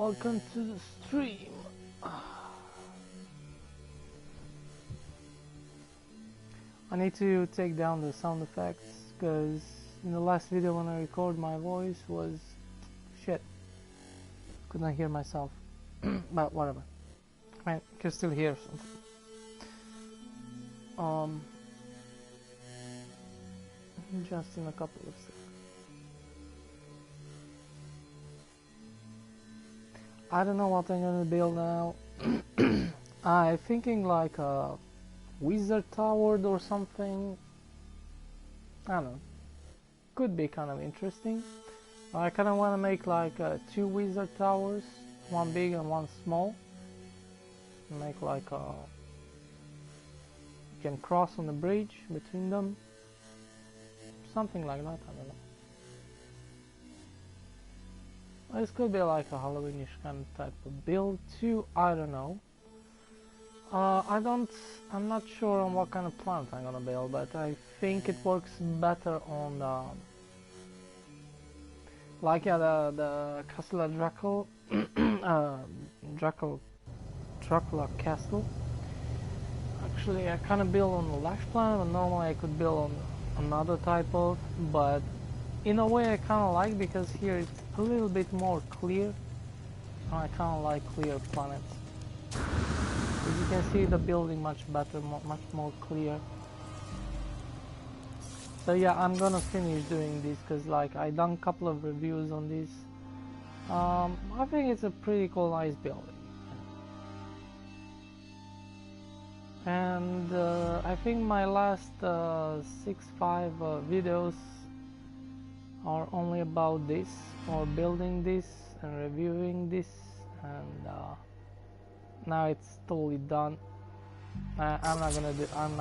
welcome to the stream. I need to take down the sound effects because in the last video when I record my voice was shit. Couldn't hear myself. But whatever. I mean, can still hear something. Just in a couple of seconds. I don't know what I'm gonna build now. I'm thinking like a wizard tower or something. I don't know. Could be kind of interesting. I kind of want to make like two wizard towers, one big and one small. Make like a... You can cross on the bridge between them. Something like that, I don't know. This could be like a Halloweenish kind of type of build too, I don't know. I'm not sure on what kind of plant I'm gonna build, but I think it works better on the Castle Draco, Dracula Castle. Actually, I kind of build on the Lash plant, and normally I could build on another type of, but in a way I kind of like because here it's a little bit more clear. I kind of like clear planets. As you can see, the building much better, much more clear. So yeah, I'm gonna finish doing this because like I done a couple of reviews on this. I think it's a pretty cool, nice building. And I think my last 6-5 videos are only about this, or building this and reviewing this, and now it's totally done. I'm not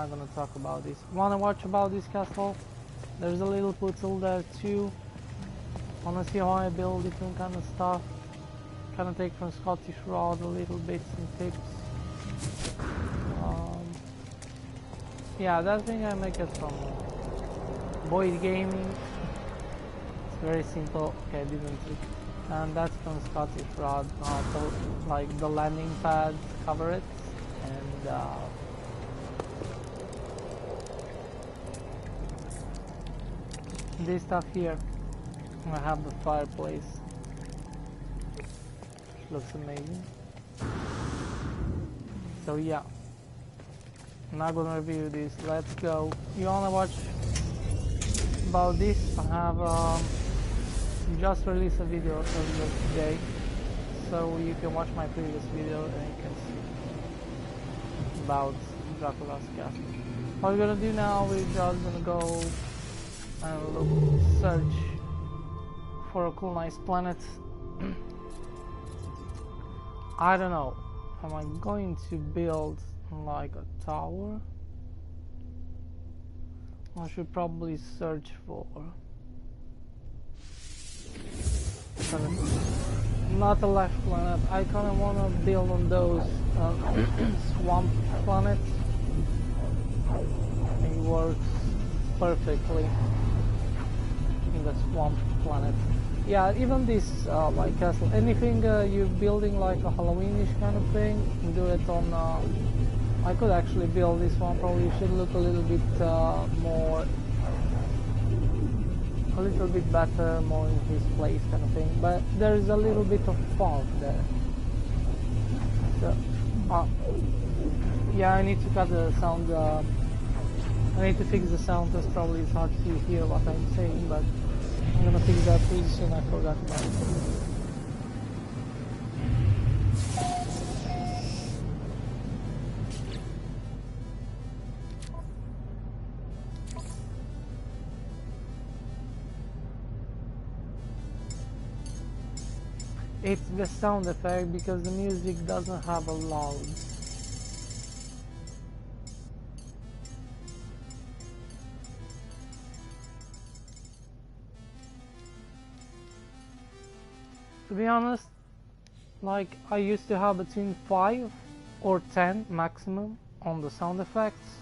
gonna talk about this. Wanna watch about this castle? There's a little puzzle there too. Wanna see how I build different kind of stuff? Kind of take from Scottish Rod a little bits and tips. Yeah, that thing I make it from Boyd Gaming. It's very simple. Okay, I didn't click. And that's from Scottish Rod. Like the landing pads cover it, and this stuff here. I have the fireplace, which looks amazing. So yeah, I'm not gonna review this. Let's go. You wanna watch about this? I have just released a video earlier today, so you can watch my previous video and you can see about Dracula's castle. What we're gonna do now, we're just gonna go and search for a cool, nice planet. I don't know. Am I going to build like a tower? I should probably search for not a Lash planet. I kind of want to build on those swamp planets. It works perfectly in the swamp planet. Yeah, even this like castle, anything you're building like a Halloweenish kind of thing, do it on I could actually build this one. Probably should look a little bit more, a little bit better, more in his place kind of thing, but there is a little bit of fog there. So yeah, I need to cut the sound, I need to fix the sound because probably it's hard to hear what I'm saying, but I'm gonna fix that pretty soon. I forgot about it. It's the sound effect because the music doesn't have a loud. To be honest, like I used to have between 5 or 10 maximum on the sound effects.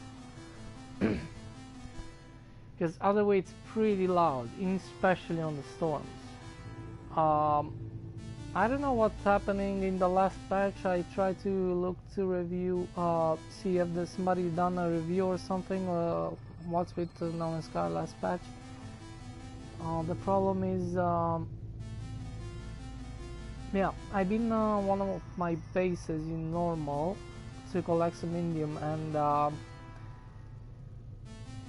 Because otherwise it's pretty loud, especially on the storms. I don't know what's happening in the last patch. I tried to look to review, see if there's somebody done a review or something, what's with No Man's Sky last patch. The problem is, yeah, I've been one of my bases in normal to collect some indium, and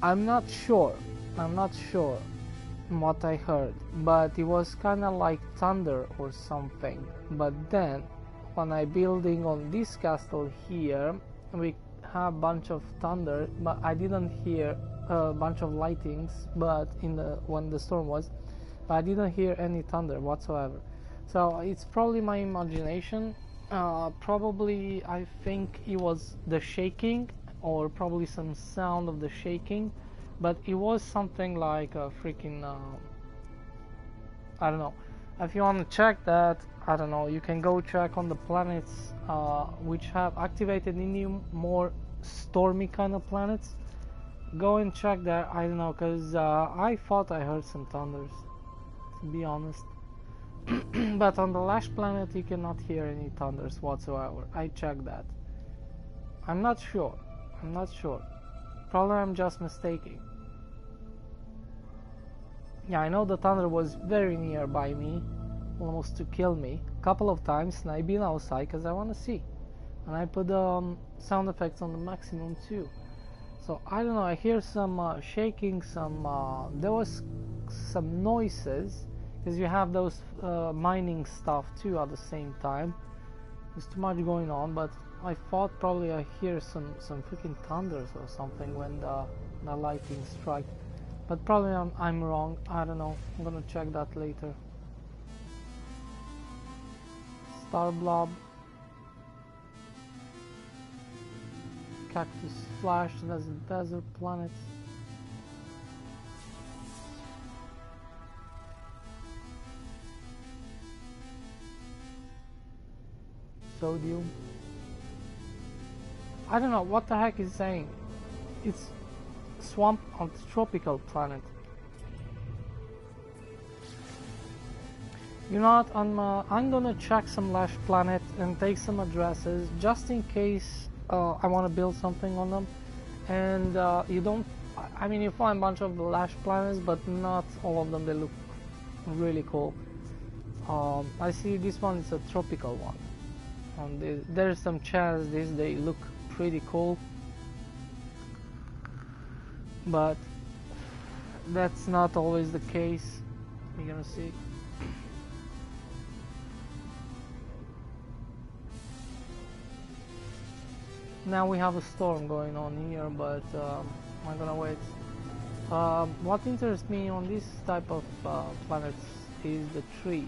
I'm not sure what I heard, but it was kind of like thunder or something. But then when I building on this castle here, we have a bunch of thunder, but I didn't hear a bunch of lightings, but when the storm was, but I didn't hear any thunder whatsoever. So it's probably my imagination. Probably I think it was the shaking, or probably some sound of the shaking, but it was something like a freaking I don't know. If you want to check that, I don't know, you can go check on the planets which have activated indium, more stormy kind of planets. Go and check that. I don't know, because I thought I heard some thunders, to be honest. But on the last planet you cannot hear any thunders whatsoever. I checked that. I'm not sure. Probably I'm just mistaken. Yeah, I know the thunder was very near by me, almost to kill me a couple of times, and I've been outside because I want to see. And I put sound effects on the maximum too. So I don't know, I hear some shaking, there was some noises, because you have those mining stuff too at the same time. There's too much going on, but I thought probably I hear some freaking thunders or something when the lightning strike. But probably I'm wrong, I don't know, I'm gonna check that later. Star Blob, Cactus Flash, that's a desert planet. Sodium. I don't know what the heck is saying. It's swamp on the tropical planet. You know what? I'm gonna check some Lash planet and take some addresses just in case I want to build something on them. And you don't. I mean, you find a bunch of the Lash planets, but not all of them. They look really cool. I see this one is a tropical one, and there's some chance they look pretty cool. But that's not always the case. You're gonna see. Now we have a storm going on here, but I'm gonna wait. What interests me on this type of planets is the trees.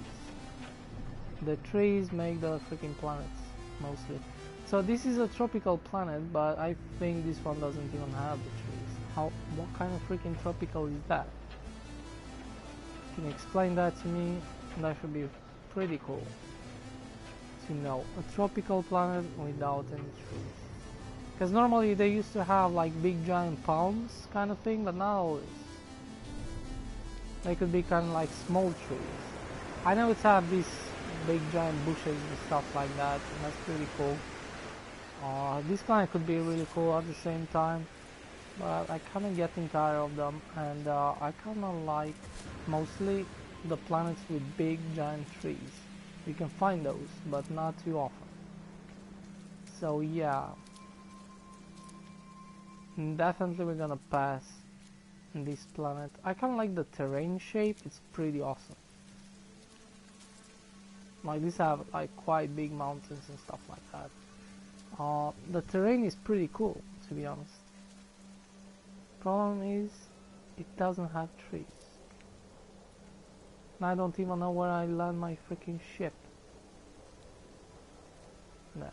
The trees make the freaking planets mostly. So this is a tropical planet, but I think this one doesn't even have the trees. What kind of freaking tropical is that? Can you explain that to me? That should be pretty cool to know. A tropical planet without any trees. Because normally they used to have like big giant palms kind of thing, but now they could be kind of like small trees. I know it's have these big giant bushes and stuff like that, and that's pretty cool. This planet could be really cool at the same time, but I kind of getting tired of them, and I kind of like mostly the planets with big giant trees. You can find those, but not too often. So yeah, definitely we're gonna pass this planet. I kind of like the terrain shape, it's pretty awesome. Like these have like quite big mountains and stuff like that. The terrain is pretty cool, to be honest. Problem is, it doesn't have trees. And I don't even know where I land my freaking ship. No.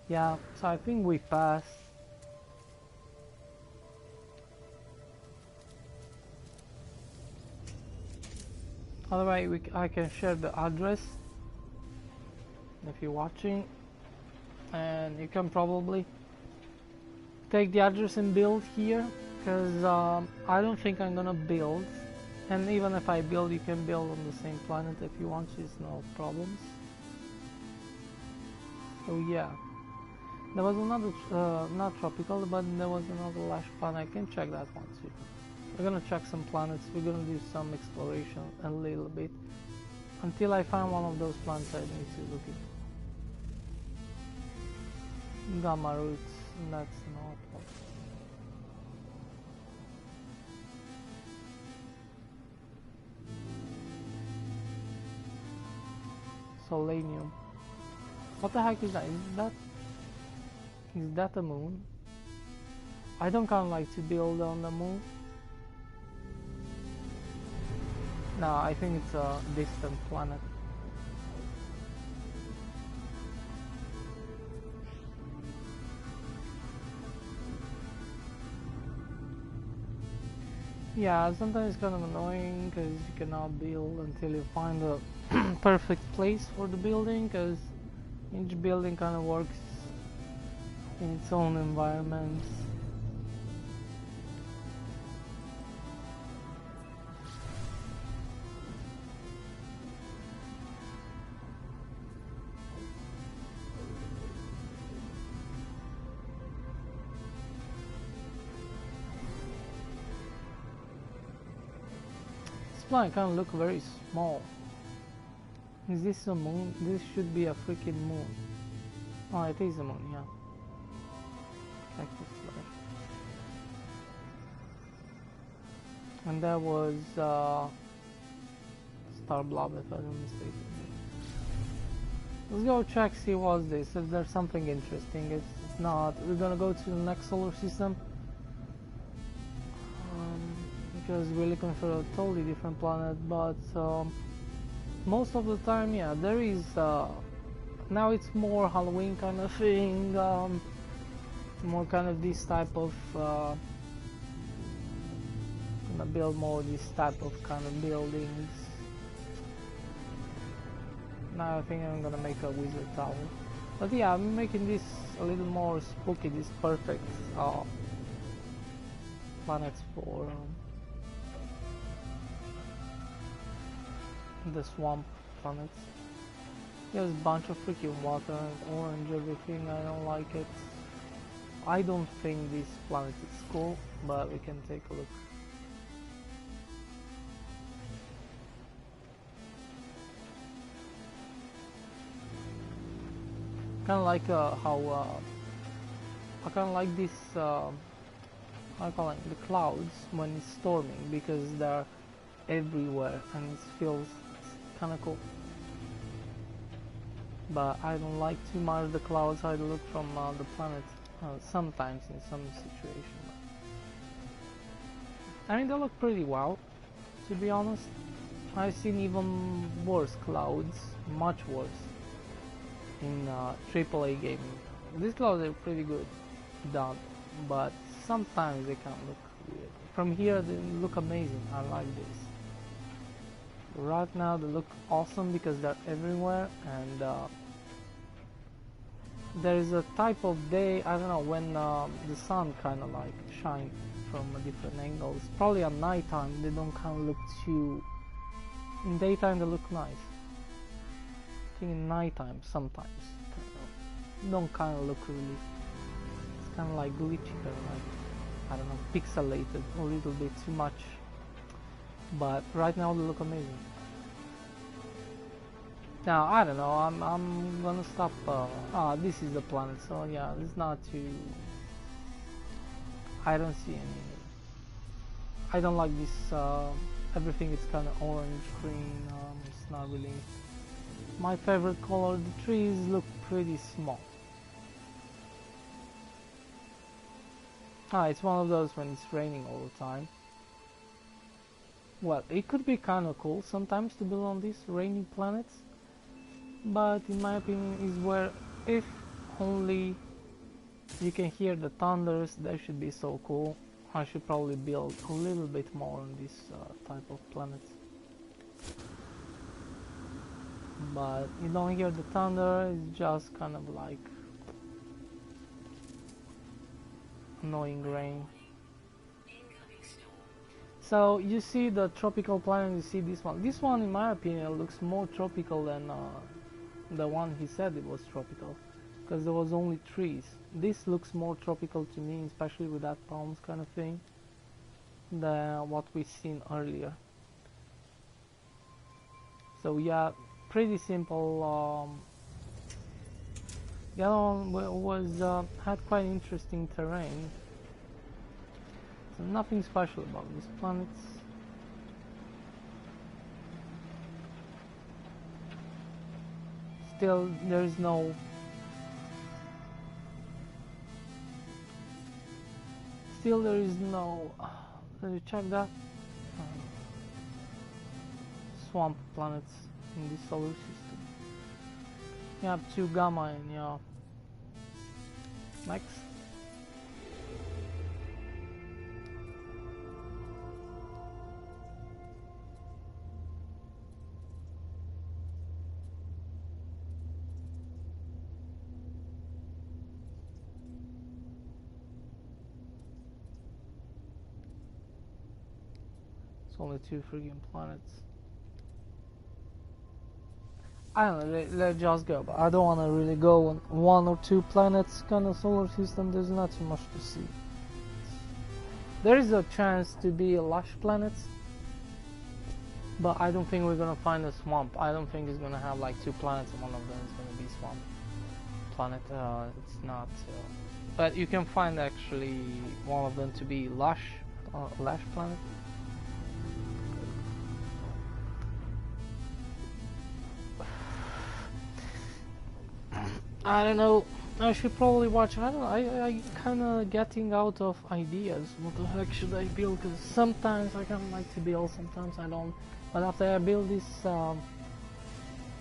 Yeah, so I think we passed. Otherwise, I can share the address if you're watching, and you can probably take the address and build here, because I don't think I'm gonna build And even if I build, you can build on the same planet if you want, it's no problems. So yeah, there was another, not tropical, but there was another lush planet. I can check that one too. We're gonna check some planets, we're gonna do some exploration a little bit. Until I find one of those planets I need to look at. Gamma roots, that's not what. Solanium. What the heck is that? Is that a moon? I don't kinda like to build on the moon. No, I think it's a distant planet. Yeah, sometimes it's kind of annoying because you cannot build until you find a perfect place for the building, because each building kind of works in its own environment. This planet kind of look very small. Is this a moon? This should be a freaking moon. Oh, it is a moon, yeah. Cactus flare. And that was Star Blob, if I'm not mistaken. Let's go check, see what's this, if there's something interesting. If it's not, we're gonna go to the next solar system. Because we're looking for a totally different planet, but most of the time, yeah, there is, now it's more Halloween kind of thing, more kind of this type of, gonna build more this type of kind of buildings. Now I think I'm gonna make a wizard tower. But yeah, I'm making this a little more spooky, this perfect planets for the swamp planets. There's a bunch of freaking water and orange everything, I don't like it. I don't think this planet is cool, but we can take a look. Kind of like how I kind of like this. I call it the clouds when it's storming, because they're everywhere and it feels kind of cool. But I don't like too much the clouds I look from the planet. Sometimes in some situations. I mean, they look pretty well, to be honest. I've seen even worse clouds, much worse, in AAA gaming. These clouds are pretty good done, but sometimes they can look weird. From here they look amazing, I like this. Right now they look awesome because they're everywhere, and there is a type of day, I don't know, when the sun kind of like shines from a different angles. Probably at night time they don't kind of look too, in daytime they look nice. I think in nighttime sometimes don't kind of look really, it's kind of like glitchy, kind of like, I don't know, pixelated a little bit too much, but right now they look amazing. Now I don't know, I'm gonna stop. This is the planet, so yeah, it's not too, I don't see any, I don't like this, everything is kind of orange, green, it's not really my favorite color. The trees look pretty small. It's one of those when it's raining all the time. Well, it could be kind of cool sometimes to build on these rainy planets, but in my opinion is where, if only you can hear the thunders, that should be so cool. I should probably build a little bit more on this type of planets. But you don't hear the thunder, it's just kind of like annoying rain. So you see the tropical planet, you see this one. This one, in my opinion, looks more tropical than the one he said it was tropical, because there was only trees. This looks more tropical to me, especially with that palms kind of thing, than what we've seen earlier. So yeah, pretty simple. The other one was had quite interesting terrain. So nothing special about these planets. Still, there is no let me check that. Swamp planets in this solar system. You have 2 gamma and yeah. Next. It's only 2 freaking planets. I don't know, let's just go, but I don't want to really go on 1 or 2 planets kind of solar system. There's not too much to see. There is a chance to be lush planets, but I don't think we're gonna find a swamp. I don't think it's gonna have like 2 planets and one of them is gonna be swamp planet. It's not, but you can find actually one of them to be lush planet. I don't know. I should probably watch. I don't know. I kind of getting out of ideas. What the heck should I build? Because sometimes I kind of like to build, sometimes I don't. But after I build this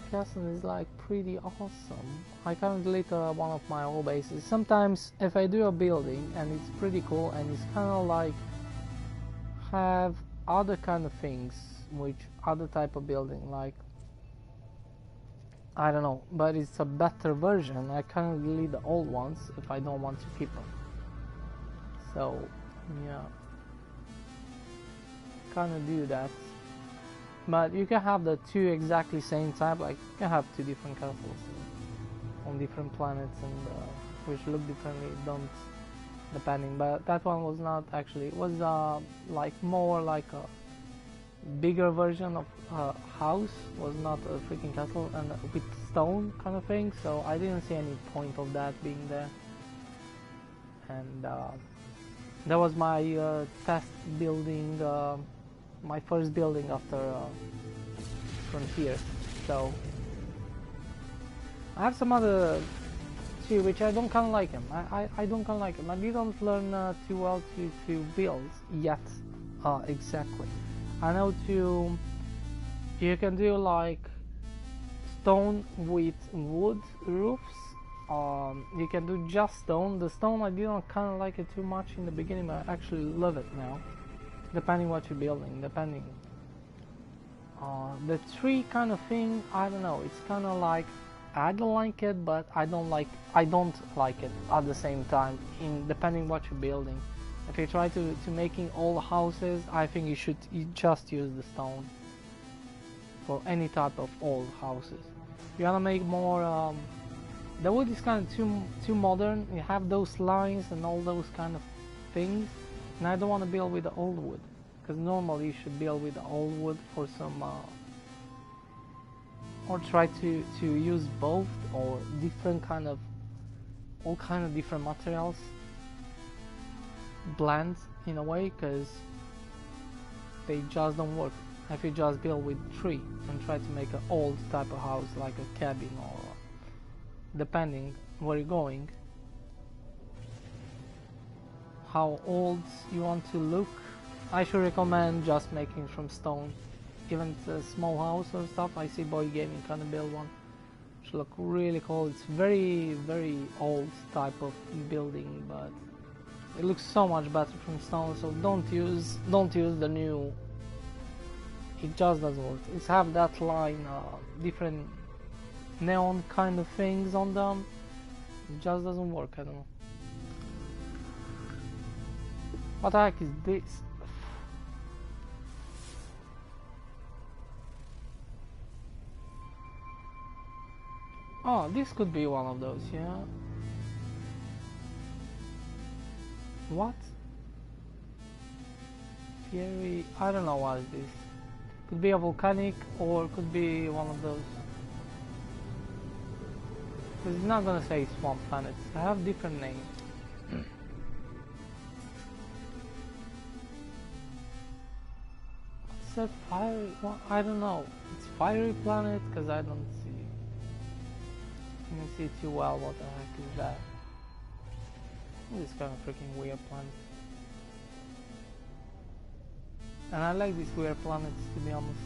castle, is like pretty awesome. I kind of delete one of my old bases. Sometimes if I do a building and it's pretty cool and it's kind of like have other kind of things, which other type of building like. I don't know, but it's a better version. I can't delete the old ones if I don't want to keep them. So, yeah, kind of do that. But you can have the 2 exactly same type. Like you can have 2 different castles on different planets and which look differently. Don't depending. But that one was not actually. It was like more like a bigger version of house, was not a freaking castle, and with stone kind of thing, so I didn't see any point of that being there. And that was my test building, my first building after Frontier. So I have some other too, which I don't kind of like them. I don't kind of like them. I didn't learn too well to build yet. Exactly. I know you can do like stone with wood roofs. You can do just stone. The stone I didn't kind of like it too much in the beginning, but I actually love it now. Depending what you're building, depending. The tree kind of thing, I don't know. It's kind of like I don't like it, but I don't like it at the same time. Depending what you're building. If you try to making old houses, I think you should just use the stone for any type of old houses. You wanna make more, the wood is kind of too modern. You have those lines and all those kind of things, and I don't want to build with the old wood, because normally you should build with the old wood for some, or try to use both or different kind of, all kind of different materials. Blend in a way, because they just don't work. If you just build with tree and try to make an old type of house like a cabin, or depending where you're going, how old you want to look, I should recommend just making from stone. Even if it's a small house or stuff, I see Boy Gaming kind of build one, which look really cool. It's very old type of building, but it looks so much better from stone. So don't use the new. It just doesn't work. It's have that line, different neon kind of things on them. It just doesn't work. I don't know. What the heck is this? Oh, this could be one of those, yeah. What? Fiery, I don't know what is this. Could be a volcanic or could be one of those. Because it's not gonna say swamp planets. I have different names. It said fiery, well, I don't know. It's fiery planet because I don't see. I can see too well what the heck is that. This kind of freaking weird planet. And I like these weird planets, to be honest.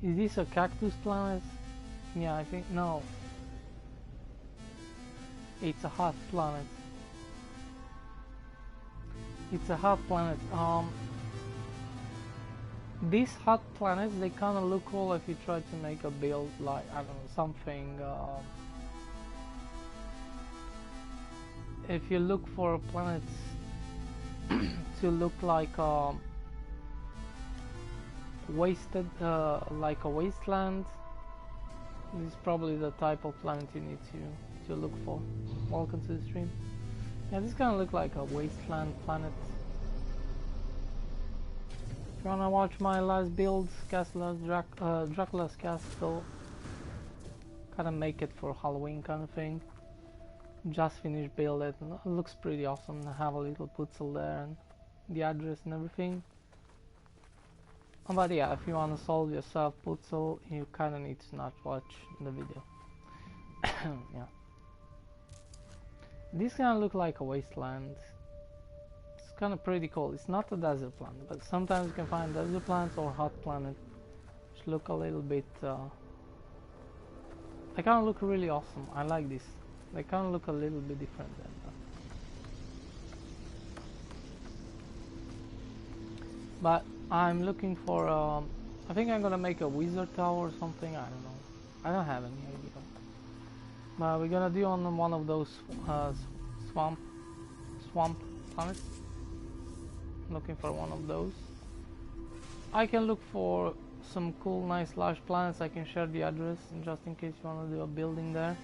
Is this a cactus planet? Yeah, I think, no. It's a hot planet. It's a hot planet. These hot planets, they kind of look cool if you try to make a build like, I don't know, something. If you look for planets to look like wasted, like a wasteland, this is probably the type of planet you need to look for. Welcome to the stream. Yeah, this kind of look like a wasteland planet. If you wanna watch my last build, Dracula's Castle, kind of make it for Halloween kind of thing. Just finished build it, and it looks pretty awesome. I have a little puzzle there and the address and everything. But yeah, if you want to solve yourself puzzle, you kind of need to not watch the video. Yeah. This kind of look like a wasteland. It's kind of pretty cool. It's not a desert planet, but sometimes you can find desert planets or hot planets which look a little bit. They kind of look really awesome. I like this. They kind of look a little bit different than that. But I'm looking for, I think I'm gonna make a wizard tower or something, I don't know. I don't have any idea. But we're gonna do on one of those swamp planets. Looking for one of those. I can look for some cool, nice, large planets. I can share the address just in case you wanna do a building there.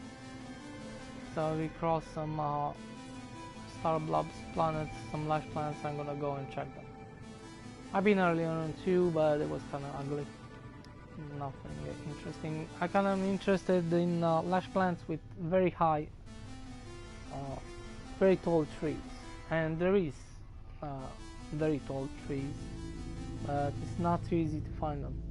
So we cross some star blobs planets, some large planets. I'm gonna go and check them. I've been earlier on too, but it was kind of ugly. Nothing interesting. I kind of interested in large planets with very high, very tall trees, and there is very tall trees, but it's not too easy to find them.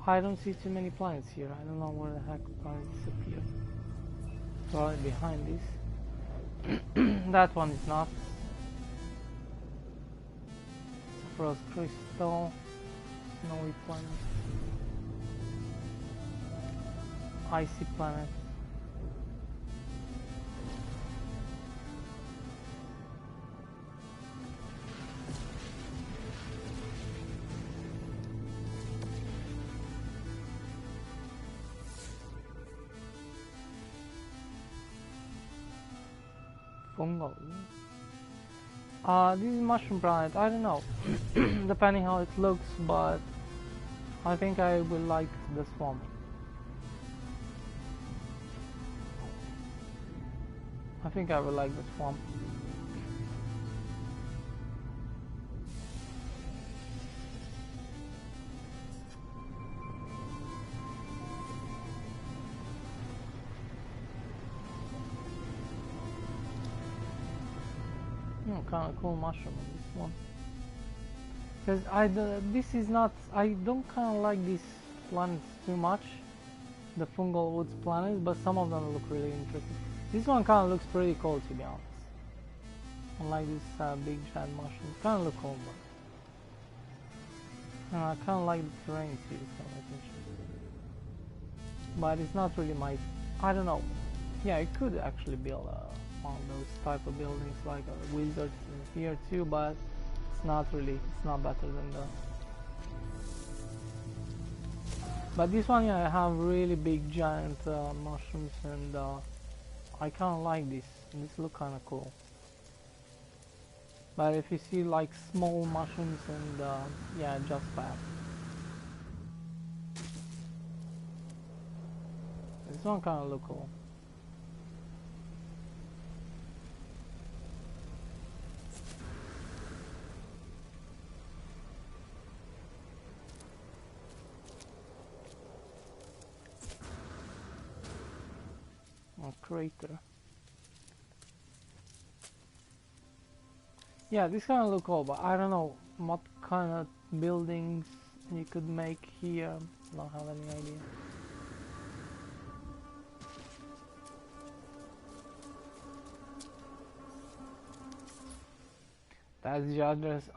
I don't see too many planets here. I don't know where the heck planets disappear. Probably behind this. That one is not. Frost crystal, snowy planet, icy planet. Fungal. This is mushroom planet. I don't know, depending how it looks, but I think I will like the swamp. I think I will like the swamp. Kind of cool mushroom on this one, because this is not, I don't kind of like these planets too much, the fungal woods planets, but some of them look really interesting. This one kind of looks pretty cool, to be honest. Unlike this big giant mushroom, kind of look cool, but and I kind of like the terrain too, so that's interesting. But it's not really my, I don't know. Yeah, I could actually build one of those type of buildings like a wizard here too, but it's not really, it's not better than the. But this one, yeah, I have really big giant mushrooms, and I kind of like this. This look kind of cool. But if you see like small mushrooms and yeah, just bad. This one kind of look cool. A crater. Yeah, this kind of look cool, but I don't know what kind of buildings you could make here. Don't have any idea. That's the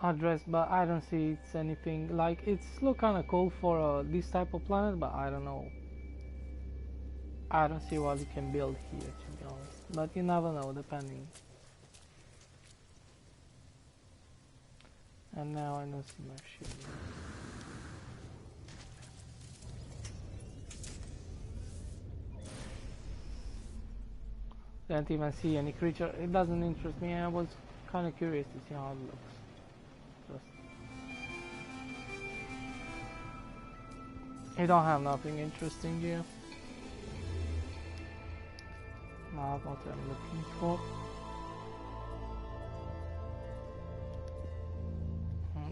address, but I don't see it's anything like it's look kind of cool for this type of planet, but I don't know. I don't see what you can build here, to be honest. But you never know, depending. And now I don't see my ship. Don't even see any creature. It doesn't interest me. I was kind of curious to see how it looks. You don't have nothing interesting here. Not what I'm looking for.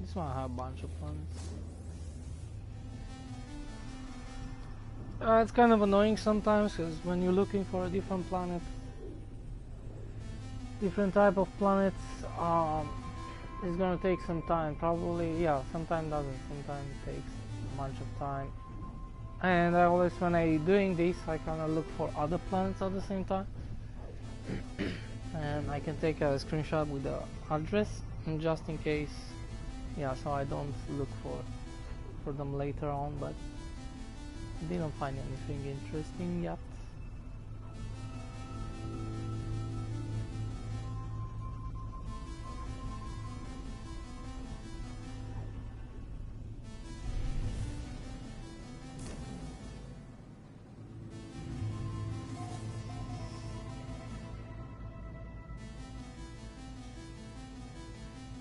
This one I have a bunch of planets. It's kind of annoying sometimes because when you're looking for a different planet, different type of planets, it's gonna take some time. Probably, yeah, sometimes doesn't. Sometimes it takes a bunch of time. And I always, when I doing this, I kind of look for other planets at the same time. And I can take a screenshot with the address, and just in case, yeah, so I don't look for them later on. But I didn't find anything interesting yet.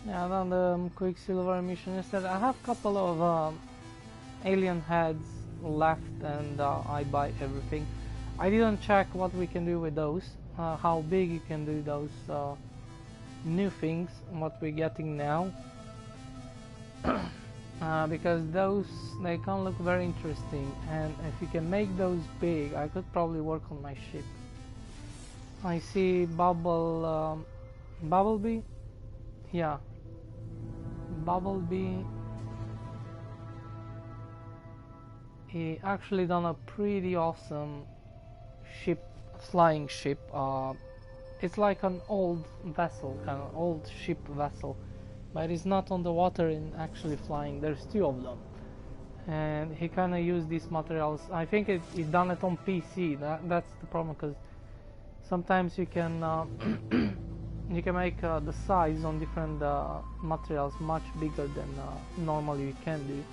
Yeah, done the Quicksilver mission instead. I have a couple of alien heads left, and I buy everything. I didn't check what we can do with those, how big you can do those new things, what we're getting now. Because those, they can look very interesting, and if you can make those big, I could probably work on my ship. I see Bumblebee, yeah, Bumblebee. He actually done a pretty awesome ship, flying ship. It's like an old vessel, kind of old ship vessel, but it's not on the water and actually flying. There's two of them, and he kind of used these materials. I think he done it on PC. That's the problem, because sometimes you can you can make the size on different materials much bigger than normally you can do.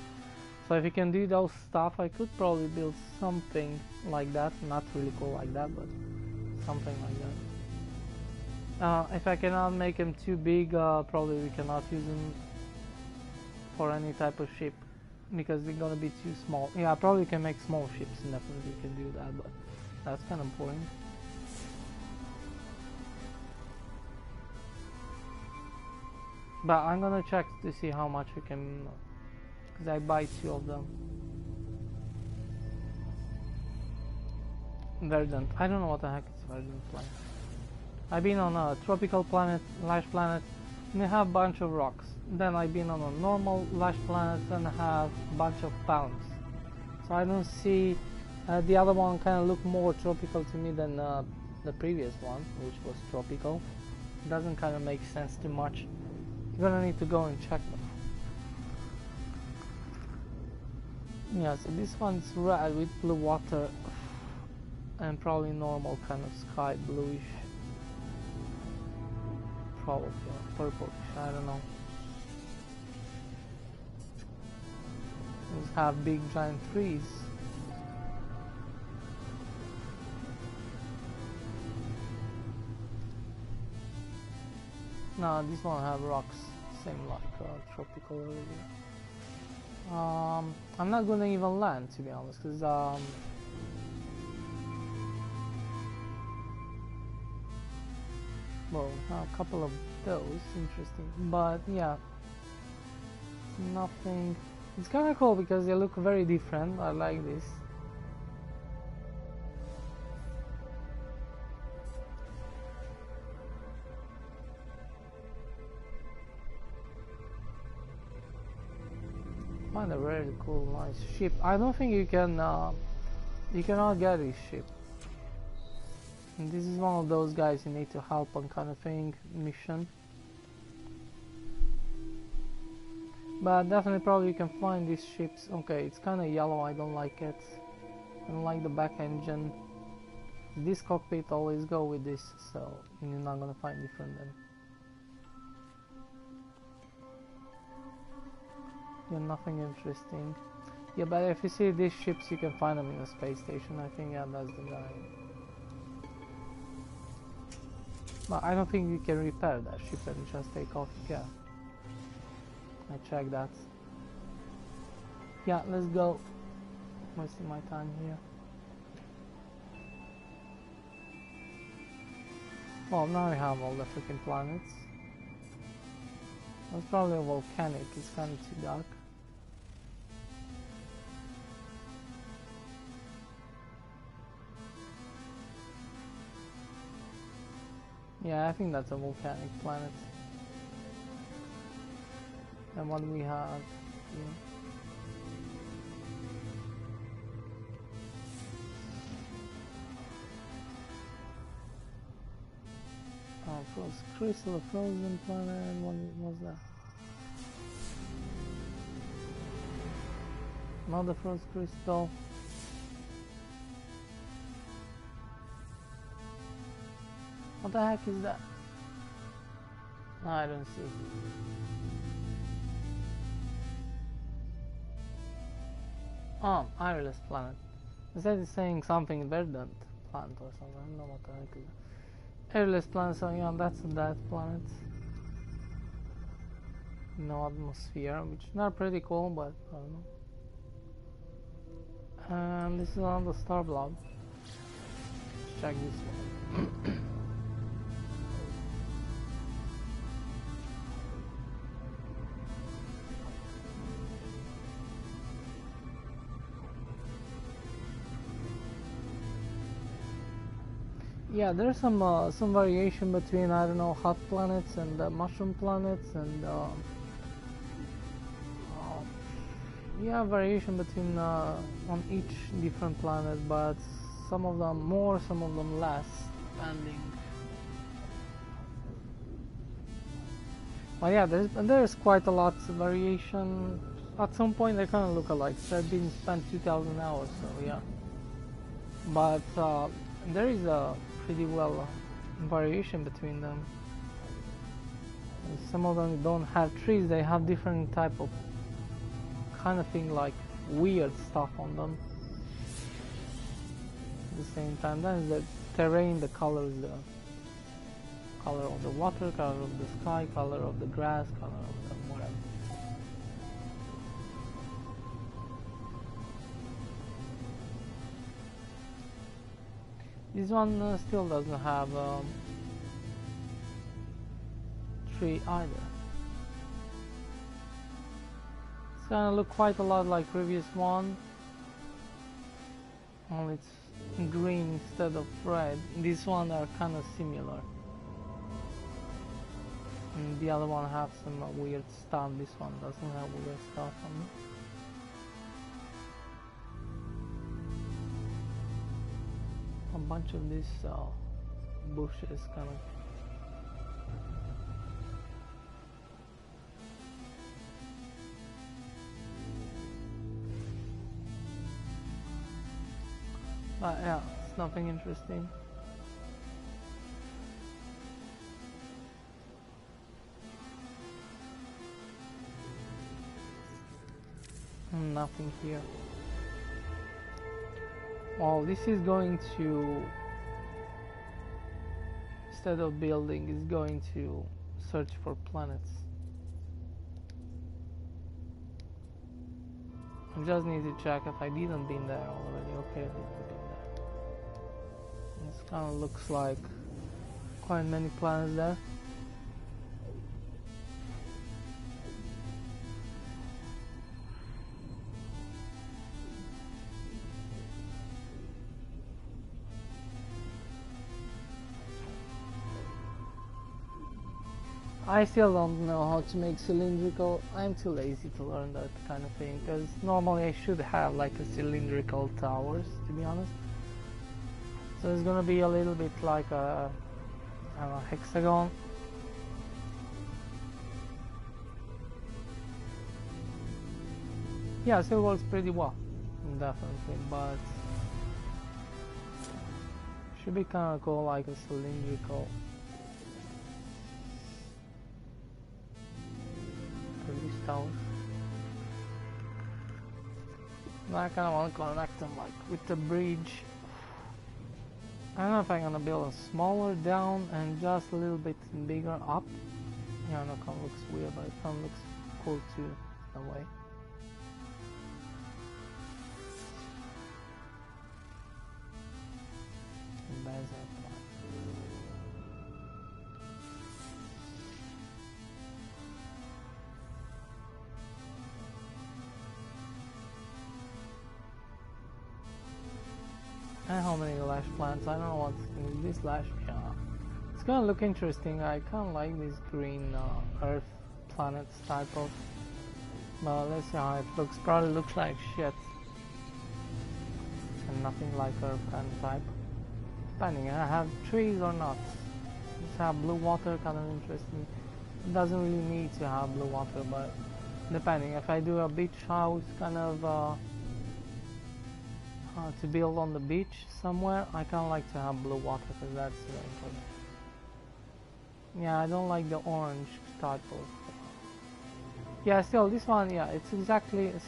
So if you can do those stuff, I could probably build something like that. Not really cool like that, but something like that. If I cannot make them too big, probably we cannot use them for any type of ship, because they're gonna be too small. Yeah, I probably can make small ships, and definitely can do that, but that's kind of boring. But I'm gonna check to see how much we can, because I buy two of them. Verdant. I don't know what the heck is Verdant planet. I've been on a tropical planet, lush planet, and they have a bunch of rocks. Then I've been on a normal lush planet and have a bunch of palms. So I don't see, the other one kind of look more tropical to me than the previous one, which was tropical. It doesn't kind of make sense too much. You're gonna need to go and check them. Yeah, so this one's red with blue water and probably normal kind of sky bluish, probably purplish, I don't know. These have big giant trees. No, this one have rocks, same like tropical earlier. I'm not gonna even land, to be honest, because well, a couple of those, interesting, but yeah, nothing. It's kind of cool because they look very different. I like this. Find a really cool, nice ship. I don't think you can. You cannot get this ship. And this is one of those guys you need to help on kind of thing mission. But definitely probably you can find these ships. Okay, it's kind of yellow, I don't like it. I don't like the back engine. This cockpit always go with this, so you're not gonna find different then. Yeah, nothing interesting. Yeah, but if you see these ships you can find them in the space station. I think, yeah, that's the guy. But I don't think you can repair that ship and just take off. Yeah, I checked that. Yeah, let's go. Wasting my time here. Well, now we have all the freaking planets. That's probably a volcanic, it's kind of too dark. Yeah, I think that's a volcanic planet. And what do we have here? Frost crystal, a frozen planet. What was that? Another frost crystal. What the heck is that? No, I don't see. Oh, Ireless planet. Instead it's saying something verdant planet or something. I don't know what the heck is that. Airless planet, so yeah, that's that planet. No atmosphere, which is not pretty cool, but I don't know. And this is another star blob. Let's check this one. Yeah, there's some variation between, I don't know, hot planets and mushroom planets, and yeah, variation between on each different planet, but some of them more, some of them less, depending. But yeah, there's quite a lot of variation. At some point they kind of look alike. So I've been spent 2,000 hours, so yeah. But there is a pretty well variation between them. And some of them don't have trees, they have different type of kind of thing, like weird stuff on them. At the same time, then the terrain, the colors, the color of the water, color of the sky, color of the grass, color of the whatever. This one still doesn't have tree either. It's gonna look quite a lot like previous one, only it's green instead of red. These one are kind of similar. And the other one have some weird stuff. This one doesn't have weird stuff on it. A bunch of these bushes kind of. But yeah, it's nothing interesting. Nothing here. Well, this is going to, instead of building, is going to search for planets. I just need to check if I didn't been there already. Okay, I didn't been there. This kind of looks like quite many planets there. I still don't know how to make cylindrical. I'm too lazy to learn that kind of thing, because normally I should have like a cylindrical towers, to be honest. So it's gonna be a little bit like a, I don't know, hexagon. Yeah, still works pretty well, definitely, but should be kind of cool like a cylindrical. Towers. I kind of want to connect them like with the bridge. I don't know if I'm gonna build a smaller down and just a little bit bigger up. Yeah, I know it kind of looks weird, but it kind of looks cool too in a way. And how many lash plants? I don't know what's in this lash. Yeah, it's gonna look interesting. I kind of like this green Earth planets type of. But let's see how it looks. Probably looks like shit, and nothing like Earth kind of type. Depending, I have trees or not. Let's have blue water. Kind of interesting. It doesn't really need to have blue water, but depending. If I do a beach house, kind of. To build on the beach somewhere, I kind of like to have blue water because that's very important. Yeah, I don't like the orange type of. Yeah, still this one, yeah, it's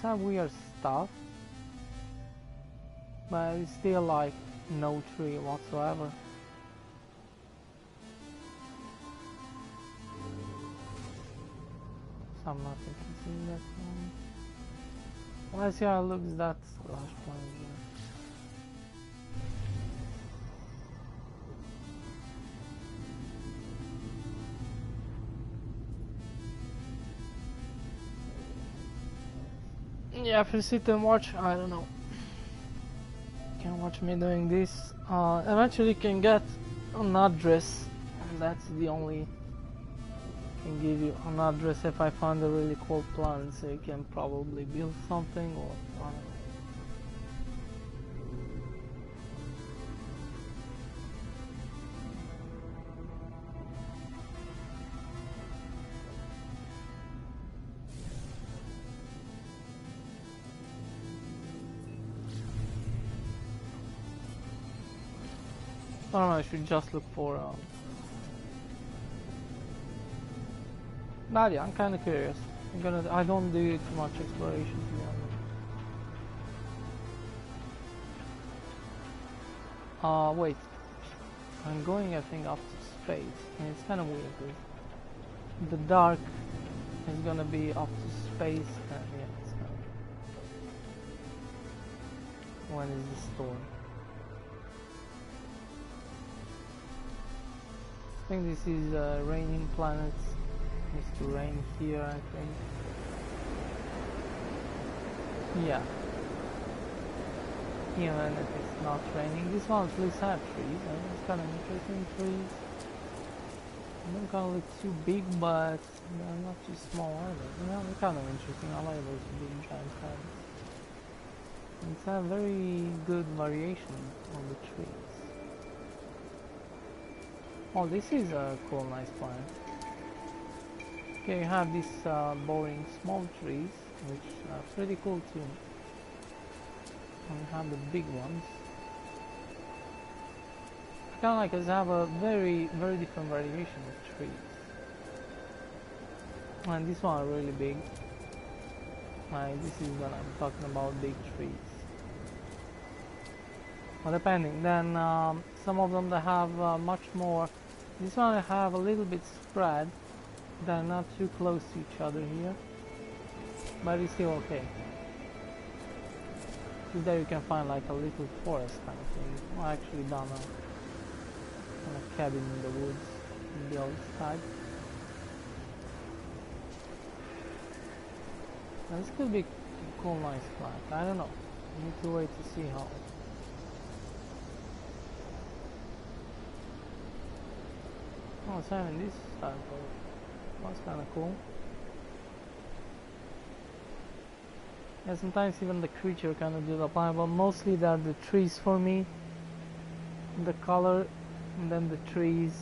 some weird stuff, but it's still like no tree whatsoever. So I'm not interested in that one. Let's see how it looks. That's last one. Yeah, if you sit and watch, I don't know. You can watch me doing this. Eventually can get an address, and that's the only can give you an address if I find a really cool plan, so you can probably build something or I don't know. I don't know, I should just look for But yeah, I'm kinda curious. I don't do too much exploration, to be honest. Wait. I'm going, I think, up to space, and it's kinda weird because the dark is gonna be up to space, and yeah, it's kinda. When is the storm? I think this is raining planets. It needs to rain here, I think. Yeah. Even if it's not raining. This one at least have trees. It's kind of interesting trees. They don't kind of look too big, but they're not too small either. Yeah, they're kind of interesting. I like those big giant plants. It's a very good variation on the trees. Oh, this is a cool, nice plant. Okay, you have these boring small trees, which are pretty cool too. And you have the big ones. I kind of like us have a very different variation of trees. And this one are really big. This is when I'm talking about big trees. Well, depending. Then some of them they have much more. This one I have a little bit spread, They're not too close to each other here, but it's still okay. So there you can find like a little forest kind of thing. Well, actually down a kind of cabin in the woods on the other side. And this could be a cool, nice plant. I don't know. I need to wait to see how. Oh, it's having this side, but that's kind of cool. Yeah, sometimes even the creature kind of do the plan, but mostly they're the trees for me. The color, and then the trees.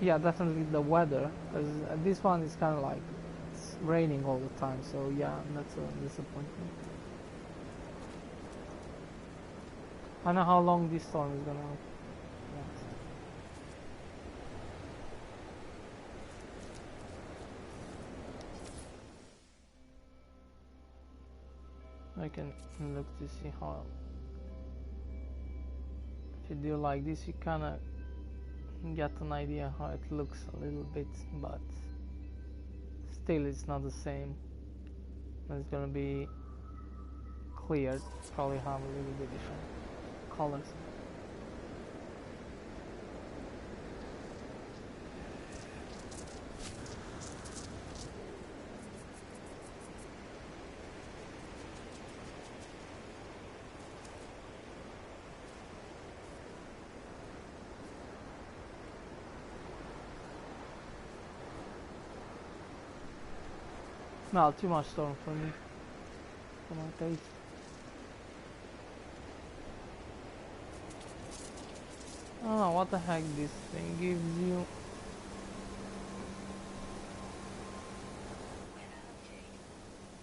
Yeah, definitely the weather, because this one is kind of like it's raining all the time, so yeah, that's a disappointment. I don't know how long this storm is gonna last. I can look to see how. If you do like this, you kind of get an idea how it looks a little bit, but still it's not the same. It's gonna be cleared, probably have a little bit different colors. No, too much storm for me, for my taste. I don't know what the heck this thing gives you.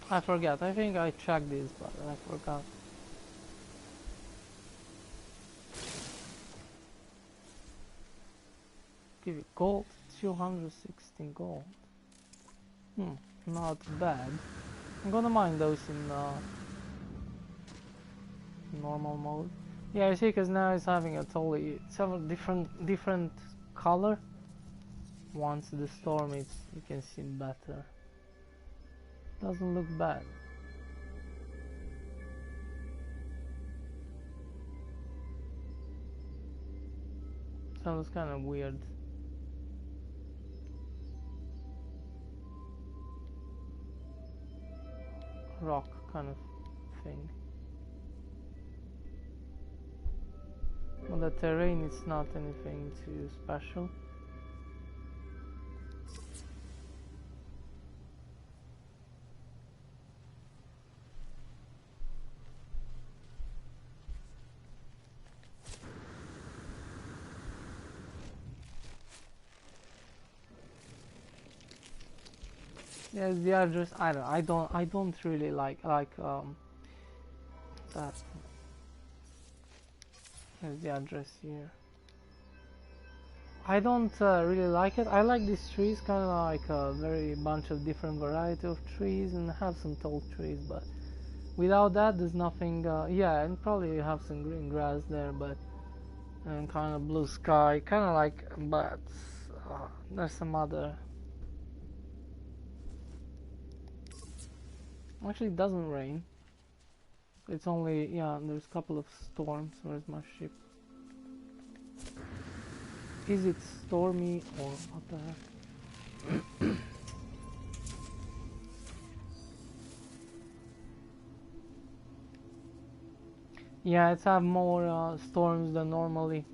I forgot, I think I checked this, but I forgot. Give you gold, 216 gold. Not bad. I'm gonna mine those in normal mode. Yeah, you see, because now it's having a totally different color. Once the storm is, you can see it better. Doesn't look bad. Sounds kind of weird. Rock kind of thing. Well, the terrain is not anything too special. Yes, the address. I don't really like that. Here's the address here. I don't really like it. I like these trees, kind of like a very bunch of different variety of trees, and have some tall trees. But without that, there's nothing. Yeah, and probably have some green grass there, but and kind of blue sky, kind of like. But there's some other. Actually, it doesn't rain. It's only, yeah, there's a couple of storms. Where's my ship? Is it stormy or what the heck? Yeah, it's have more storms than normally.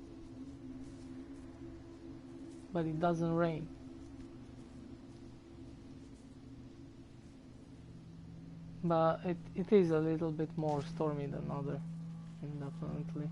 But it doesn't rain. But it is a little bit more stormy than other, definitely.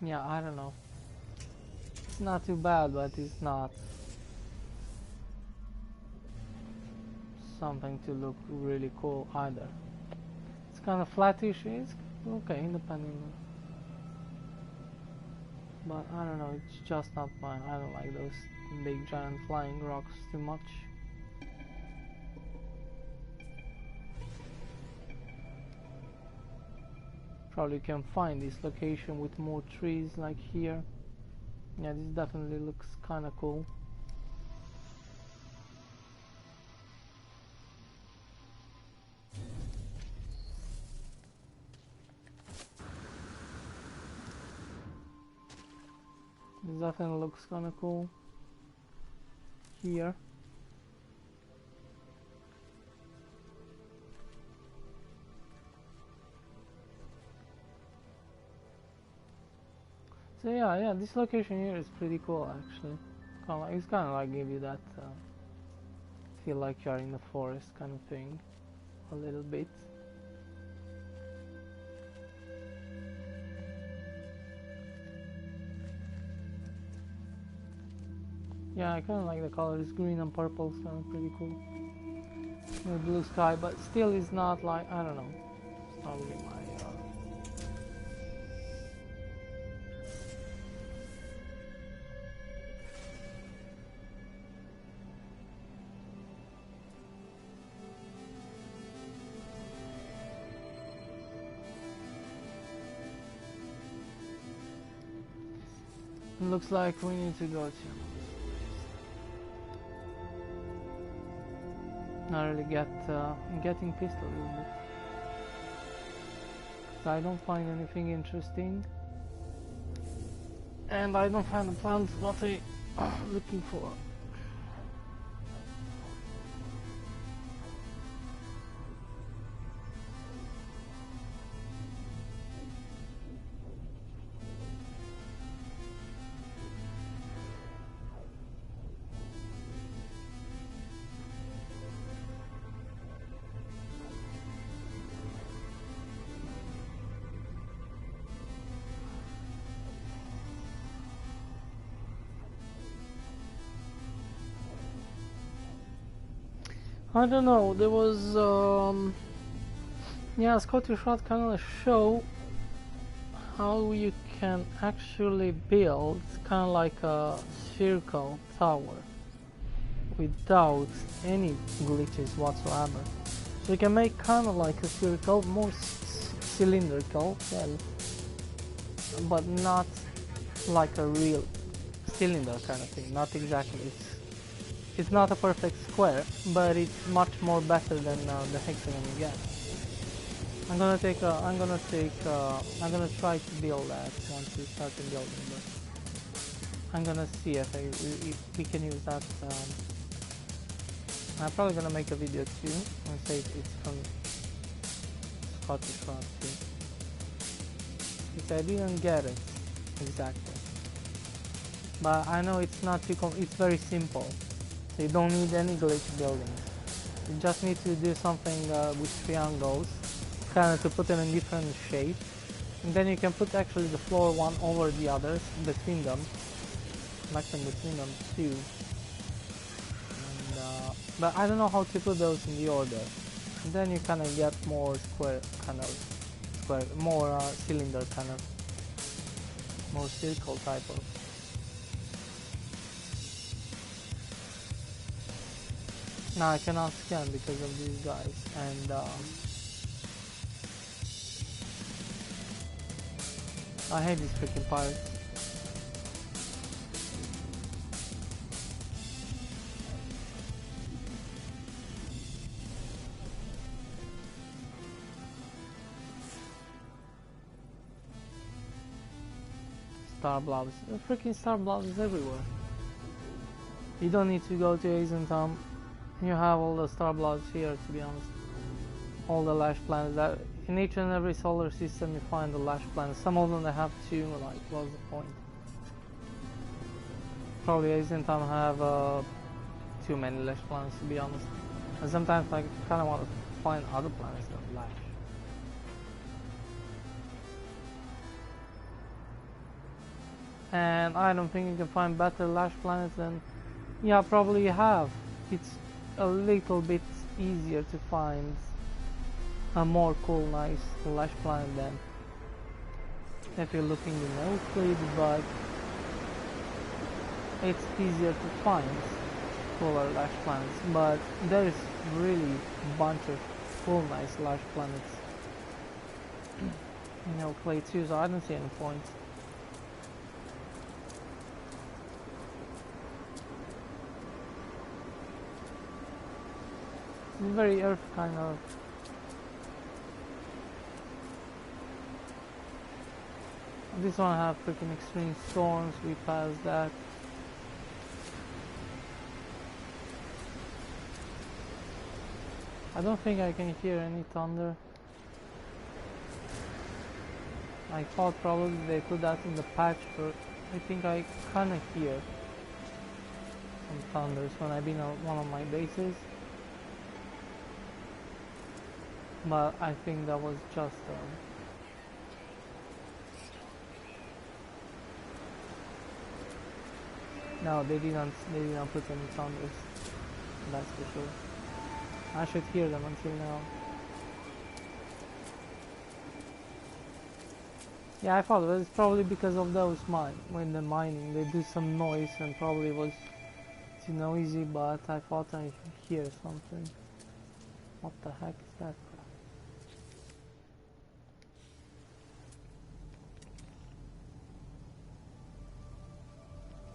Yeah, I don't know. It's not too bad, but it's not something to look really cool either. It's kind of flattish, it's okay depending, but I don't know, it's just not mine. I don't like those big giant flying rocks too much. Probably can find this location with more trees like here. Yeah, this definitely looks kinda cool. This definitely looks kinda cool here. So yeah, this location here is pretty cool actually. It's kind of like give you that feel like you're in the forest kind of thing, a little bit. Yeah, I kind of like the colors, green and purple, it's kind of pretty cool. The blue sky, but still is not like, I don't know, it's not really my It looks like we need to go to. Not really getting pissed a little bit. 'Cause I don't find anything interesting. And I don't find the plants what I am looking for. I don't know, there was yeah, Scottish Rod kind of show how you can actually build kind of like a spherical tower without any glitches whatsoever. So you can make kind of like a spherical, more cylindrical, well, but not like a real cylinder kind of thing. Not exactly. It's not a perfect square, but it's much more better than the hexagon you get. I'm gonna try to build that once we start the building, but I'm gonna see if we can use that. I'm probably gonna make a video too and say it's from Scottish Rod too. Because I didn't get it exactly, but I know it's not too it's very simple. So you don't need any glitch buildings. You just need to do something with triangles, kind of to put them in different shapes, and then you can put actually the floor one over the others between them, connect them between them too. And, but I don't know how to put those in the order. And then you kind of get more more cylinder kind of, more circle type of. Now I cannot scan because of these guys, and I hate these freaking pirates. Star blobs, freaking star blobs everywhere. You don't need to go to Azentam. You have all the star blobs here, to be honest. All the lash planets. That in each and every solar system you find the lash planets. Some of them they have two, like what's the point? Probably Azentam have too many lash planets, to be honest. And sometimes I kind of want to find other planets that lash. And I don't think you can find better lash planets than, yeah, probably you have. It's a little bit easier to find a more cool, nice lush planet than if you're looking in Euclid, but it's easier to find cooler lush planets. But there is really a bunch of cool, nice lush planets in Euclid too, so I don't see any point. It's very Earth kind of. This one have freaking extreme storms, we passed that. I don't think I can hear any thunder. I thought probably they put that in the patch, but I think I kinda hear some thunders when I've been on one of my bases. But I think that was just no, they didn't put any thunders, that's for sure. I should hear them until now. Yeah, I thought it was probably because of those when they're mining they do some noise and probably was too noisy, but I thought I hear something. What the heck is that?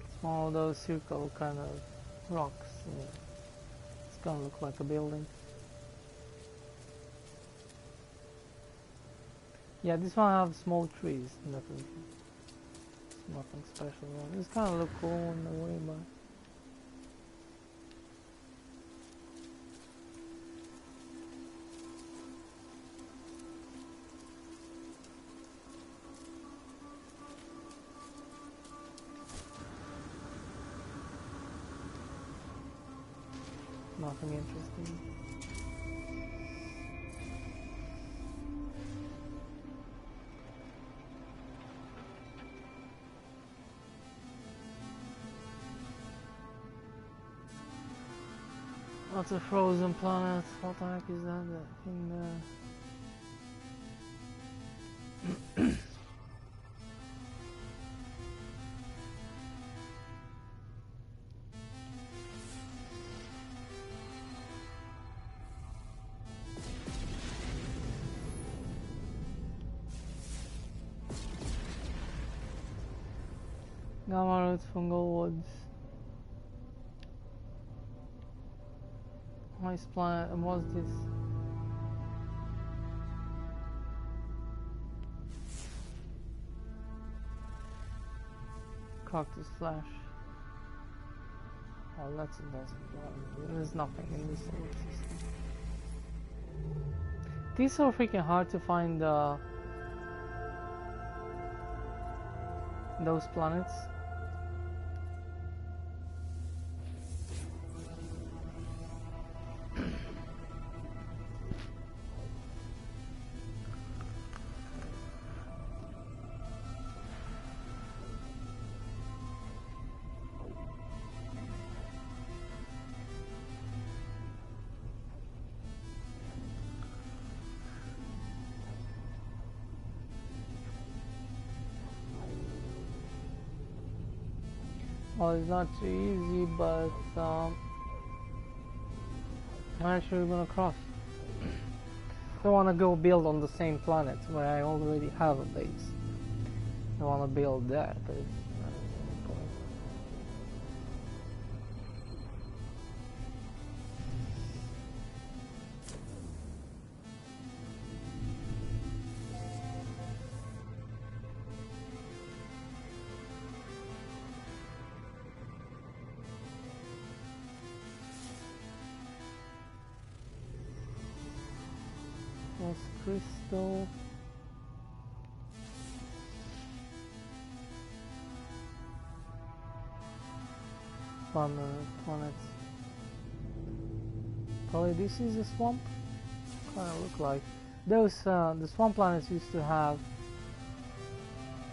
It's one of those circle kind of rocks. Yeah. It's gonna look like a building. Yeah, this one have small trees, nothing special. This kind of look cool in a way, but nothing interesting. Lots of frozen planets. What the heck is that thing there? Gamma roots, fungal woods. Nice planet. And what's this? Cactus flash. Oh, there's nothing in this solar system. These are freaking hard to find those planets. Well, it's not too easy, but I'm actually gonna cross. I don't want to go build on the same planet where I already have a base. I want to build there, but it's not any point. Crystal. Planets. Probably this is a swamp. Kinda look like those. The swamp planets used to have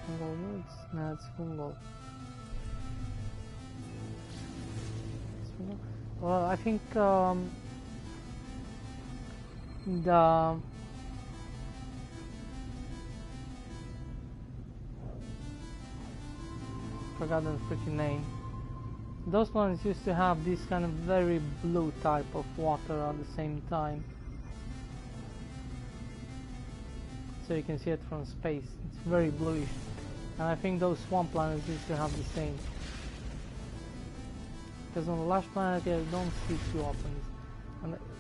fungal woods. No, it's fungal. Well, I think The forgot the freaking name. Those planets used to have this kind of very blue type of water at the same time. So you can see it from space. It's very bluish. And I think those swamp planets used to have the same. Because on the last planet you don't see too often.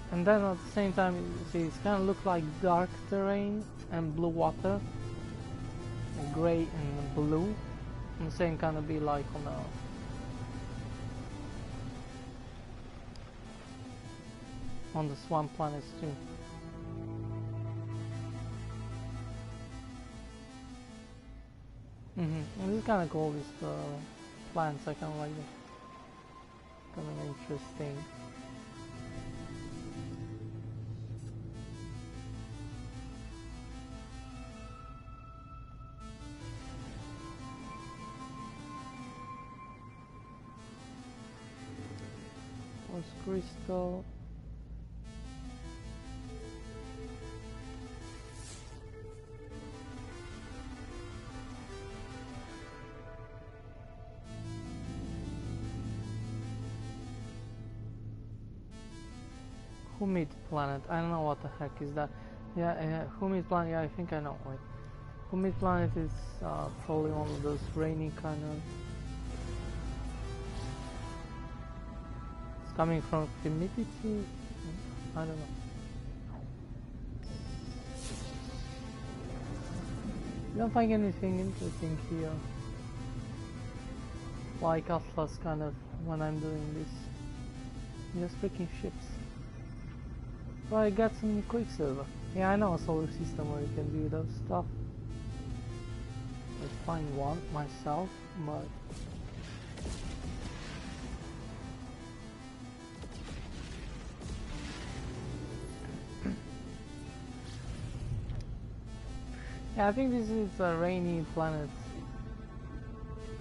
And then at the same time, you see, it's kind of look like dark terrain and blue water. Grey and blue. And the same kind of be like on the swamp planets too. And this is kind of cool, these plants, I kind of like it. Kind of interesting. What's crystal? Humid planet. I don't know what the heck is that. Yeah, humid planet. Yeah, I think I know. Wait, humid planet is probably one of those rainy kind of. It's coming from humidity. I don't know. I don't find anything interesting here. Like Atlas kind of when I'm doing this. Just freaking ships. But I got some Quicksilver. Yeah, I know a solar system where you can do those stuff. I'd find one myself, but yeah, I think this is a rainy planet.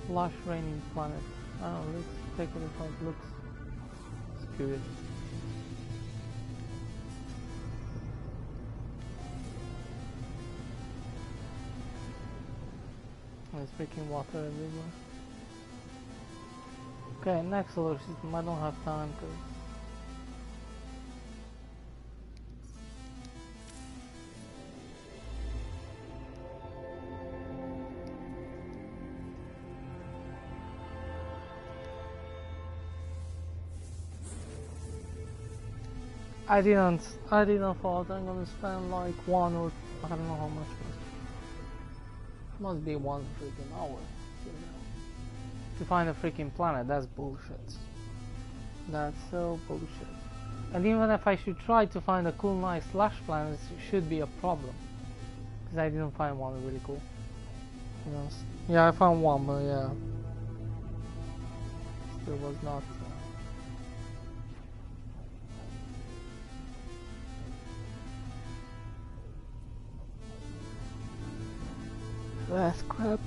Lush rainy planet. I don't know, let's take a look how it looks. It's curious. There's freaking water everywhere. Okay, next solar system. I don't have time because I didn't thought I'm gonna spend like one or I don't know how much. Must be 1 freaking hour to find a freaking planet. That's bullshit. That's so bullshit. And even if I should try to find a cool nice slash planet, it should be a problem because I didn't find one really cool. Yes. Yeah, I found one, but yeah, still was not that's crap.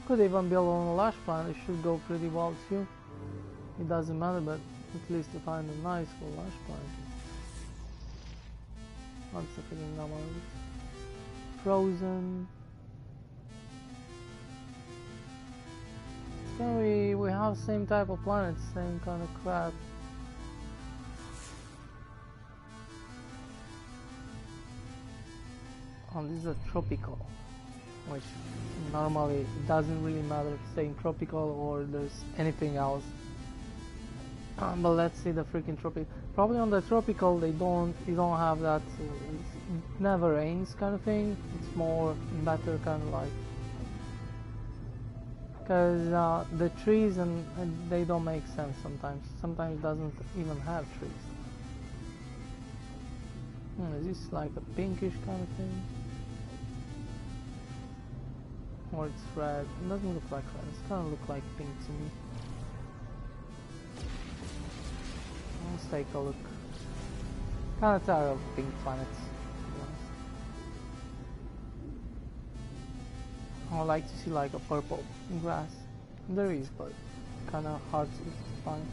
Could even build on a large planet, it should go pretty well too. It doesn't matter, but at least to find a nice for large planet. What's the freaking number of it? Frozen. So we have same type of planets, same kind of crap. Oh, this is a tropical, which normally it doesn't really matter saying tropical or there's anything else. But let's see the freaking tropical. Probably on the tropical you don't have that it never rains kind of thing. It's more better kind of like because the trees and they don't make sense sometimes. Sometimes it doesn't even have trees. Is this like a pinkish kind of thing? Or it's red? It doesn't look like red. It's kind of look like pink to me. Let's take a look. Kinda tired of pink planets, to be honest. I would like to see like a purple grass. There is, but kinda hard to find.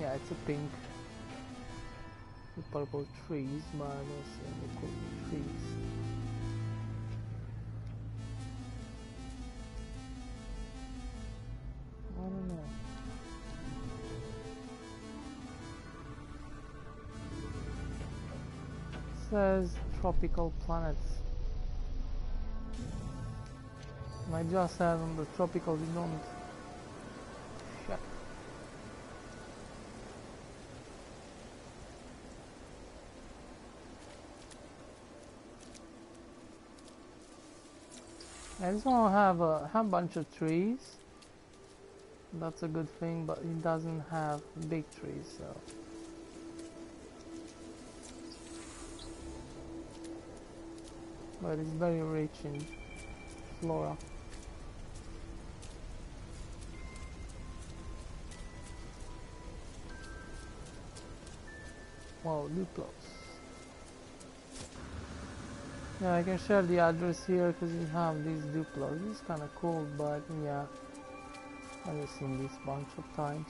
Yeah, it's a pink with purple trees, but I don't see any cool trees. I don't know. It says tropical planets. And I just said on the tropical we don't. Shit. I just want to have a bunch of trees. That's a good thing, but it doesn't have big trees, so. But it's very rich in flora. Wow, Duplos. Yeah, I can share the address here because we have these Duplos. This is kind of cool, but yeah, I've seen this bunch of times.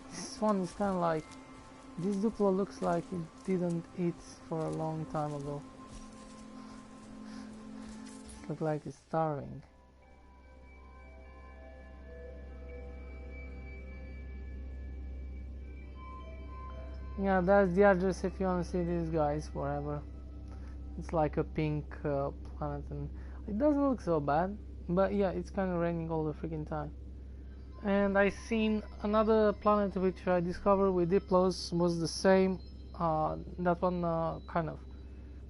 This one is kind of like, this Duplo looks like it didn't eat for a long time ago. It looks like it's starving. Yeah, that's the address if you want to see these guys forever. It's like a pink planet, and it doesn't look so bad, but yeah, it's kind of raining all the freaking time. And I seen another planet which I discovered with Diplos was the same. That one kind of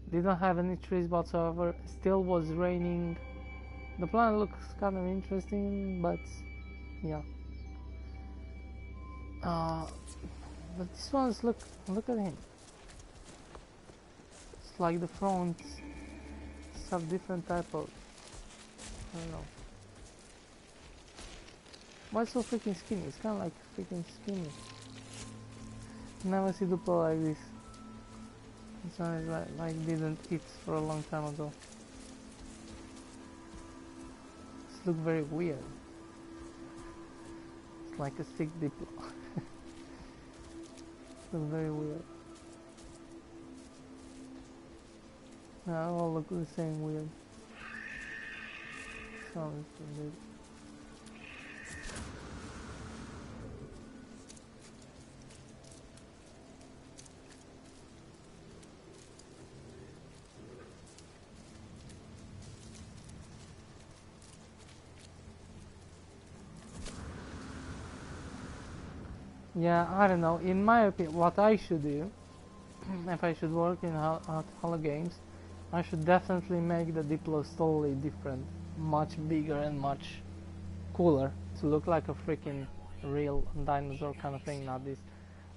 didn't have any trees whatsoever. Still was raining. The planet looks kind of interesting, but yeah. But this one's look at him. It's like the fronts have different type of, I don't know. Why so freaking skinny? It's kind of like freaking skinny. Never see Duplo like this. This one is like didn't eat for a long time ago. This looks very weird. It's like a sick Diplo. It's very weird. They all look the same weird. Sounds weird. Yeah, I don't know. In my opinion, what I should do, if I should work in Holo Games, I should definitely make the Diplos totally different, much bigger and much cooler, to look like a freaking real dinosaur kind of thing, not this,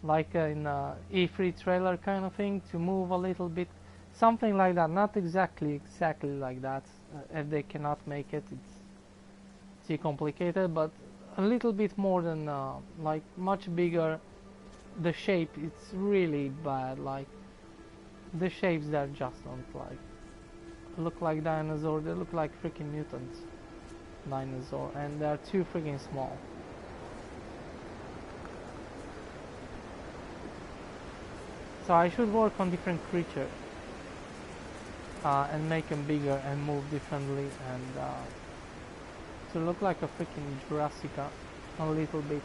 like in E3 trailer kind of thing, to move a little bit, something like that. Not exactly like that. If they cannot make it, it's too complicated, but a little bit more than like much bigger. The shape, it's really bad. Like the shapes that just don't like look like dinosaur. They look like freaking mutants dinosaur, and they're too freaking small. So I should work on different creatures and make them bigger and move differently, and to look like a freaking Jurassica a little bit.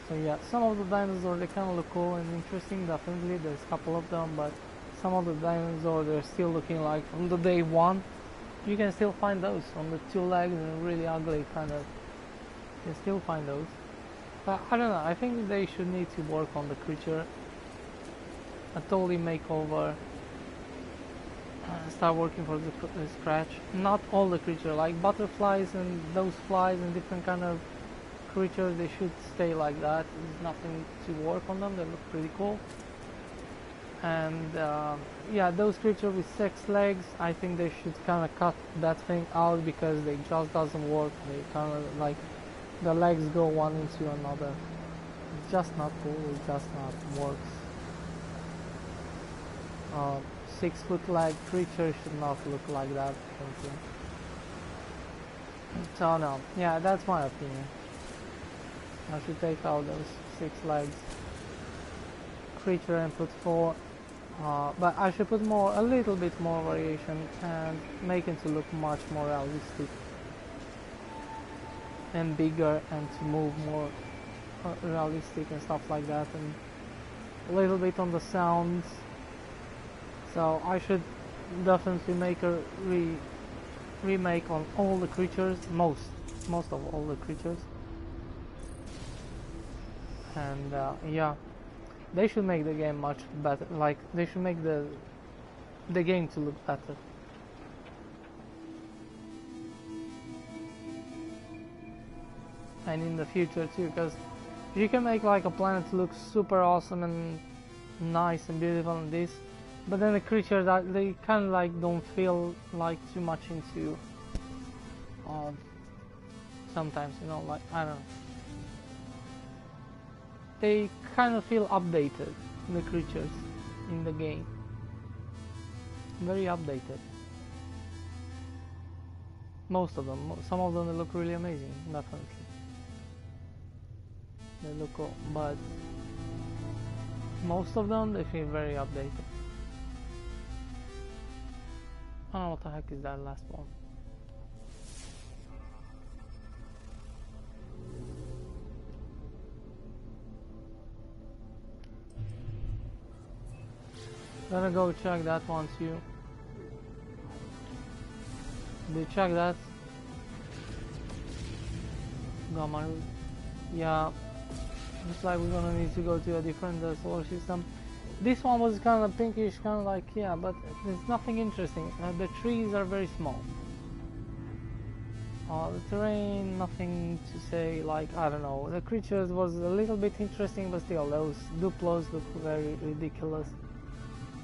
So yeah, some of the dinosaurs, they kind of look cool and interesting, definitely. There's a couple of them, but some of the dinosaurs, they're still looking like from the day one. You can still find those on the two legs and really ugly kind of. You can still find those. But I don't know, I think they should need to work on the creature. A totally makeover. Start working from the scratch. Not all the creatures, like butterflies and those flies and different kind of creatures, they should stay like that. There's nothing to work on them. They look pretty cool. And yeah, those creatures with 6 legs, I think they should kind of cut that thing out because they just doesn't work. They kind of like the legs go one into another. It's just not cool. It just not works. 6-foot leg creature should not look like that. So no, yeah, that's my opinion. I should take out those 6 legs creature and put 4. But I should put a little bit more variation and make it to look much more realistic and bigger and to move more realistic and stuff like that, and a little bit on the sounds. So I should definitely make a remake on all the creatures, most of all the creatures, and yeah, they should make the game much better. Like they should make the game to look better. And in the future too, because you can make like a planet look super awesome and nice and beautiful and this, but then the creatures they kind of like don't feel like too much into sometimes, you know, like I don't know, they kind of feel updated, the creatures in the game, very updated, most of them. Some of them they look really amazing, definitely they look cool, but most of them they feel very updated. I don't know what the heck is that last one. Gonna go check that one too. Did you check that? Gamaru. Yeah, looks like we're gonna need to go to a different solar system. This one was kind of pinkish, kind of like, yeah, but there's nothing interesting. The trees are very small. The terrain, nothing to say, like, I don't know. The creatures was a little bit interesting, but still, those Duplos look very ridiculous.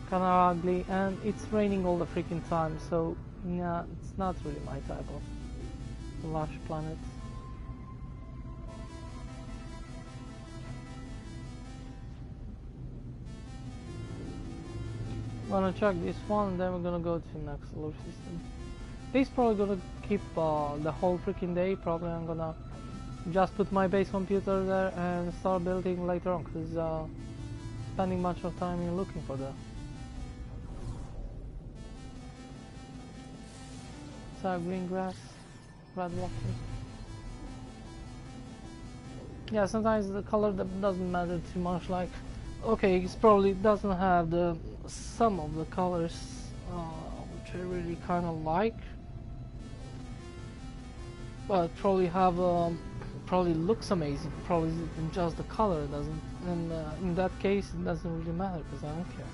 Kind of ugly, and it's raining all the freaking time, so, yeah, it's not really my type of lush planet. Gonna check this one, and then we're gonna go to the next solar system. This probably gonna keep the whole freaking day. Probably I'm gonna just put my base computer there and start building later on, because spending much of time in looking for that. So green grass, red water. Yeah, sometimes the color doesn't matter too much. Like, okay, it probably doesn't have the some of the colors which I really kind of like, but probably have probably looks amazing. Probably just the color doesn't, and in that case it doesn't really matter because I don't care.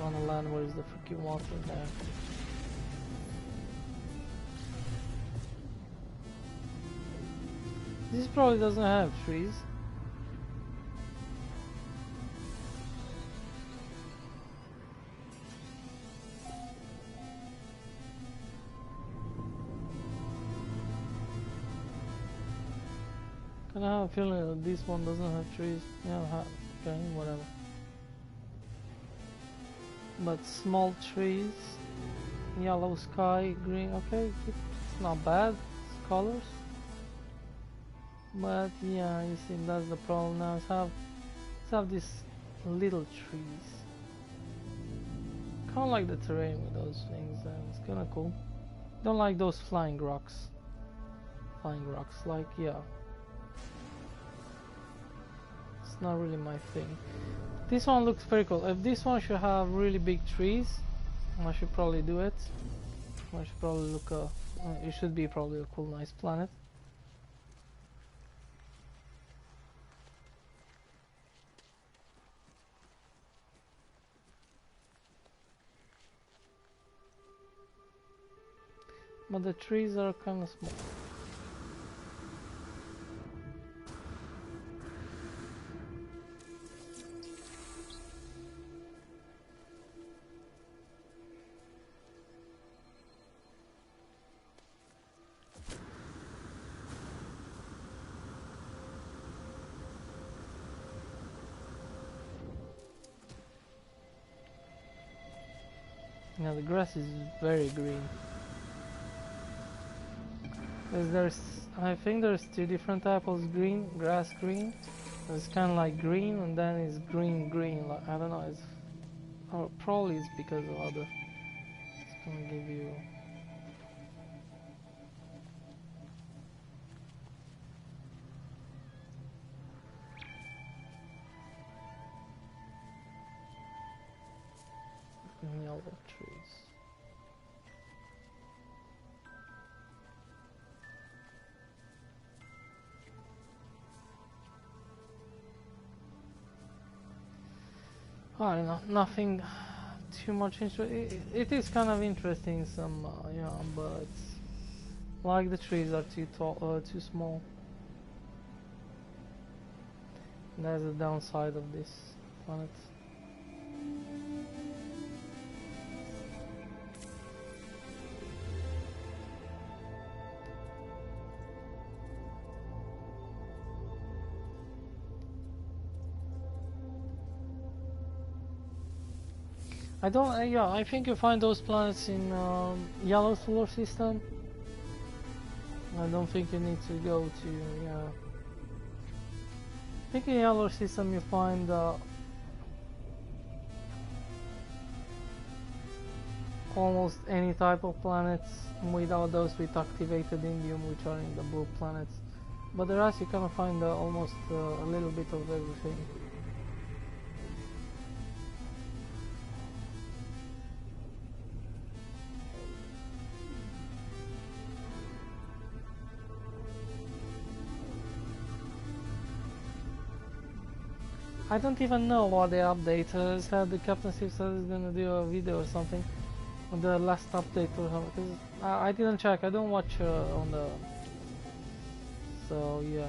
On the land, where is the freaking water there? This probably doesn't have trees. Can I have a feeling that this one doesn't have trees? Yeah, okay, whatever. But small trees, yellow sky, green, okay, it's not bad, it's colors. But yeah, you see, that's the problem now. Let's have these little trees. Kind of like the terrain with those things. It's kind of cool. Don't like those flying rocks. Like, yeah, it's not really my thing. This one looks very cool. If this one should have really big trees, I should probably do it. I should probably look. It should be probably a cool, nice planet. but the trees are kind of small. Yeah, the grass is very green. I think there's two different types of green, grass green. It's kind of like green, and then it's green green. Like, I don't know. Or probably it's because of other. It's gonna give you. Yellow trees. I don't know, nothing too much interesting. It is kind of interesting, some you know, but like the trees are too tall, too small. That's the downside of this planet. I don't. Yeah, I think you find those planets in yellow solar system. I don't think you need to go to. Yeah. I think in yellow system you find almost any type of planets without those with activated indium, which are in the blue planets. But the rest you can find almost a little bit of everything. I don't even know what the update said. The Captain Steve said he's gonna do a video or something on the last update or something. Cause I didn't check. I don't watch on the. So yeah,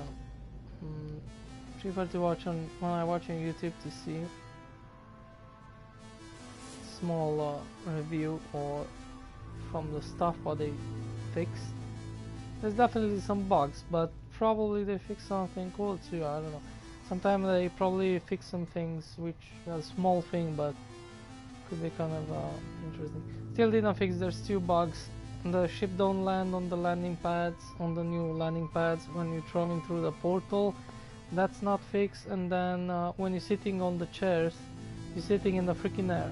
prefer to watch on when I watch on YouTube to see small review or from the stuff what they fixed. There's definitely some bugs, but probably they fixed something cool too. I don't know. Sometimes they probably fix some things which are a small thing, but could be kind of interesting. Still didn't fix. There's two bugs. The ship don't land on the landing pads, on the new landing pads when you're traveling through the portal. That's not fixed. And then when you're sitting on the chairs, you're sitting in the freaking air.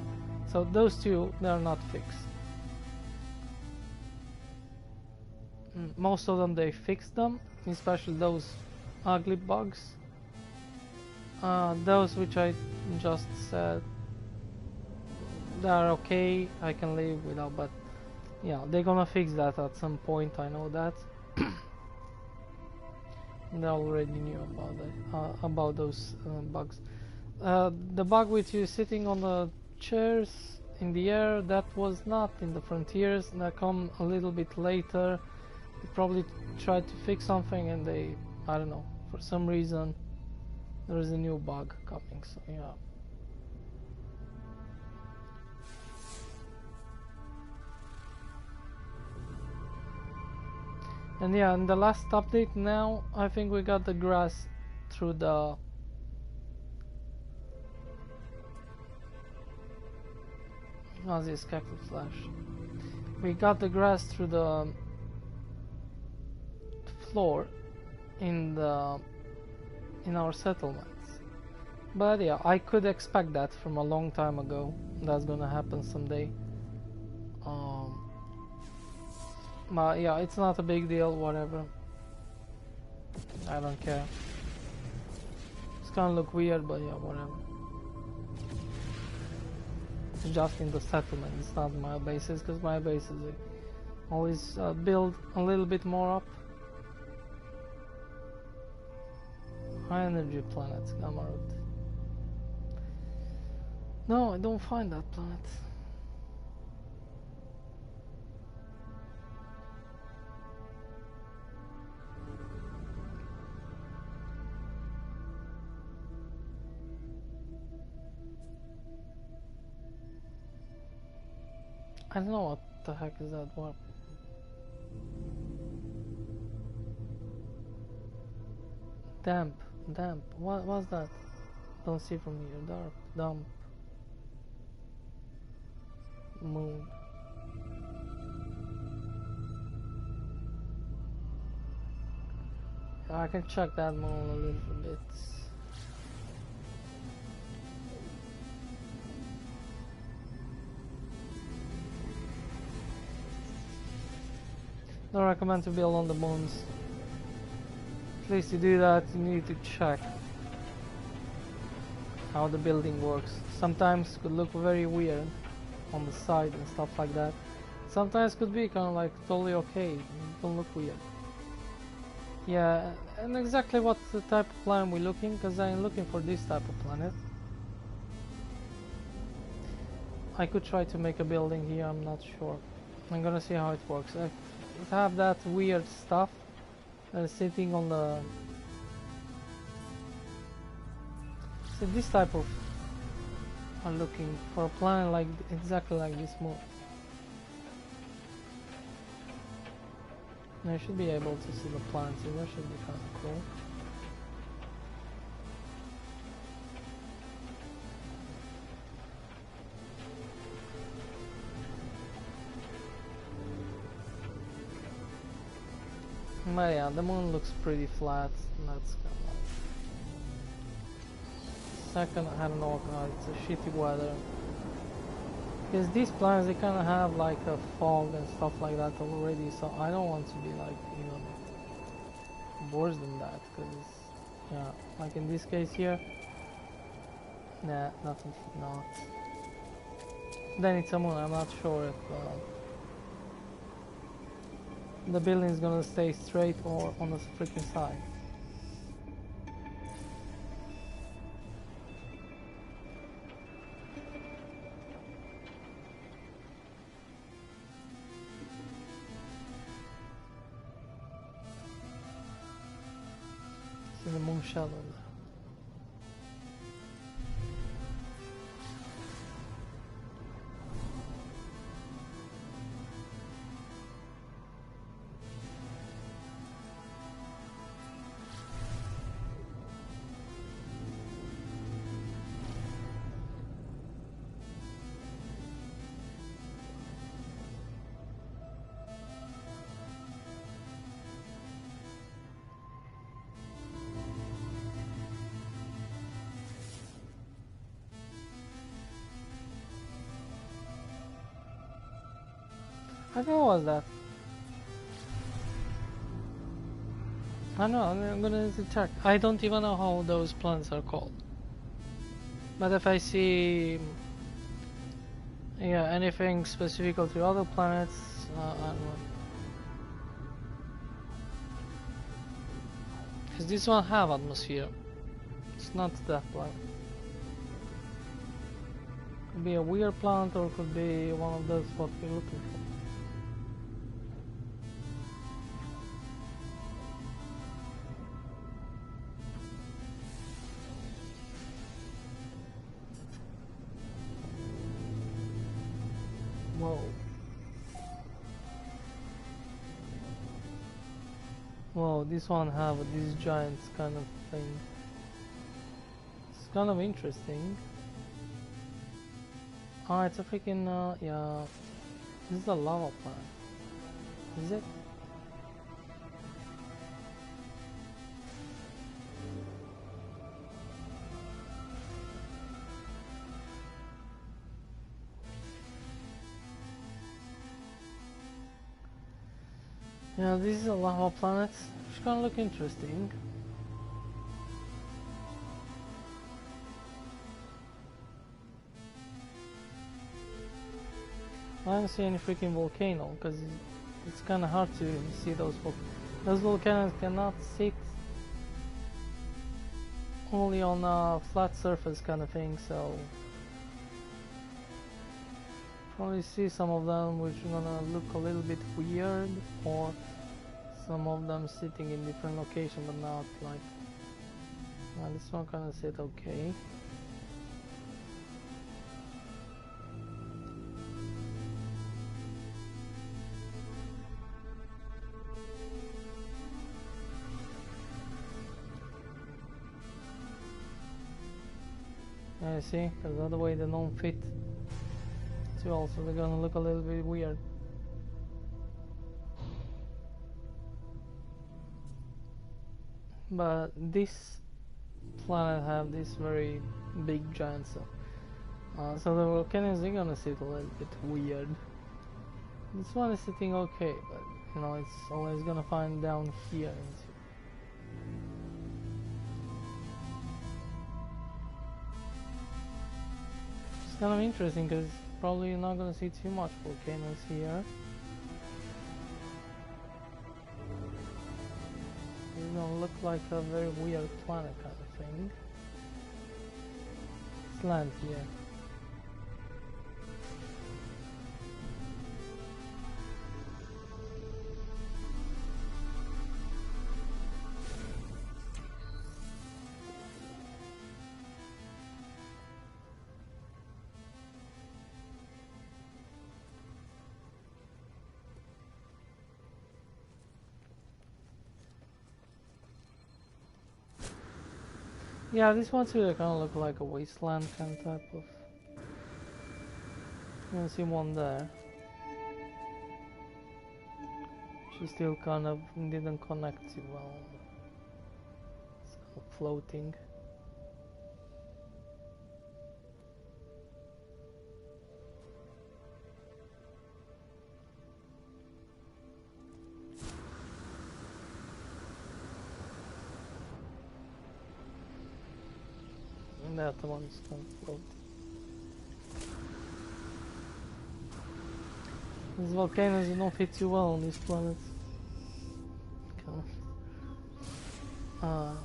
So those two, they're not fixed. Most of them they fixed them, especially those ugly bugs. Those which I just said, they are okay, I can live without, but yeah, they're gonna fix that at some point, I know that. They already knew about that, about those bugs. The bug with you sitting on the chairs in the air, that was not in the Frontiers, that come a little bit later. They probably tried to fix something and they, I don't know, for some reason there is a new bug coming, so yeah. And yeah, in the last update now, I think we got the grass through the... How's this cactus flash? We got the grass through the floor in our settlements. But yeah, I could expect that from a long time ago. That's gonna happen someday. But yeah, it's not a big deal, whatever. I don't care. It's gonna look weird, but yeah, whatever. It's just in the settlement, it's not my bases, because my bases always build a little bit more up. High energy planets, Gamma Root. No, I don't find that planet. I don't know what the heck is that. What? Damp, damp. What was that? Don't see from here. Dark, damp, moon. I can check that moon a little bit. Don't recommend to build on the moons. At least to do that, you need to check how the building works. Sometimes it could look very weird on the side and stuff like that. Sometimes could be kind of like totally okay, don't look weird. Yeah, and exactly what the type of planet we're looking, because I'm looking for this type of planet. I could try to make a building here, I'm not sure. I'm gonna see how it works. I have that weird stuff sitting on the... So this type of... I'm looking for a planet like exactly like this moon. I should be able to see the planets here, that should be kind of cool. But yeah, the moon looks pretty flat, and that's kind of like... Second, I don't know, it's a shitty weather. Because these planets, they kind of have like a fog and stuff like that already, so I don't want to be like even worse than that, because yeah, like in this case here, nah, nothing, not. Then it's a moon, I'm not sure if the building is gonna stay straight or on the freaking side. See the moon shadow there. I don't know what was that. I know, I'm gonna need to check. I don't even know how those planets are called. But if I see, yeah, anything specific to other planets, I don't know. Because this one have atmosphere. It's not that planet. Could be a weird planet or could be one of those what we're looking for. Whoa. Whoa, this one have this giant kind of thing. It's kind of interesting. Ah, it's a freaking, yeah. This is a lava planet. Is it? Yeah, this is a lava planet. It's gonna look interesting. I don't see any freaking volcano because it's kind of hard to see those volcanoes. Those volcanoes cannot sit only on a flat surface kind of thing, so probably see some of them which are gonna look a little bit weird, or some of them sitting in different locations but not like, well, this one kinda sit okay. I see, because the other way they don't fit too well, so they're gonna look a little bit weird. But this planet have this very big giant stuff. So the volcanoes are gonna sit a little bit weird. This one is sitting okay, but you know, it's always gonna find down here. It's kind of interesting because probably you're not gonna see too much volcanoes here. It's gonna look like a very weird planet kind of thing. It's land here. Yeah, this one's really kind of look like a wasteland kind of type of. You can see one there. She still kind of didn't connect too well. It's kind of floating. And that one's kind of floating. These volcanoes don't fit too well on these planets. Kind of,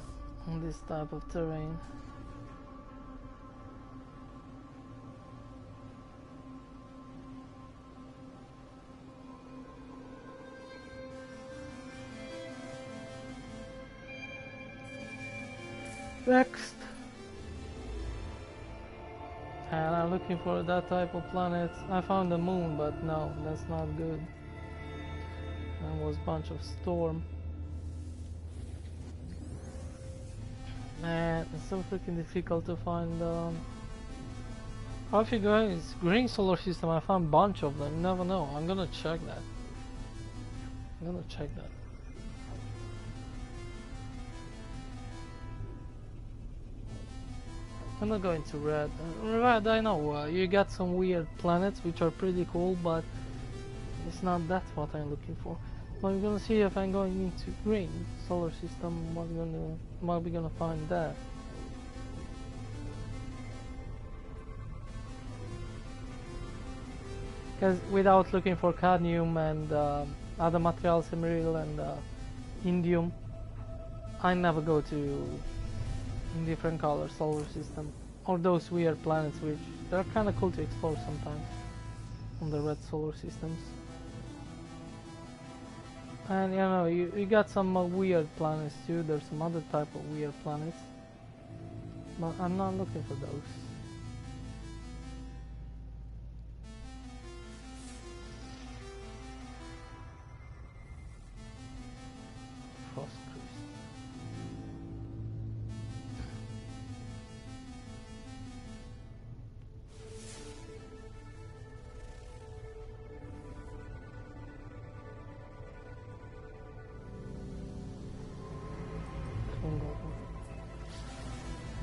on this type of terrain. Next! And I'm looking for that type of planet. I found the moon, but no, that's not good. It was a bunch of storm. Man, it's so freaking difficult to find. If you guys, green solar system, I found a bunch of them. You never know. I'm gonna check that. I'm not going to red. Red, I know, you got some weird planets which are pretty cool, but it's not that what I'm looking for. But we're gonna see if I'm going into green solar system, what we gonna find there. Because without looking for cadmium and other materials, emerald and indium, I never go to different color solar system or those weird planets which they're kind of cool to explore sometimes on the red solar systems. And you know, you got some weird planets too. There's some other type of weird planets, but I'm not looking for those. Frost crystal.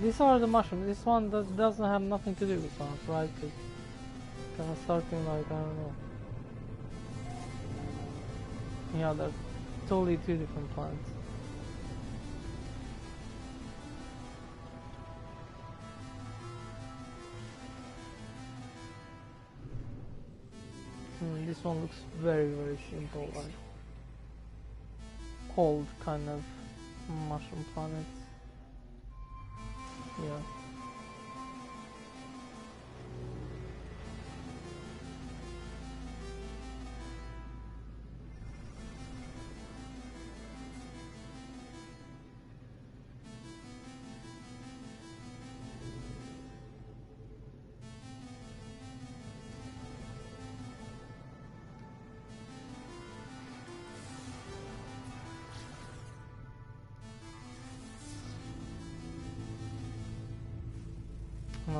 These are the mushrooms. This one doesn't have nothing to do with plants, right? It's kind of starting like, I don't know. Yeah, they're totally two different plants. This one looks very, very simple, like cold kind of mushroom planets. Yeah.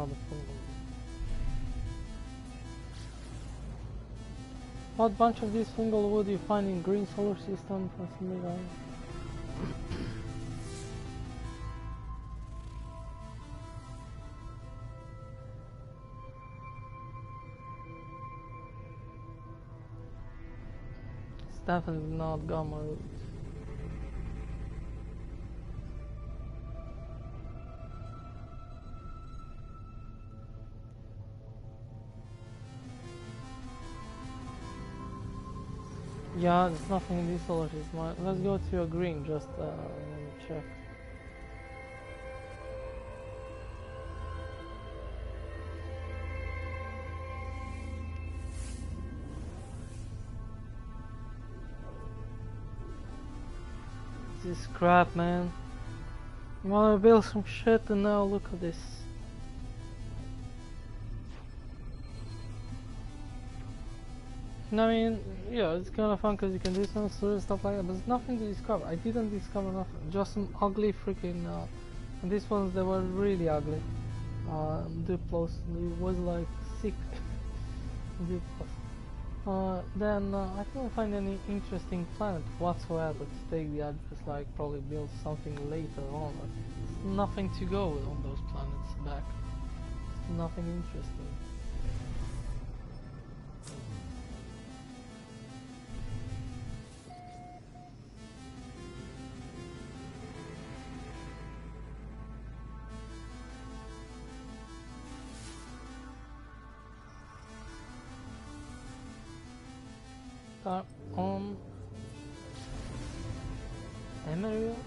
another fungal. What bunch of this fungal wood you find in green solar system? It's definitely not gamma root. Yeah, there's nothing in this solar system. Let's go to a green, just check. This is crap, man. I wanna build some shit and now look at this. I mean, yeah, it's kind of fun because you can do some sort of stuff like that, but there's nothing to discover. I didn't discover nothing, just some ugly freaking, and these ones, they were really ugly. Duplos, it was like sick. Duplos. Then I couldn't find any interesting planet whatsoever to take the address, like probably build something later on. There's nothing to go on those planets back. Nothing interesting. Emerald?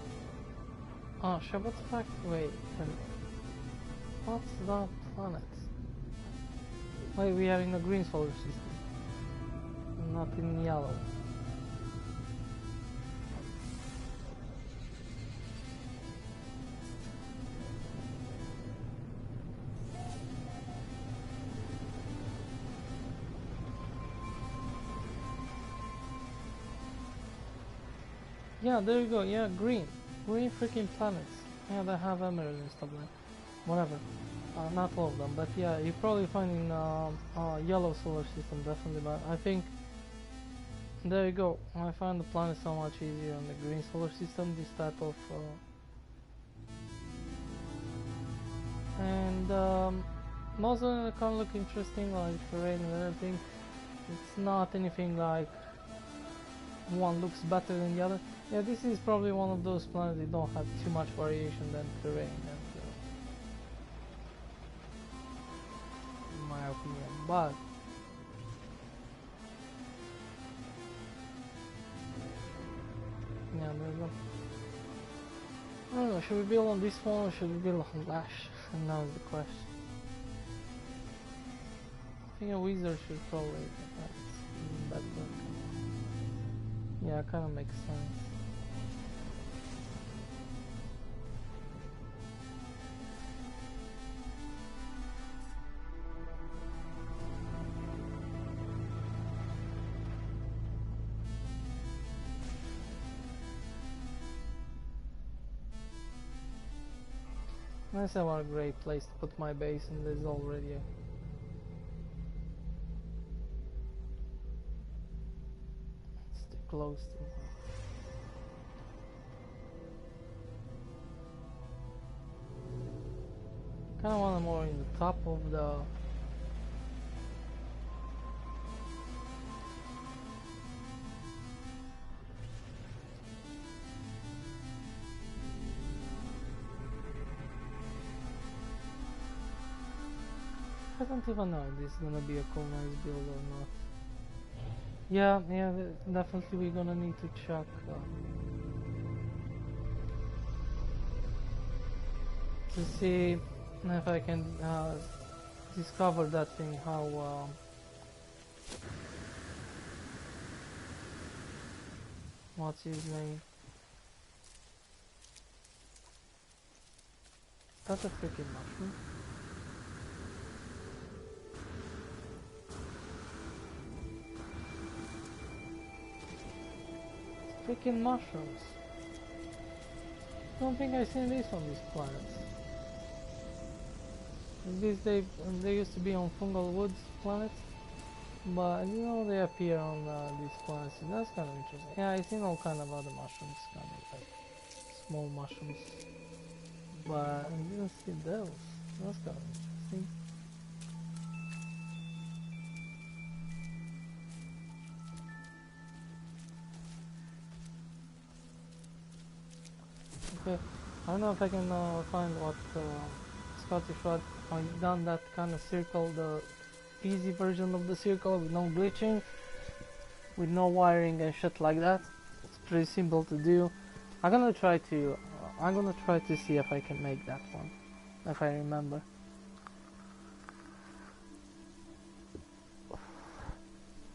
Oh, Shabbat fact. Wait, what's that planet? Wait, we are in a green solar system, not in yellow. Yeah, there you go. Yeah, green freaking planets. Yeah, they have emeralds and stuff like whatever. Not all of them, but yeah, you probably find in yellow solar system definitely. But I think there you go. I find the planet so much easier on the green solar system. This type of and most of them can look interesting, like terrain and everything. It's not anything like one looks better than the other. Yeah, this is probably one of those planets that don't have too much variation than terrain, in my opinion. But yeah, there you go. I don't know, should we build on this one or should we build on Lash? And now is the question. I think a wizard should probably be better. Yeah, kind of makes sense. Unless I want a great place to put my base, and there's already a... It's too close to... Kinda want them more in the top of the... I don't even know if this is gonna be a colonized build or not. Yeah, definitely we're gonna need to check. To see if I can discover that thing, how what's his name? That's a freaking mushroom. Freaking mushrooms. Don't think I've seen this on these planets. These they used to be on Fungal Woods planet, but you know they appear on these planets. And that's kind of interesting. Yeah, I've seen all kind of other mushrooms, kind of like small mushrooms, but I didn't see those. That's kind of interesting. Okay, I don't know if I can find what Scottish Rod. I've done that kind of circle, the easy version of the circle with no glitching, with no wiring and shit like that. It's pretty simple to do. I'm gonna try to see if I can make that one, if I remember. I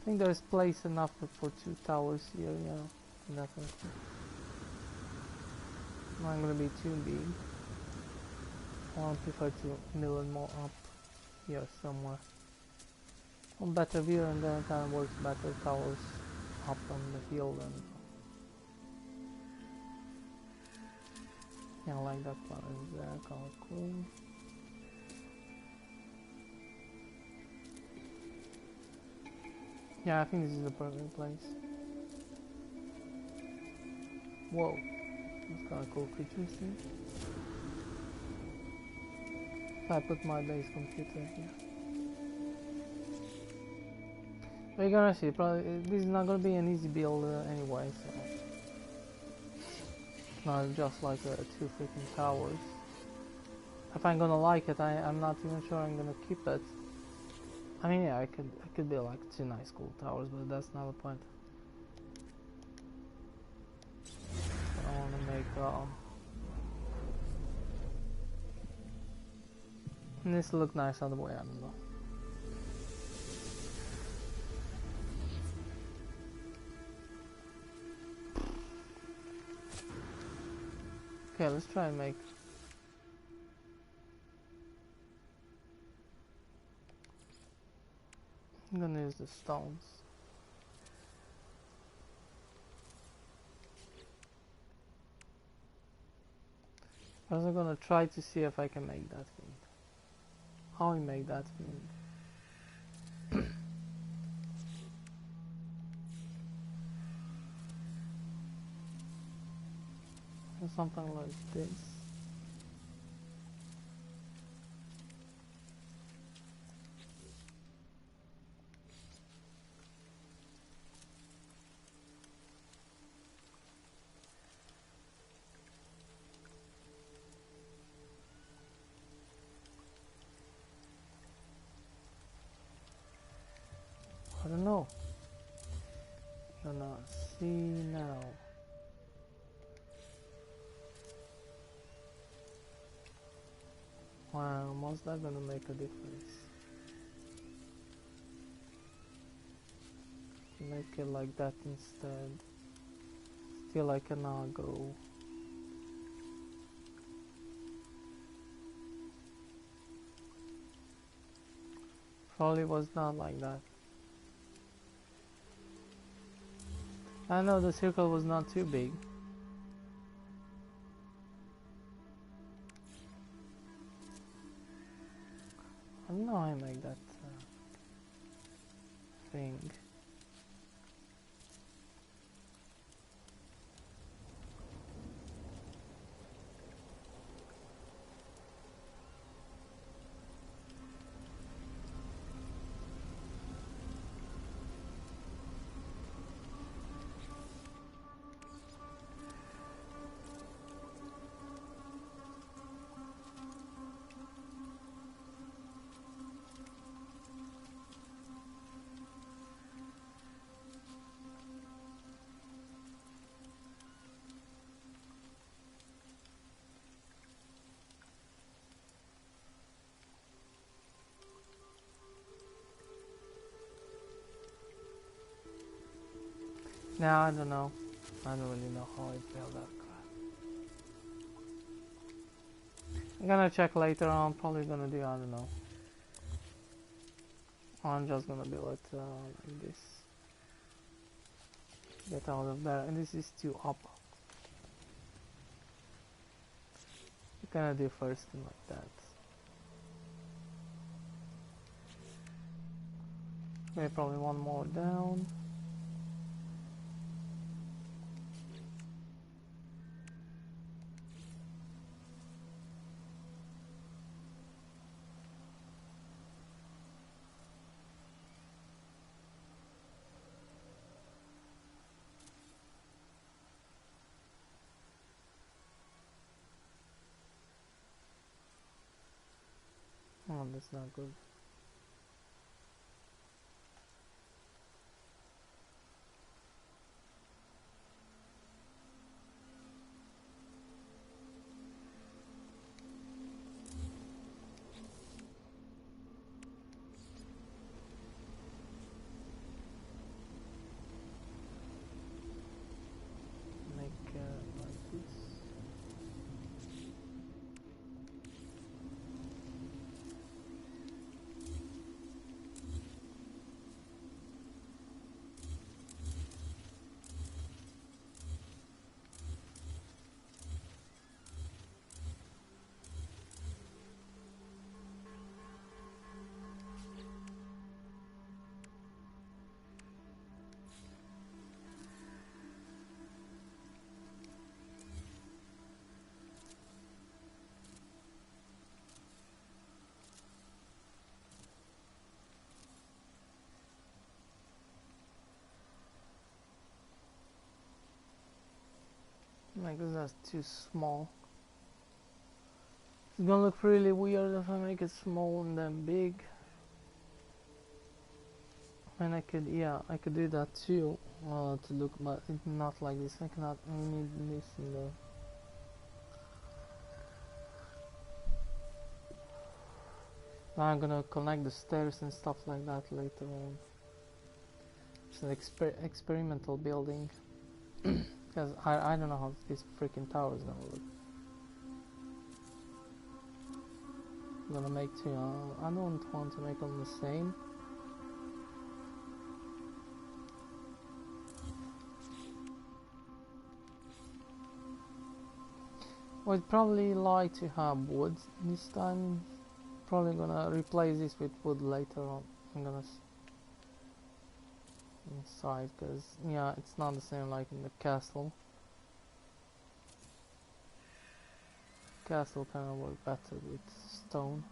think there's place enough for 2 towers here, yeah, definitely. Not gonna be too big. I prefer to mill it more up here somewhere. On better view, and then it kind of works better, towers up on the hill, and yeah, I like that one is there, kind of cool. Yeah, I think this is the perfect place. Whoa, that's kind of cool creatures here. If I put my base computer here. But you're gonna see, probably this is not gonna be an easy build anyway, so it's not just like 2 freaking towers. If I'm gonna like it, I'm not even sure I'm gonna keep it. I mean, yeah, it could be like 2 nice cool towers, but that's not the point. I want to make this look nice on the way, I don't know. Okay, let's try and make. I'm gonna use the stones. I was gonna try to see if I can make that thing. How we make that thing. Something like this. I don't know. Gonna see now. Wow, was that gonna make a difference? Make it like that instead. Still I cannot go. Probably was not like that. I know the circle was not too big. I don't know how I make that thing. Now I don't know. I don't really know how I build that crap. I'm gonna check later on. Probably gonna do, I don't know. I'm just gonna build it like this. Get out of there, and this is too up. I'm gonna do first like that. Okay, probably one more down. Oh, that's not good. Make like this. Like that's too small. It's gonna look really weird if I make it small and then big. And I could, yeah, I could do that too, to look, but it's not like this. I cannot. I need this in there. Now I'm gonna connect the stairs and stuff like that later on. It's an experimental building. Because I don't know how this freaking tower is gonna look. I'm gonna make two. I don't want to make them the same. I'd probably like to have wood this time. Probably gonna replace this with wood later on. I'm gonna inside because yeah, it's not the same like in the castle. Castle kind of work better with stone.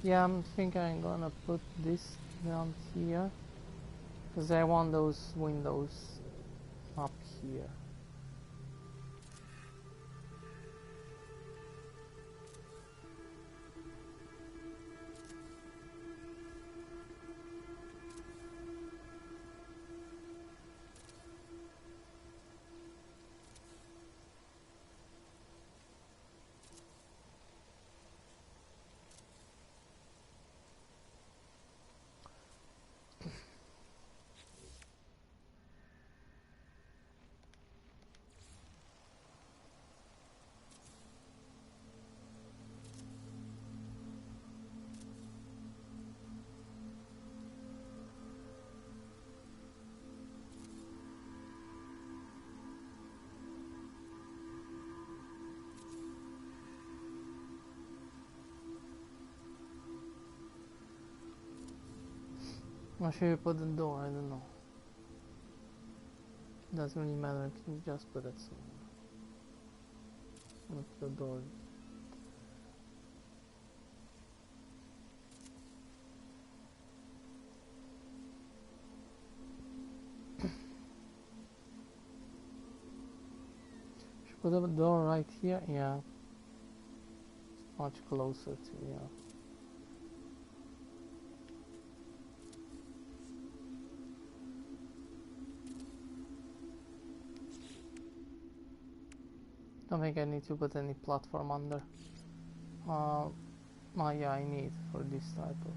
Yeah, I'm thinking I'm gonna put this down here because I want those windows up here. Or should we put the door? I don't know. Doesn't really matter. Can you just put it somewhere? With the door. Should put a door right here? Yeah. Much closer to, yeah. Don't think I need to put any platform under. Yeah, I need for this type of.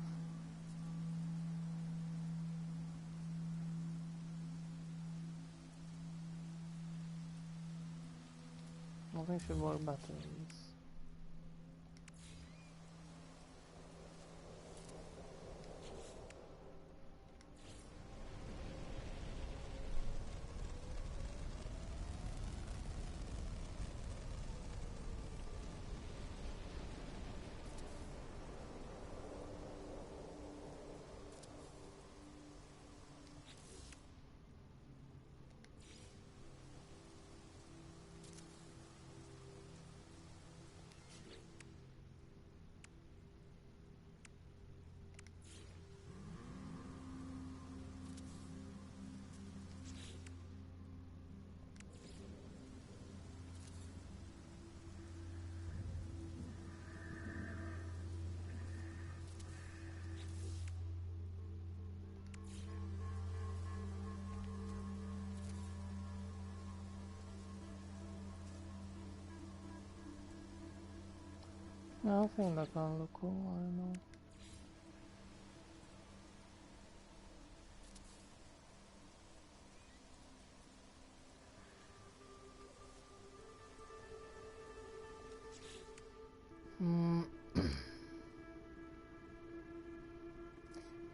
Nothing should work better than this. I think that can look cool, I don't know.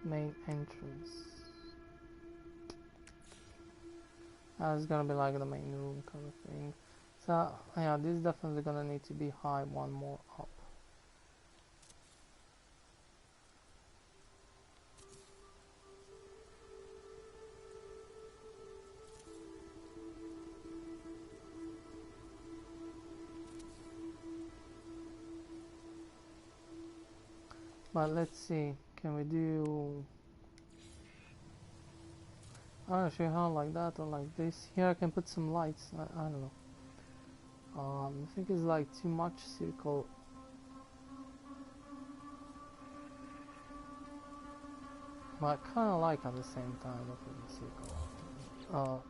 Main entrance. It's gonna be like the main room kind of thing. So yeah, this is definitely gonna need to be high one more up. But let's see, can we do, I'm not sure how, like that or like this. Here I can put some lights, I don't know. I think it's like too much circle. But I kinda like at the same time looking at the circle.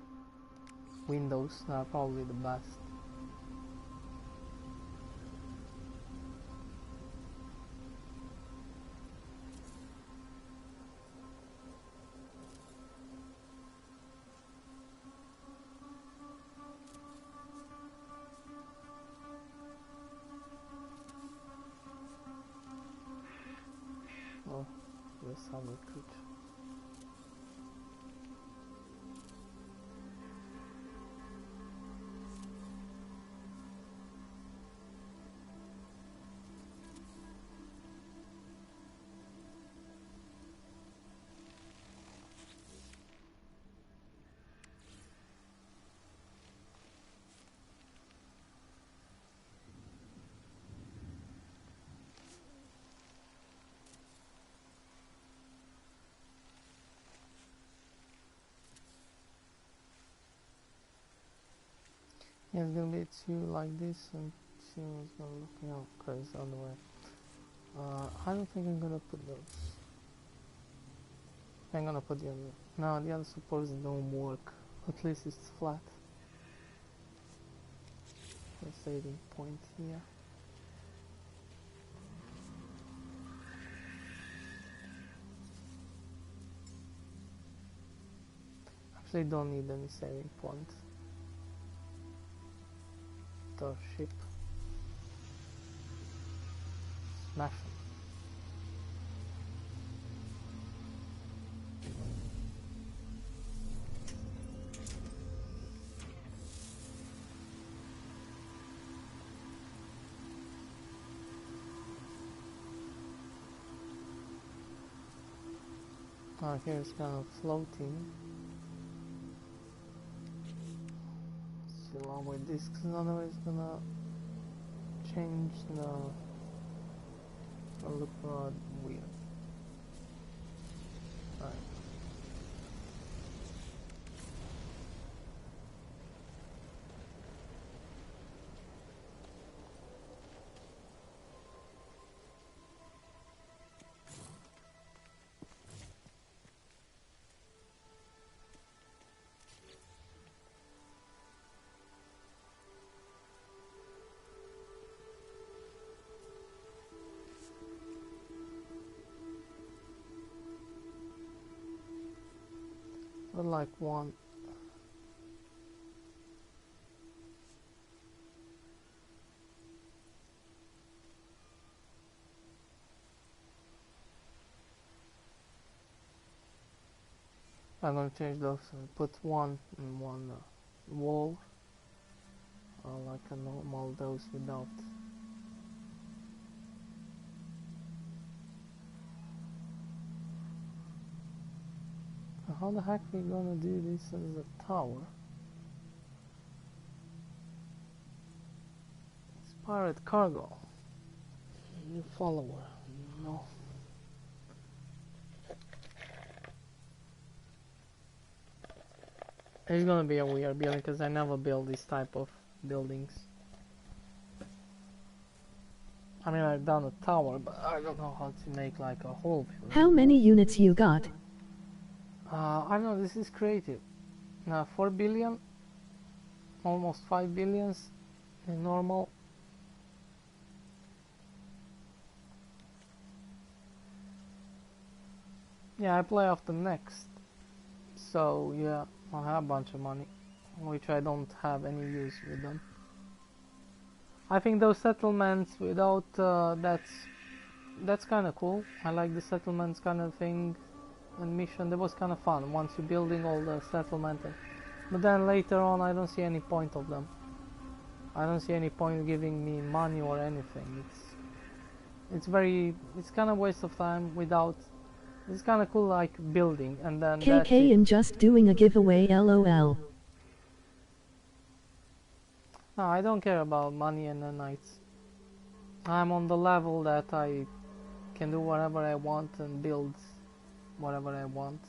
Windows are probably the best. Oh, let's have a quick. Yeah, it's gonna be two like this and two is gonna look, you know, crazy on the way. I don't think I'm gonna put those. I'm gonna put the other. No, the other supports don't work. At least it's flat. Let's say the point here. Actually, don't need any saving point. The ship. Smash them. Here it's kind of floating. So along with this, because otherwise it's gonna change the look weird. Right. But like one. I'm gonna change those and put one in one wall, like a normal dose without. How the heck are we gonna do this as a tower? It's pirate cargo. New follower. No. It's gonna be a weird building because I never build this type of buildings. I mean, I've done a tower, but I don't know how to make like a whole building. How many units you got? I don't know, this is creative. 4 billion, almost 5 billions in normal. Yeah, I play off the next. So yeah, I have a bunch of money, which I don't have any use with them. I think those settlements without that's kind of cool. I like the settlements kind of thing and mission. That was kind of fun once you're building all the settlement. But then later on, I don't see any point of them. I don't see any point giving me money or anything. It's kind of waste of time without. It's kind of cool like building and then that's KK it. and just doing a giveaway LOL. No, I don't care about money and the knights. I'm on the level that I can do whatever I want and build whatever I want.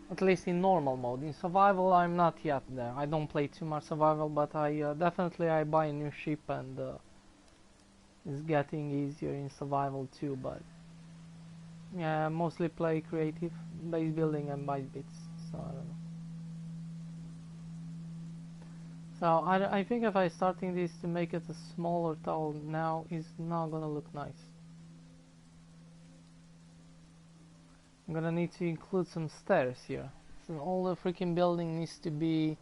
At least in normal mode. In survival, I'm not yet there. I don't play too much survival, but I definitely I buy a new ship and it's getting easier in survival too. But yeah, I mostly play creative, base building and base bits. So I don't know. So I think if I starting this to make it a smaller town now is not gonna look nice. I'm gonna need to include some stairs here. So all the freaking building needs to be.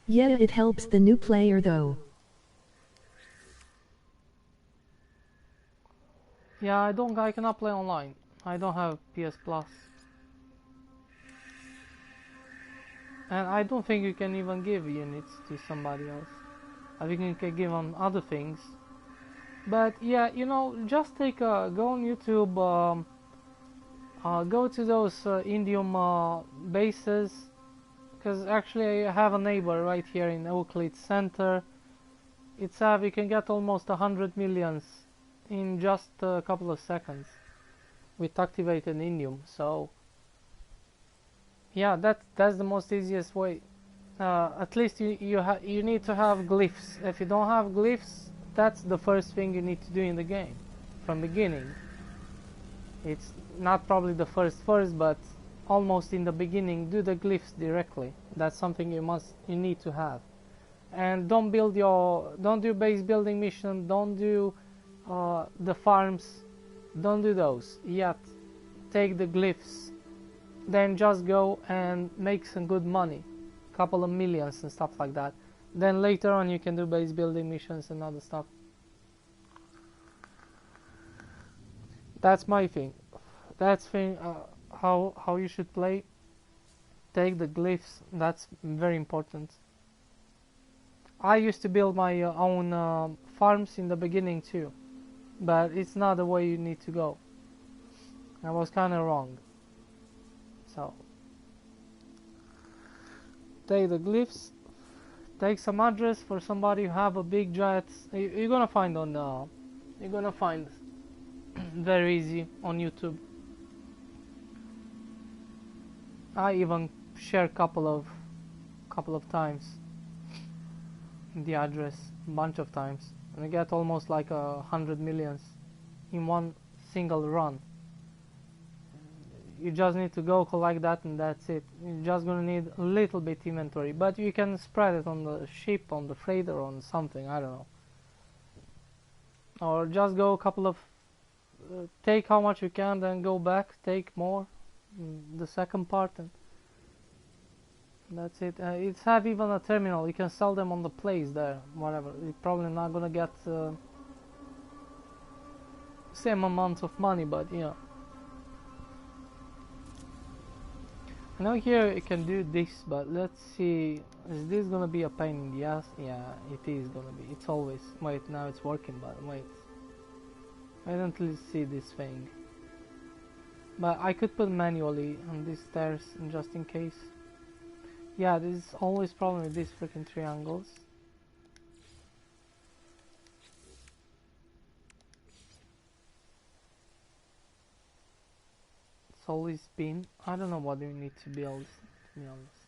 Yeah, it helps the new player though. Yeah, I cannot play online. I don't have PS Plus. And I don't think you can even give units to somebody else. I think you can give on other things. But yeah, you know, just take a go on YouTube, go to those Indium bases, because actually I have a neighbor right here in Euclid Center. It's you can get almost 100 millions in just a couple of seconds with activated Indium. So yeah, that's the most easiest way. At least you need to have glyphs. If you don't have glyphs, that's the first thing you need to do in the game from beginning. It's not probably the first, but almost in the beginning, do the glyphs directly. That's something you need to have. And don't do base building mission, don't do the farms, don't do those yet. Take the glyphs, then just go and make some good money, couple of millions and stuff like that. Then later on you can do base building missions and other stuff. That's my thing. That's how you should play. Take the glyphs. That's very important. I used to build my own farms in the beginning too, but it's not the way you need to go. I was kind of wrong. So take the glyphs. Take some address for somebody who have a big giant. You're gonna find on. You're gonna find very easy on YouTube. I even share couple of times the address, bunch of times, and I get almost like 100 millions in one single run. You just need to go collect that and that's it. You're just gonna need a little bit inventory, but you can spread it on the ship, on the freighter, on something, I don't know. Or just go a couple of take how much you can, then go back, take more, the second part, and that's it. It's have even a terminal. You can sell them on the place there, whatever. You're probably not gonna get same amount of money, but yeah. I know here you can do this, but let's see. Is this gonna be a pain in the ass? Yeah, it is gonna be. It's always. Wait, now it's working, but wait. I don't really see this thing. But I could put manually on these stairs just in case. Yeah, this is always problem with these freaking triangles. It's always been. I don't know what you need to build, to be honest.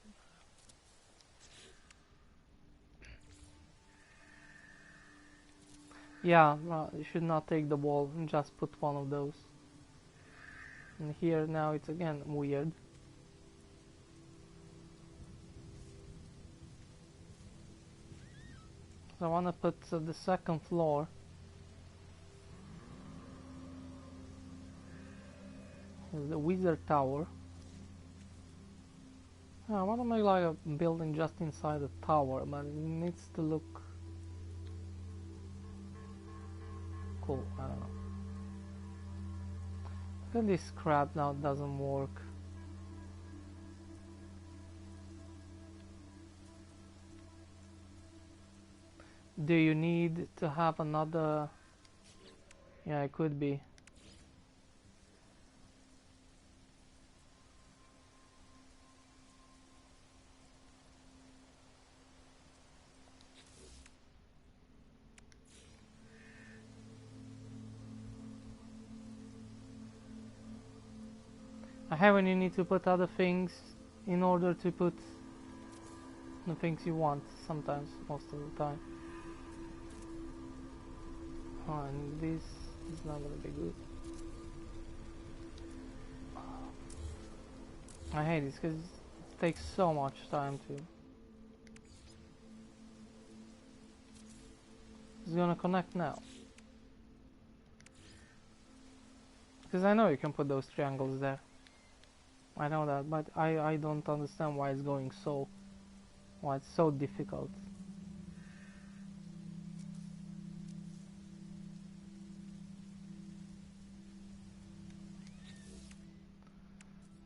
Yeah, you should not take the wall and just put one of those. And here now it's again weird. So I want to put the second floor. is the Wizard Tower. I want to make like a building just inside the tower, but it needs to look cool. I don't know. Look at this crap now, it doesn't work. Do you need to have another? Yeah, it could be. I have when you need to put other things in order to put the things you want sometimes, most of the time. Oh, and this is not gonna be good. I hate this because it takes so much time to. It's gonna connect now. Because I know you can put those triangles there. I know that, but I don't understand why it's going so. Why it's so difficult.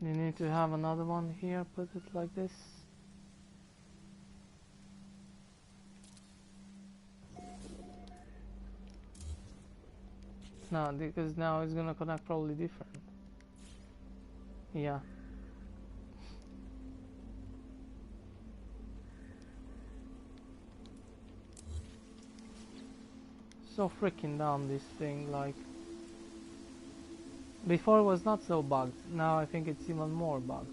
You need to have another one here, put it like this. No, because now it's gonna connect probably different. Yeah. So freaking dumb, this thing, like. Before it was not so bugged, now I think it's even more bugged.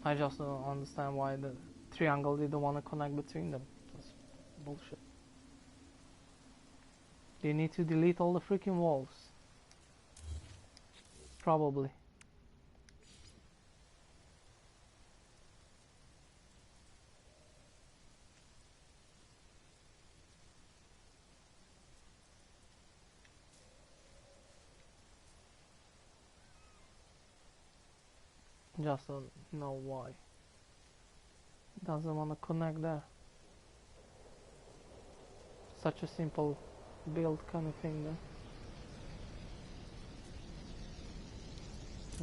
I just don't understand why the triangle didn't want to connect between them. That's bullshit. They need to delete all the freaking walls. Probably. Just don't know why. Doesn't want to connect there. Such a simple build kind of thing there.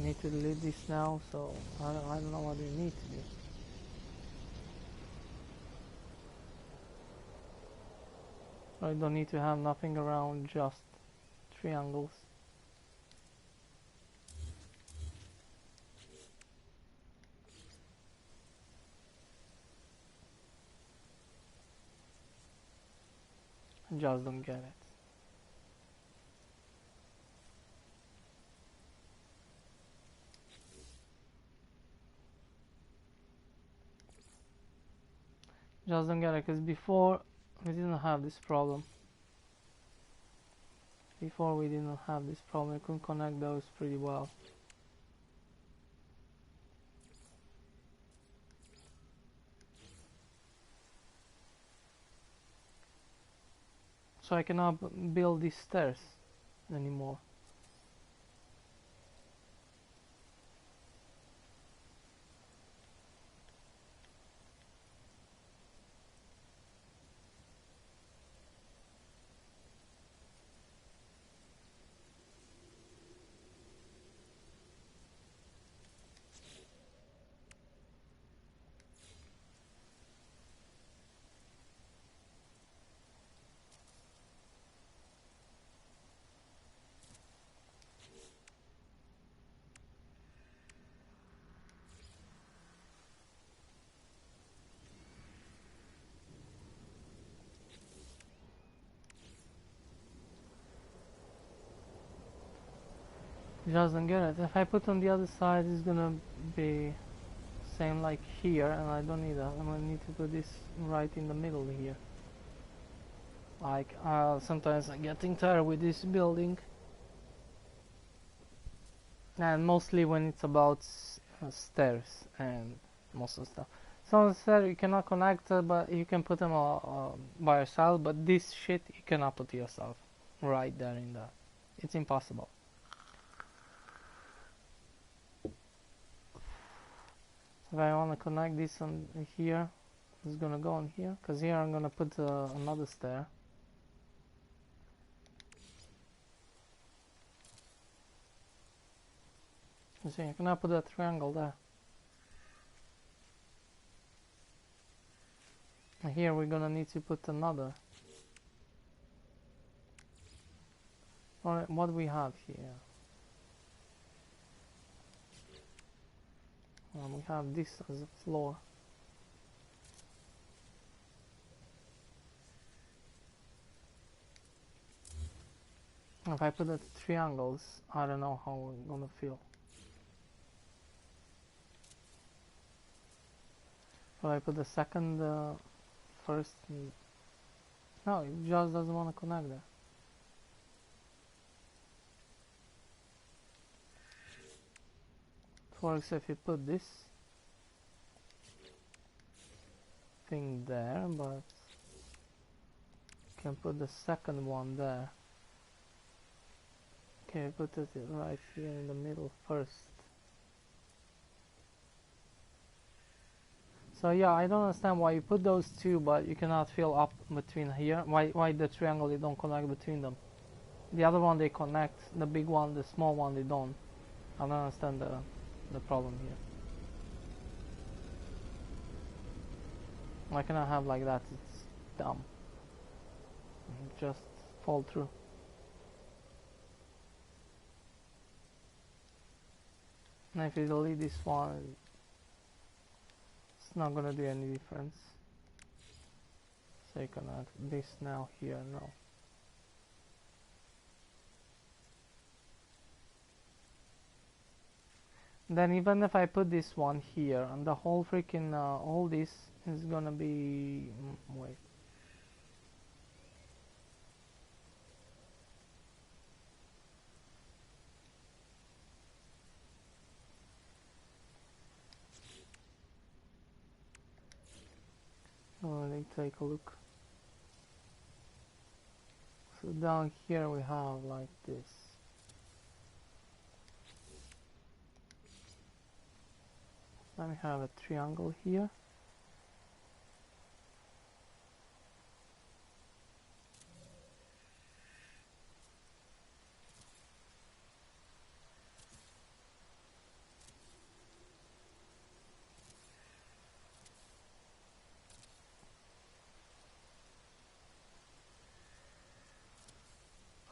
Need to delete this now, so I don't know what you need to do. I don't need to have nothing around, just triangles. I just don't get it. Just don't get it, because before we didn't have this problem. Before we didn't have this problem, we could connect those pretty well. So I cannot build these stairs anymore. Just don't get it. If I put on the other side, it's gonna be same like here, and I don't need that. I'm gonna need to put this right in the middle here. Like, sometimes I'm getting tired with this building, and mostly when it's about stairs and most of the stuff. Someone said you cannot connect, but you can put them by yourself. But this shit you cannot put yourself right there in the. It's impossible. So if I want to connect this on here, it's gonna go on here. Cause here I'm gonna put another stair. You see, I cannot put that triangle there. And here we're gonna need to put another. Alright, what do we have here? We have this as a floor. If I put the triangles, I don't know how we're gonna feel. If I put the second, first, no, it just doesn't want to connect there. It works if you put this thing there, but you can put the second one there. Okay, put it right here in the middle first. So yeah, I don't understand why you put those two, but you cannot fill up between here. Why the triangle you don't connect between them? The other one they connect, the big one, the small one they don't. I don't understand the problem here. Why can I have like that? It's dumb. Just fall through. And if you delete this one, it's not gonna do any difference. So you can add this now here, no. Then even if I put this one here, and the whole freaking, all this is gonna be, wait. Let me take a look. So down here we have like this. Let me have a triangle here.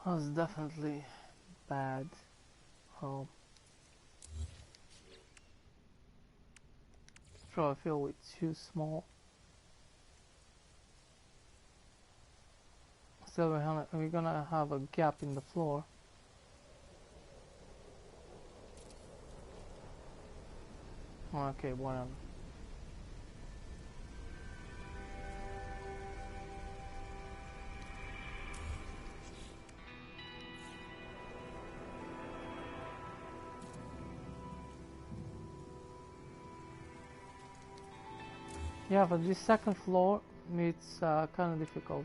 That's definitely bad. Oh. Probably feel it's too small. Still we're gonna have a gap in the floor. Okay, whatever. Yeah, but this second floor, it's kind of difficult.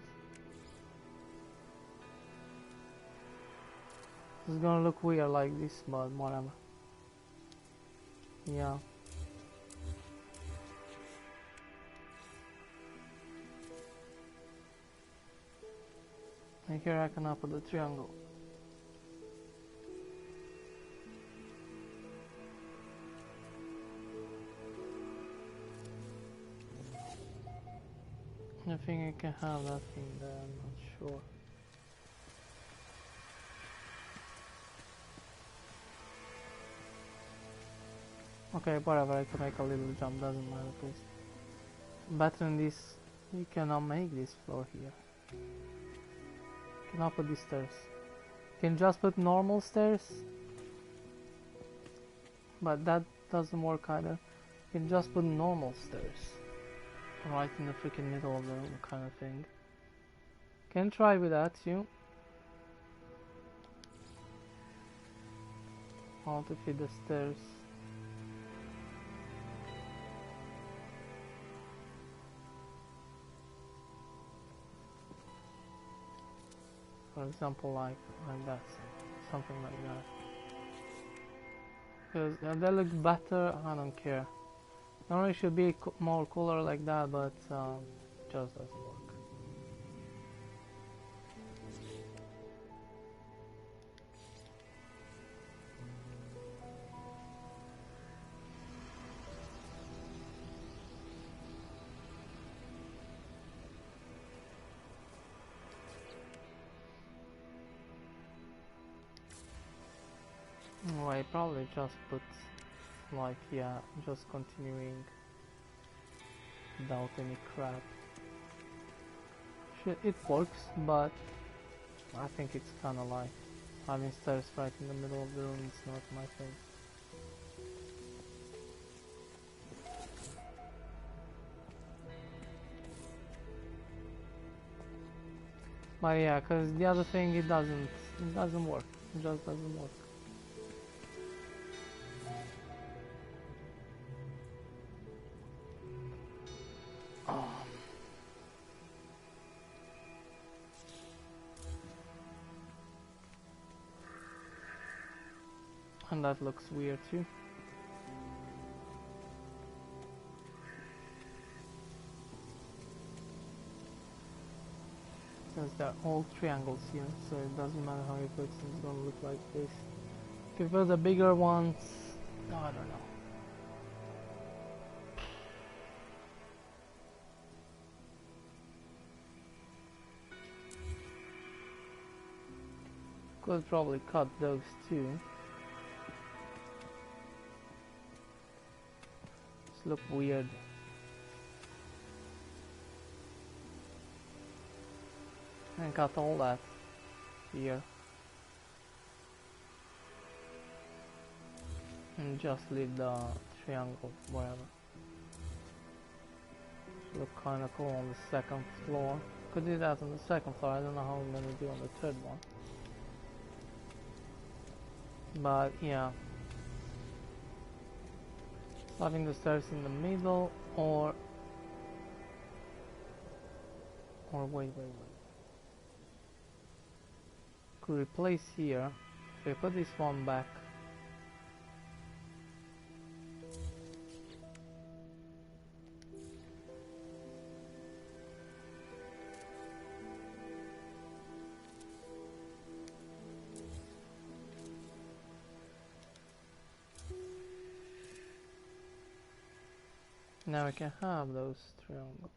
It's gonna look weird like this, but whatever. Yeah. And here I can put the triangle. I think I can have that thing there, I'm not sure. Okay, whatever, I can make a little jump, doesn't matter, please. Better than this, you cannot make this floor here. You cannot put these stairs. You can just put normal stairs, but that doesn't work either. You can just put normal stairs right in the freaking middle of the room, kind of thing. Can try with that too. How to fit the stairs. For example, like that, something like that. Because they look better. I don't care. Normally it should be more cooler like that, but just doesn't work. Well, I probably just put like, yeah, just continuing without any crap. It works, but I think it's kinda like having stairs right in the middle of the room is not my thing. But yeah, cause the other thing it doesn't work. It just doesn't work. Oh. And that looks weird too. Because they're all triangles here, so it doesn't matter how you put it, it's gonna look like this. If you put the bigger ones, no, I don't know. Could probably cut those too. Just look weird. And cut all that here. And just leave the triangle wherever. Look kinda cool on the second floor. Could do that on the second floor, I don't know how I'm gonna do on the third one. But yeah. Having the stairs in the middle or wait. Could replace here. If we put this one back. Now we can have those triangles.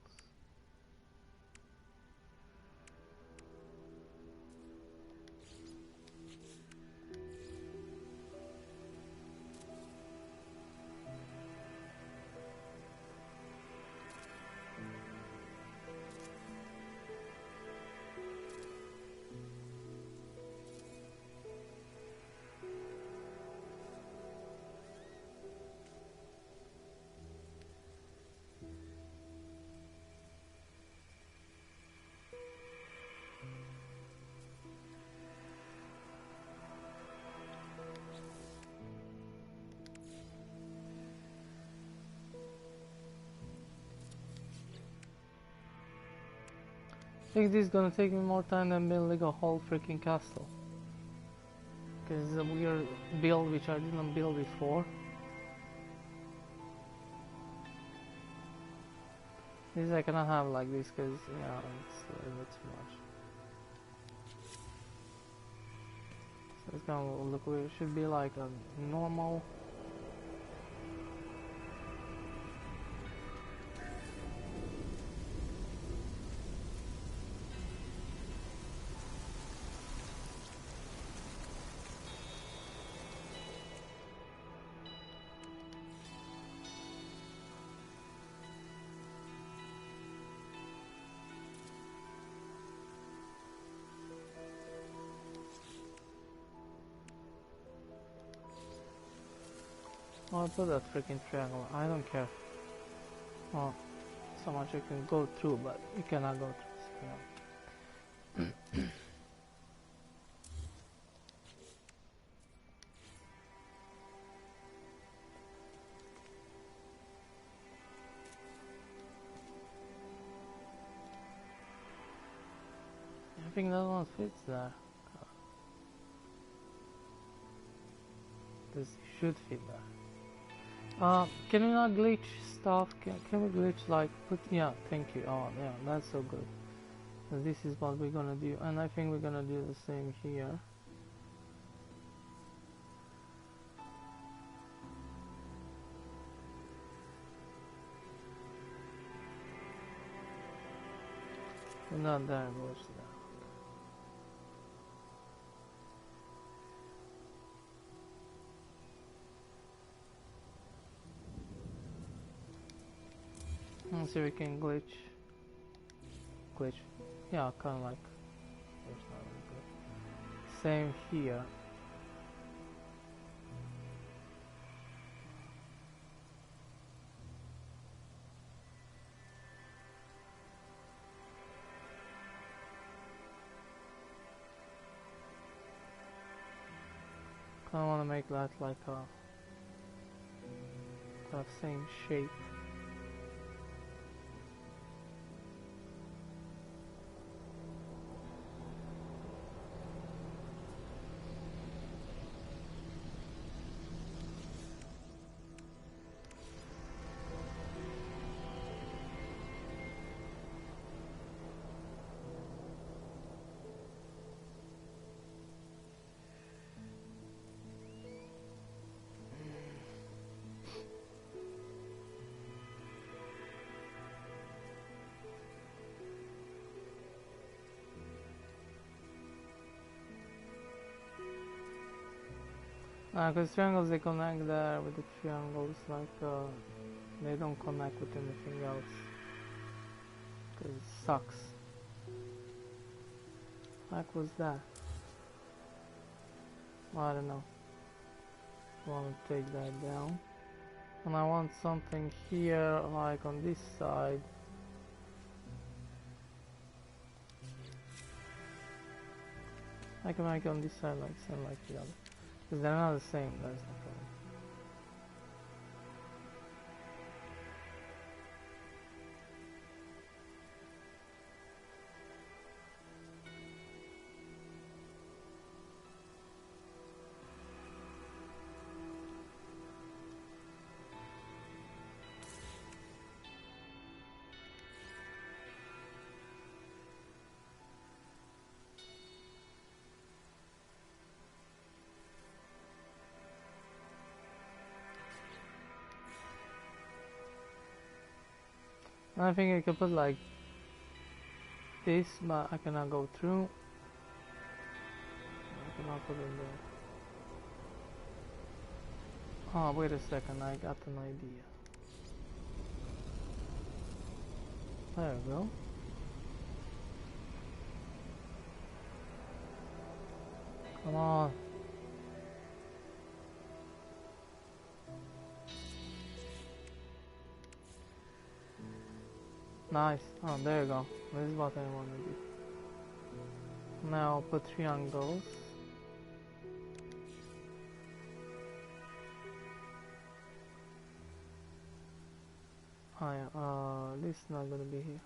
I think this is gonna take me more time than building a whole freaking castle. Because it's a weird build which I didn't build before. This I cannot have like this because, yeah, it's a little bit too much. So it's gonna look weird. It should be like a normal. I'll put that freaking triangle. I don't care. Well, so much you can go through, but you cannot go through. think that one fits there. This should fit there. Can we not glitch stuff? Can we glitch like put? Yeah, thank you. Oh yeah, that's so good. So this is what we're gonna do, and I think we're gonna do the same here. Not there, where's that? Let's see if we can glitch. Yeah, kinda like there's not really good. Same here. I want to make that like that same shape. Because triangles, they connect there with the triangles, like they don't connect with anything else. Because it sucks. Like was that? I don't know. I want to take that down. And I want something here, like on this side. I can make it on this side like same like the other. Because they're not the same, that's the problem. I think I could put like this, but I cannot go through. I cannot put it there. Oh, wait a second, I got an idea. There we go. Come on. Nice. Oh, there you go. This is what I want to do. Now put triangles. Oh yeah, this is not gonna be here.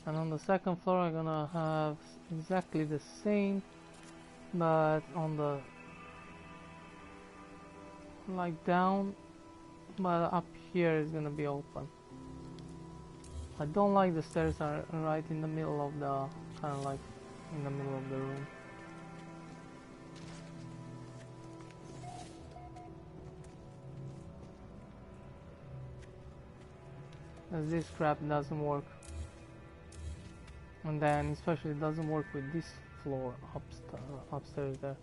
And on the second floor I'm gonna have exactly the same, but on the like down, but up here is gonna be open. I don't like the stairs are right in the middle of the, kind of like in the middle of the room. As this crap doesn't work. And then especially it doesn't work with this floor upstairs there.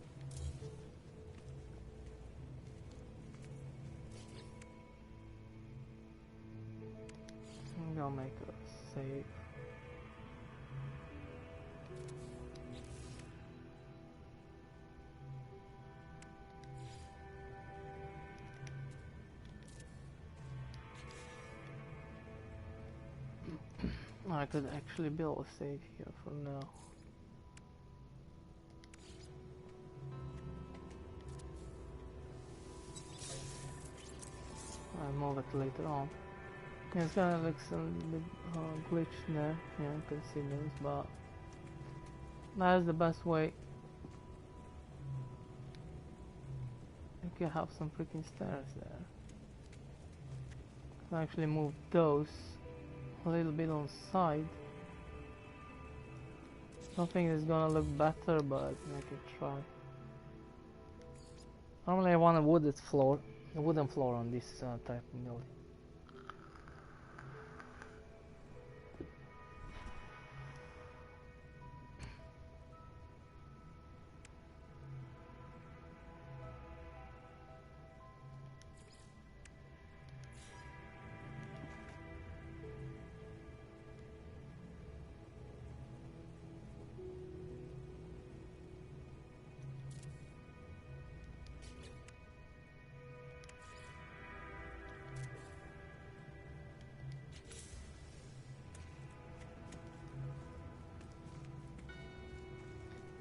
I'm gonna make a save. I could actually build a save here for now. I'll move it later on. Yeah, it's gonna look a little bit glitch there. Yeah, you can see this, but that's the best way. You can have some freaking stairs there. I can actually move those a little bit on the side. Don't think it's gonna look better, but I can try. Normally I want a wooden floor on this type of building.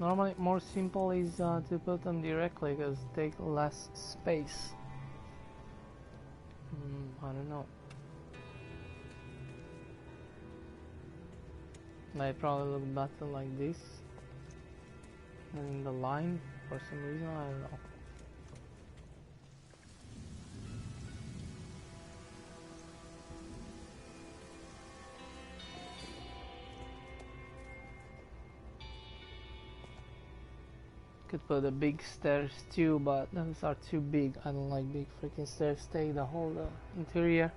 Normally more simple is to put them directly because take less space. I don't know. Might probably look better like this than in the line for some reason, I don't know. Could put the big stairs too, but those are too big. I don't like big freaking stairs. Take the whole interior.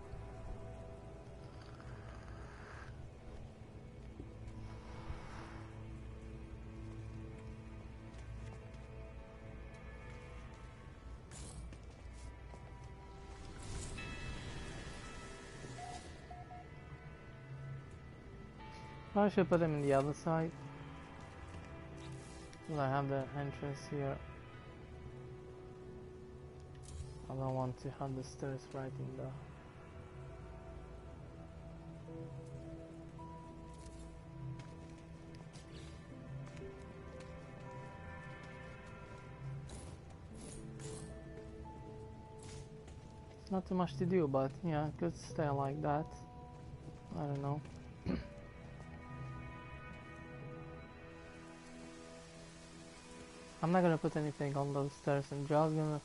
I should put them in the other side. I have the entrance here. I don't want to have the stairs right in the... It's not too much to do, but yeah, it could stay like that. I don't know. I'm not gonna put anything on those stairs. I'm just gonna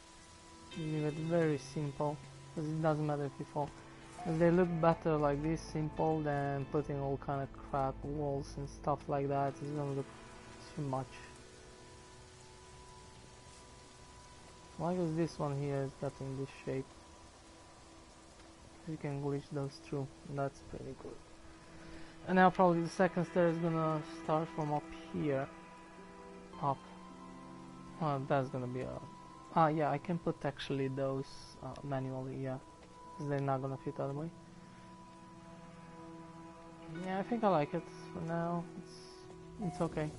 leave it very simple, because it doesn't matter if you fall. Because they look better like this, simple, than putting all kind of crap walls and stuff like that. It's gonna look too much. Why is this one here is got in this shape? You can glitch those through, and that's pretty good. And now probably the second stair is gonna start from up here. Up. That's gonna be a... yeah, I can put actually those manually, yeah. Because they're not gonna fit other way. Yeah, I think I like it for now. It's okay.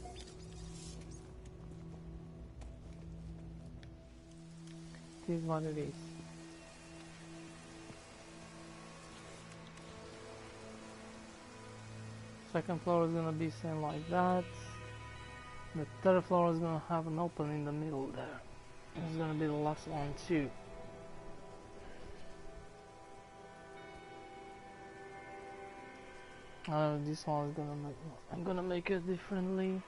It is what it is. Second floor is gonna be same like that. The third floor is gonna have an open in the middle there. It's gonna be the last one too. This one is gonna make... I'm gonna make it differently.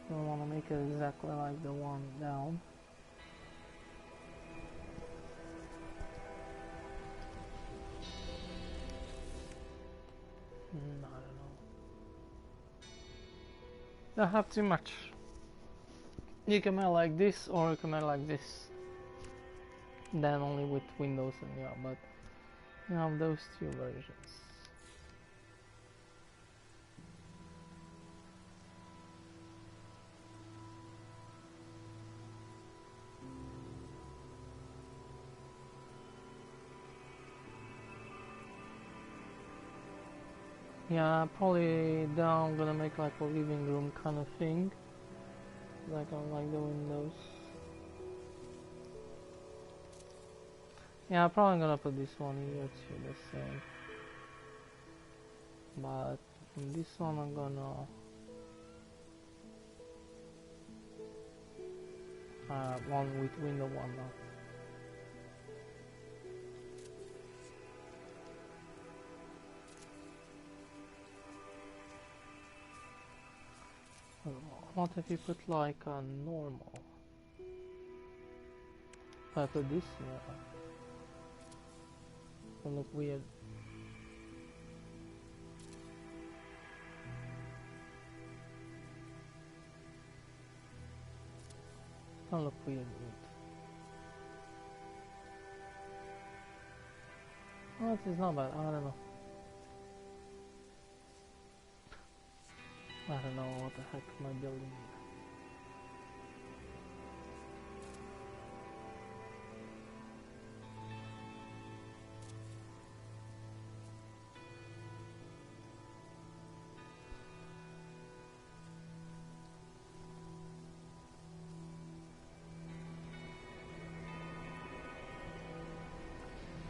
Don't wanna make it exactly like the one down. I don't know. Don't have too much. You can make like this, or you can make like this. Then only with windows and yeah, but you have those two versions. Yeah, probably down I'm gonna make like a living room kind of thing. Like I like the windows. Yeah, I'm probably gonna put this one here too, the same. But And this one I'm gonna one with window, one not. What if you put like a normal? If I put this here, it'll look weird. It'll look weird. Well, it's not bad. I don't know. I don't know what the heck am I building here.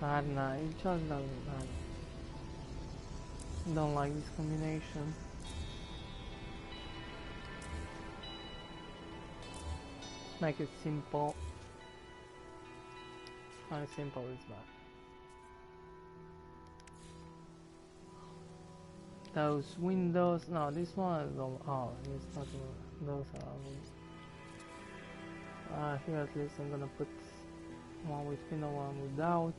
I don't know, it just doesn't matter. Don't like this combination. Make it simple. How simple is that? Those windows, no, this one is all, oh, it's not, those are, here at least I'm gonna put one with window, one without.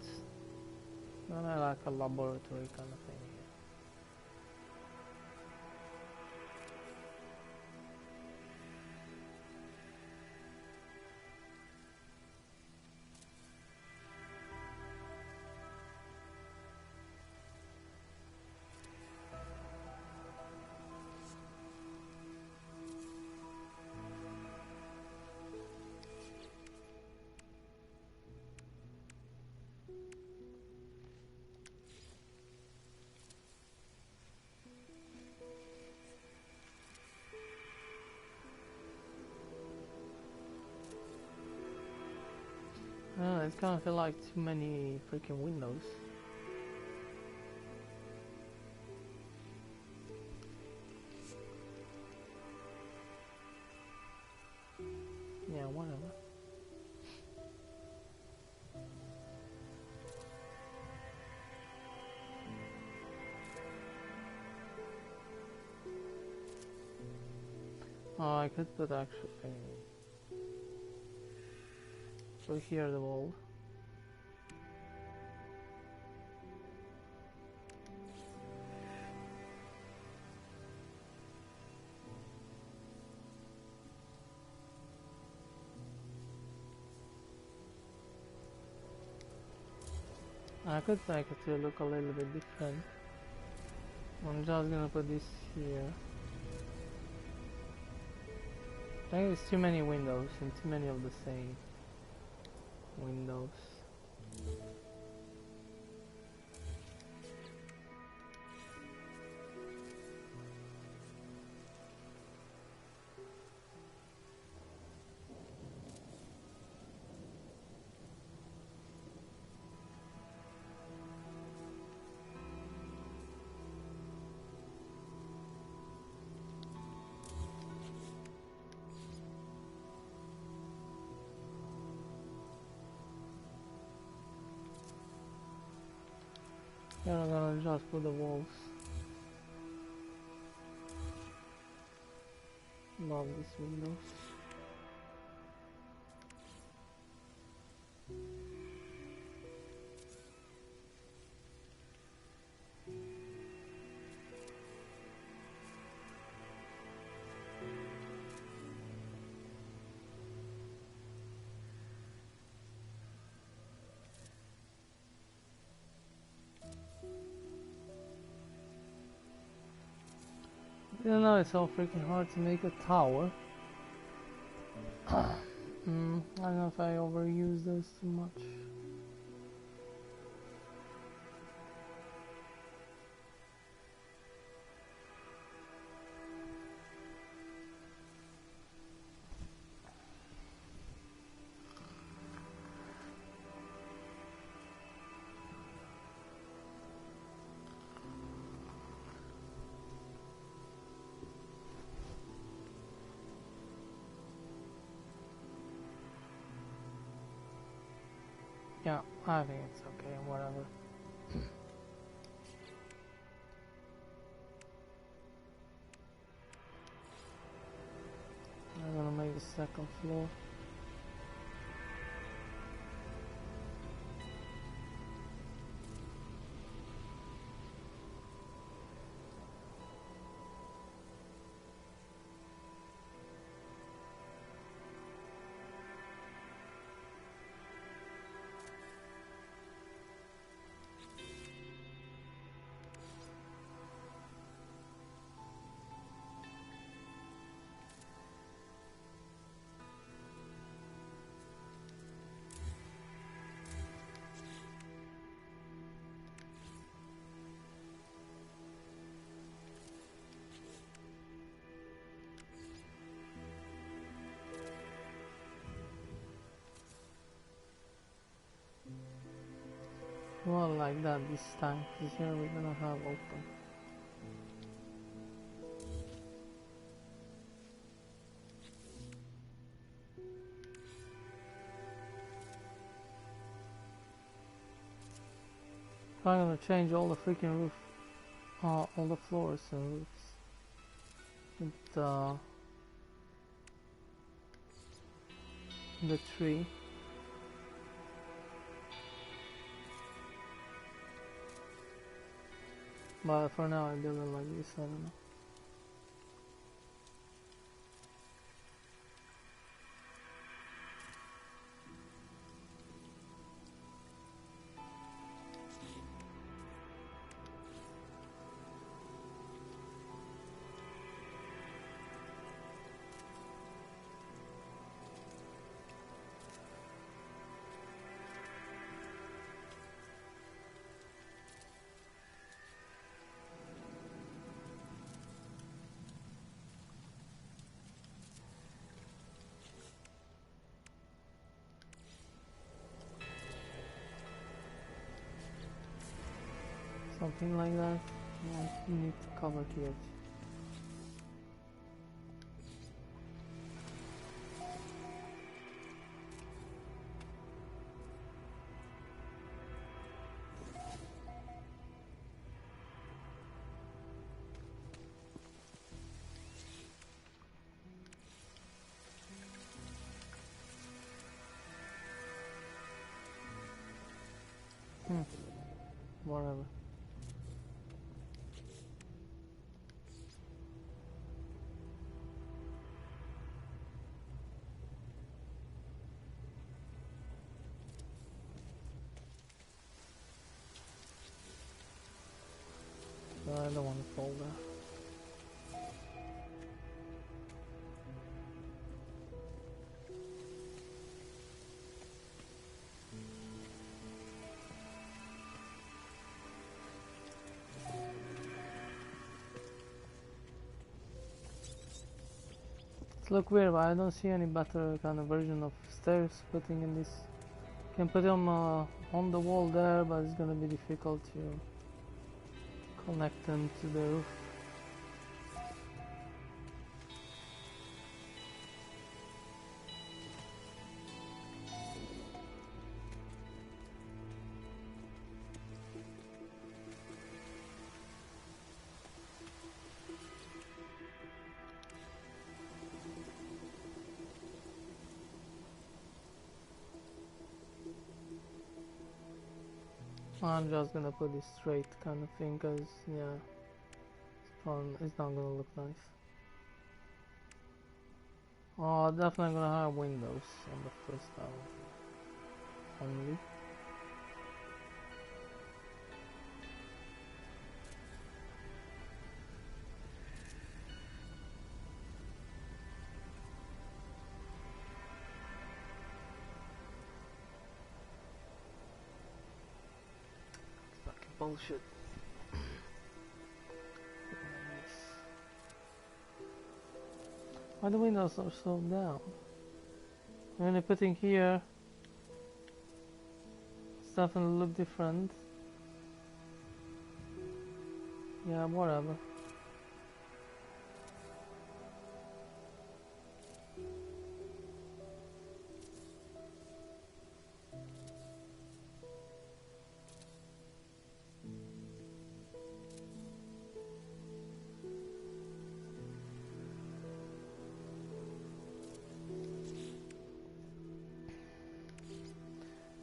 Then I like a laboratory kind of thing. It's kind of feel like too many freaking windows. Yeah, whatever. Oh, I could put actually so here the wall. I could make it to look a little bit different. I'm just gonna put this here. I think it's too many windows and too many of the same windows. Here I'm gonna just put the walls. Love these windows. You know, it's so freaking hard to make a tower. I don't know if I overuse those too much. Yeah, I think it's okay, whatever. I'm gonna make the second floor. Well, like that this time, because here we're gonna have open. I'm gonna change all the freaking roof, all the floors and roofs with the tree. But for now I build it like this, I don't know. Something like that. You need to cover here. Whatever. I don't want to fall there. It looks weird, but I don't see any better kind of version of stairs putting in this. Can put them on the wall there, but it's gonna be difficult to connect them to the roof. I'm just gonna put it straight kind of thing, cause yeah, it's not gonna look nice. Oh, definitely gonna have windows on the first tower only. Fucking bullshit. Why the windows are so down? When you're putting here, it's definitely look different. Yeah, whatever.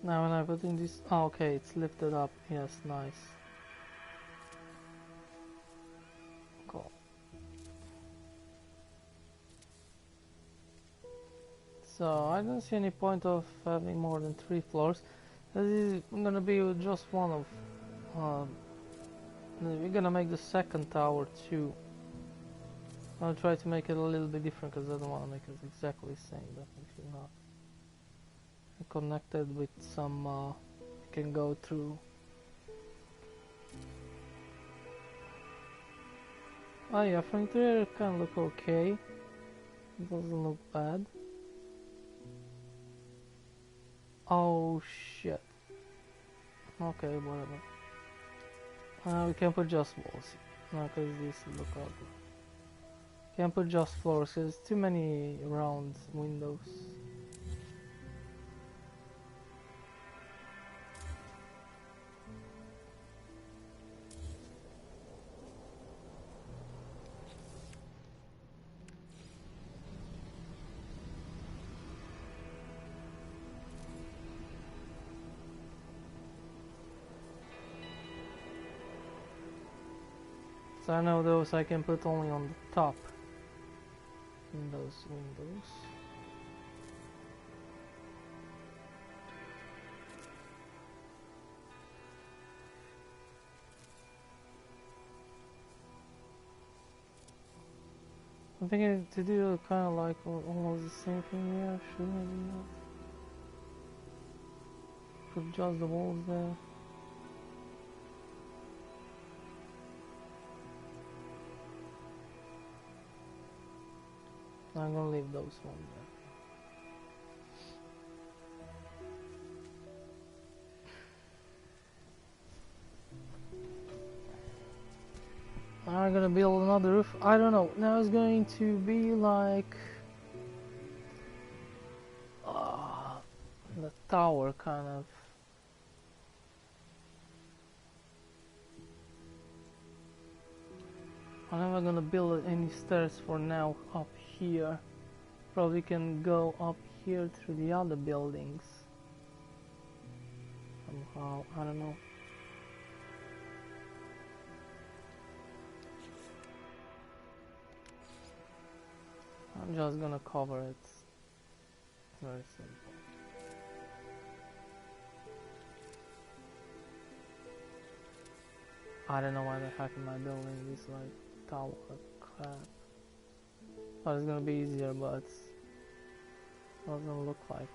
Now when I put in this, oh, okay, it's lifted up. Yes, nice. Cool. So I don't see any point of having more than 3 floors. This is gonna be just one of. We're gonna make the second tower too. I'll try to make it a little bit different because I don't want to make it exactly the same. Definitely not. Connected with some. You can go through. Oh yeah, from interior it can look okay. It doesn't look bad. Oh shit. Okay, whatever. We can put just walls. No, because this look ugly. Can't put just floors because too many round windows. So I know those I can put only on the top in those windows. I'm thinking to do kind of like almost the same thing here. Shouldn't I do that? Put just the walls there. I'm gonna leave those ones there. I'm gonna build another roof. I don't know. Now it's going to be like the tower kind of. I'm never gonna build any stairs for now up here. Probably can go up here through the other buildings. Somehow, I don't know. I'm just gonna cover it. Very simple. I don't know why the heck am I building this like tower crap. Thought it's gonna be easier, but doesn't look like.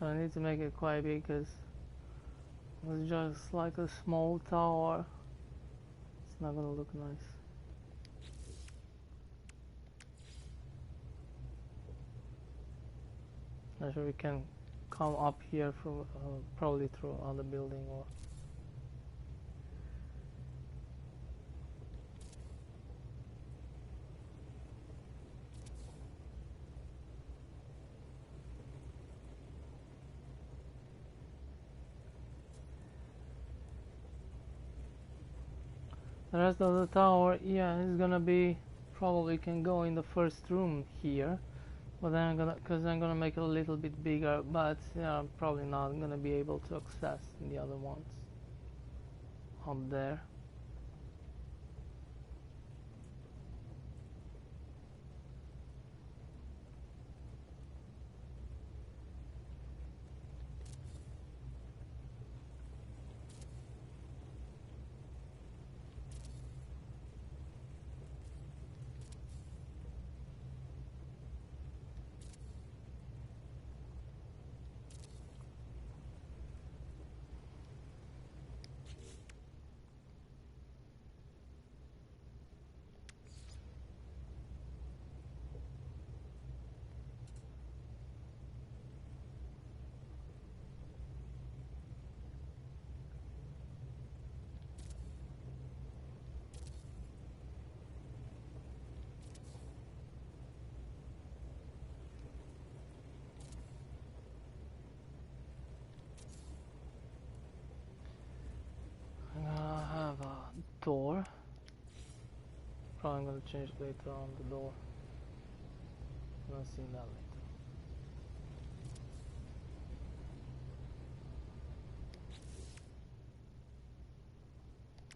I need to make it quite big because it's just like a small tower. It's not gonna look nice. Not sure we can come up here from probably through other building or. The rest of the tower, yeah, is gonna be probably can go in the first room here, but then I'm gonna make it a little bit bigger, but yeah, I'm probably not gonna be able to access the other ones up there. Probably gonna change later on the door. Gonna see that later.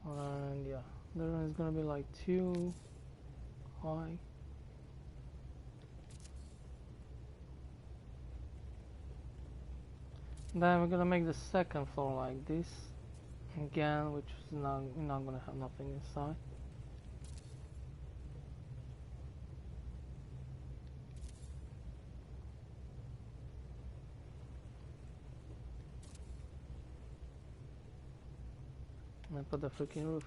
And yeah, the room is gonna be like 2 high. Then we're gonna make the second floor like this again, which is not, we're not gonna have nothing inside. And put the freaking roof.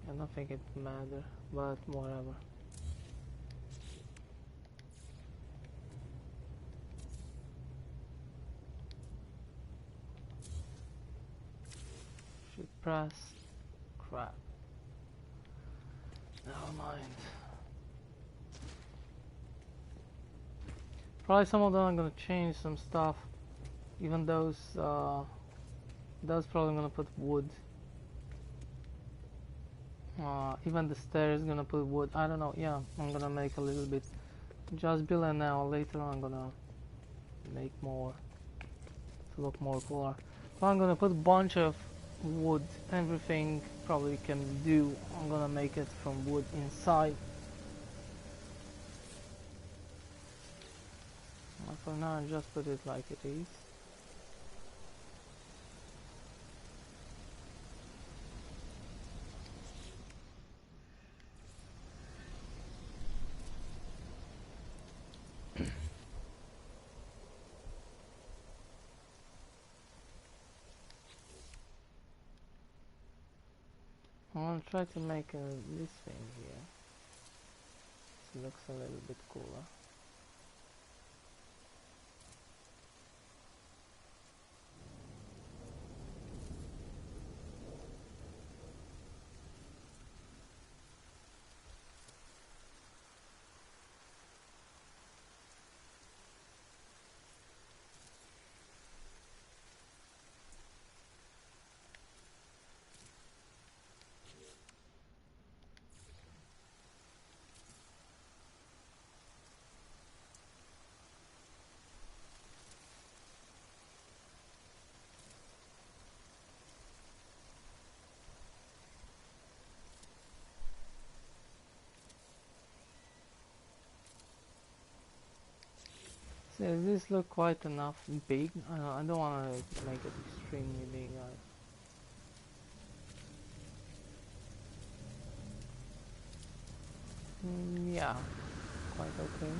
I don't think it matters, but whatever. Should press. Crap. Never mind. Probably some of them I'm gonna change some stuff. Even those probably gonna put wood. Even the stairs gonna put wood. I don't know. Yeah, I'm gonna make a little bit. Just build it now. Later on, I'm gonna make more to look more cooler. So I'm gonna put a bunch of wood. Everything probably can do. I'm gonna make it from wood inside. For now, I just put it like it is. I'm gonna try to make this thing here. This looks a little bit cooler. So does this look quite enough big? I don't want to make it extremely big, guys. Yeah, quite okay.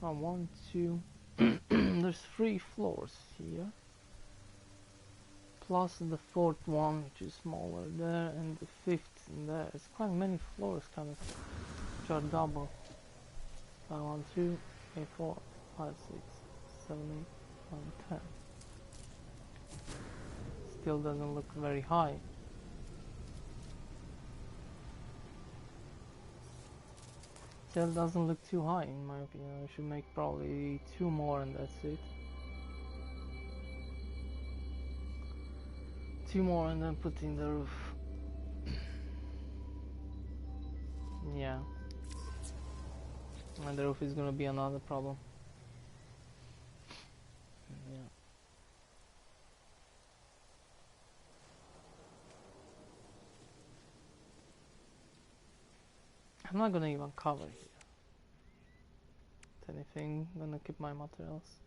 Oh, 1, 2. There's 3 floors here. Plus the 4th one, which is smaller there, and the 5th in there. It's quite many floors, kind of, which are double. 1, 2, 3, 4, 5, 6, 7, 8, 9, 10. Still doesn't look very high. Still doesn't look too high in my opinion. I should make probably 2 more and that's it. 2 more and then put in the roof. Yeah. And the roof is gonna be another problem. Yeah. I'm not gonna even cover here. If anything, I'm gonna keep my materials.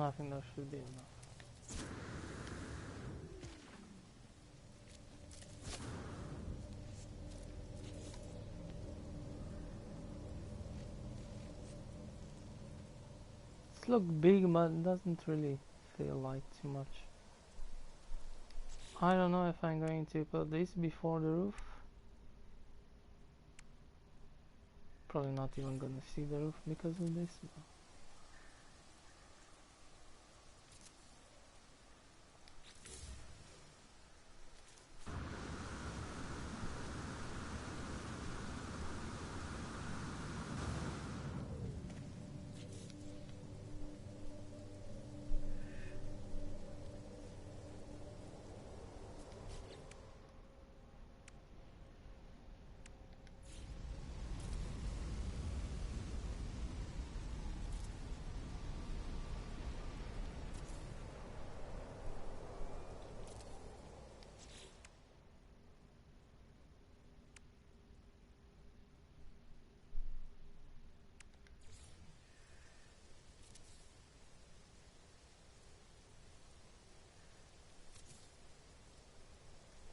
I think that should be enough. It's look big, but it doesn't really feel like too much. I don't know if I'm going to put this before the roof. Probably not even gonna see the roof because of this.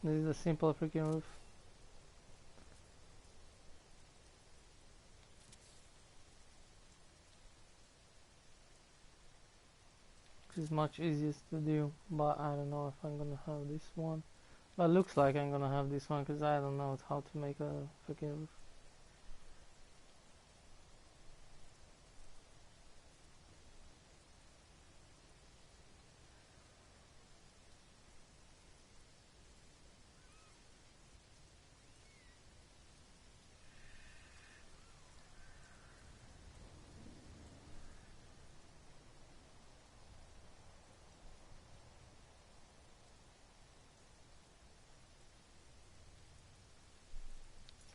This is a simple freaking roof. Which is much easiest to do, but I don't know if I'm gonna have this one. But it looks like I'm gonna have this one because I don't know how to make a freaking roof.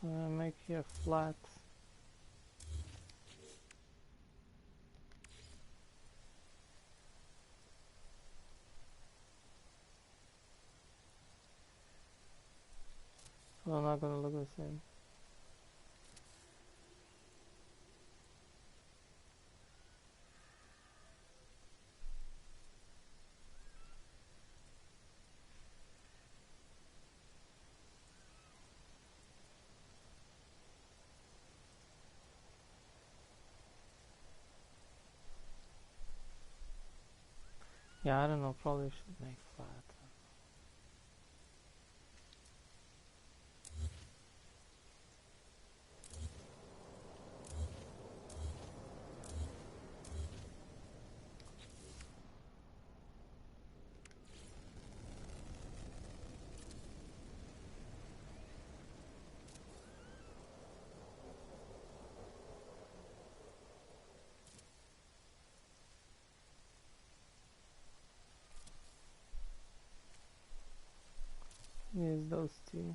So I make here flat. So they're not gonna look the same. Yeah, I don't know, probably should make flat. Use those two.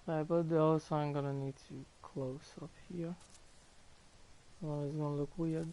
Right, but also I'm gonna need to close up here. Otherwise it's gonna look weird.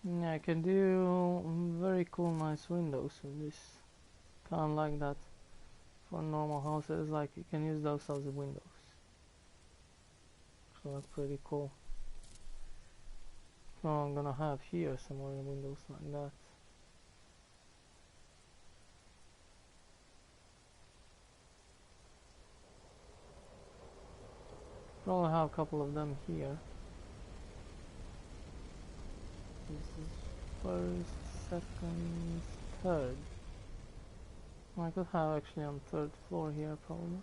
Yeah, I can do very cool nice windows with this. Kinda like that. For normal houses, like you can use those as windows. So that's pretty cool. So I'm gonna have here some more windows like that. Probably have a couple of them here. This is first, second, third. I could have actually on third floor here probably.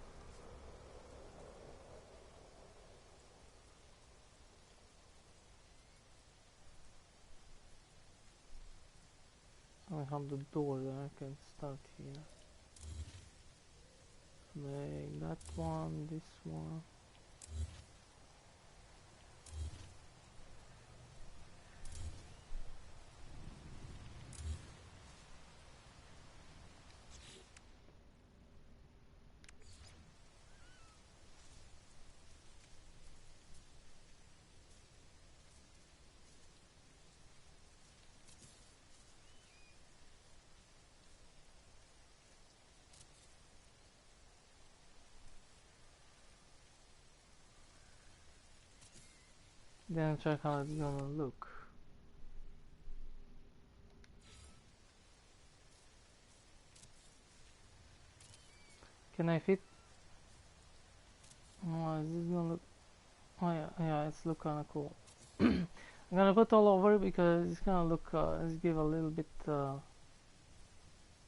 I have the door that I can start here. Make that one, this one. Then check how it's gonna look. Can I fit? Oh, is this gonna look? Oh yeah, yeah, it's look kinda cool. I'm gonna put all over because it's gonna look, let's give a little bit, so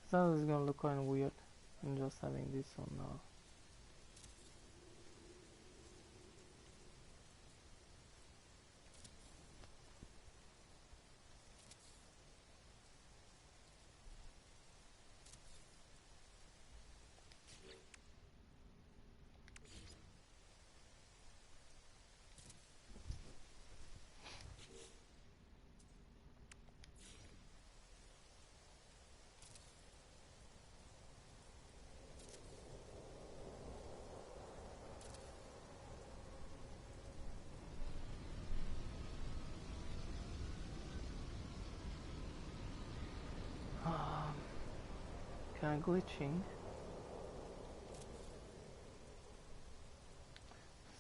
it's gonna look kinda weird. I'm just having this on now. Kinda glitching.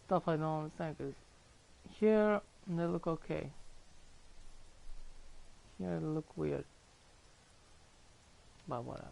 Stuff I don't understand, because here they look okay. Here they look weird. But whatever.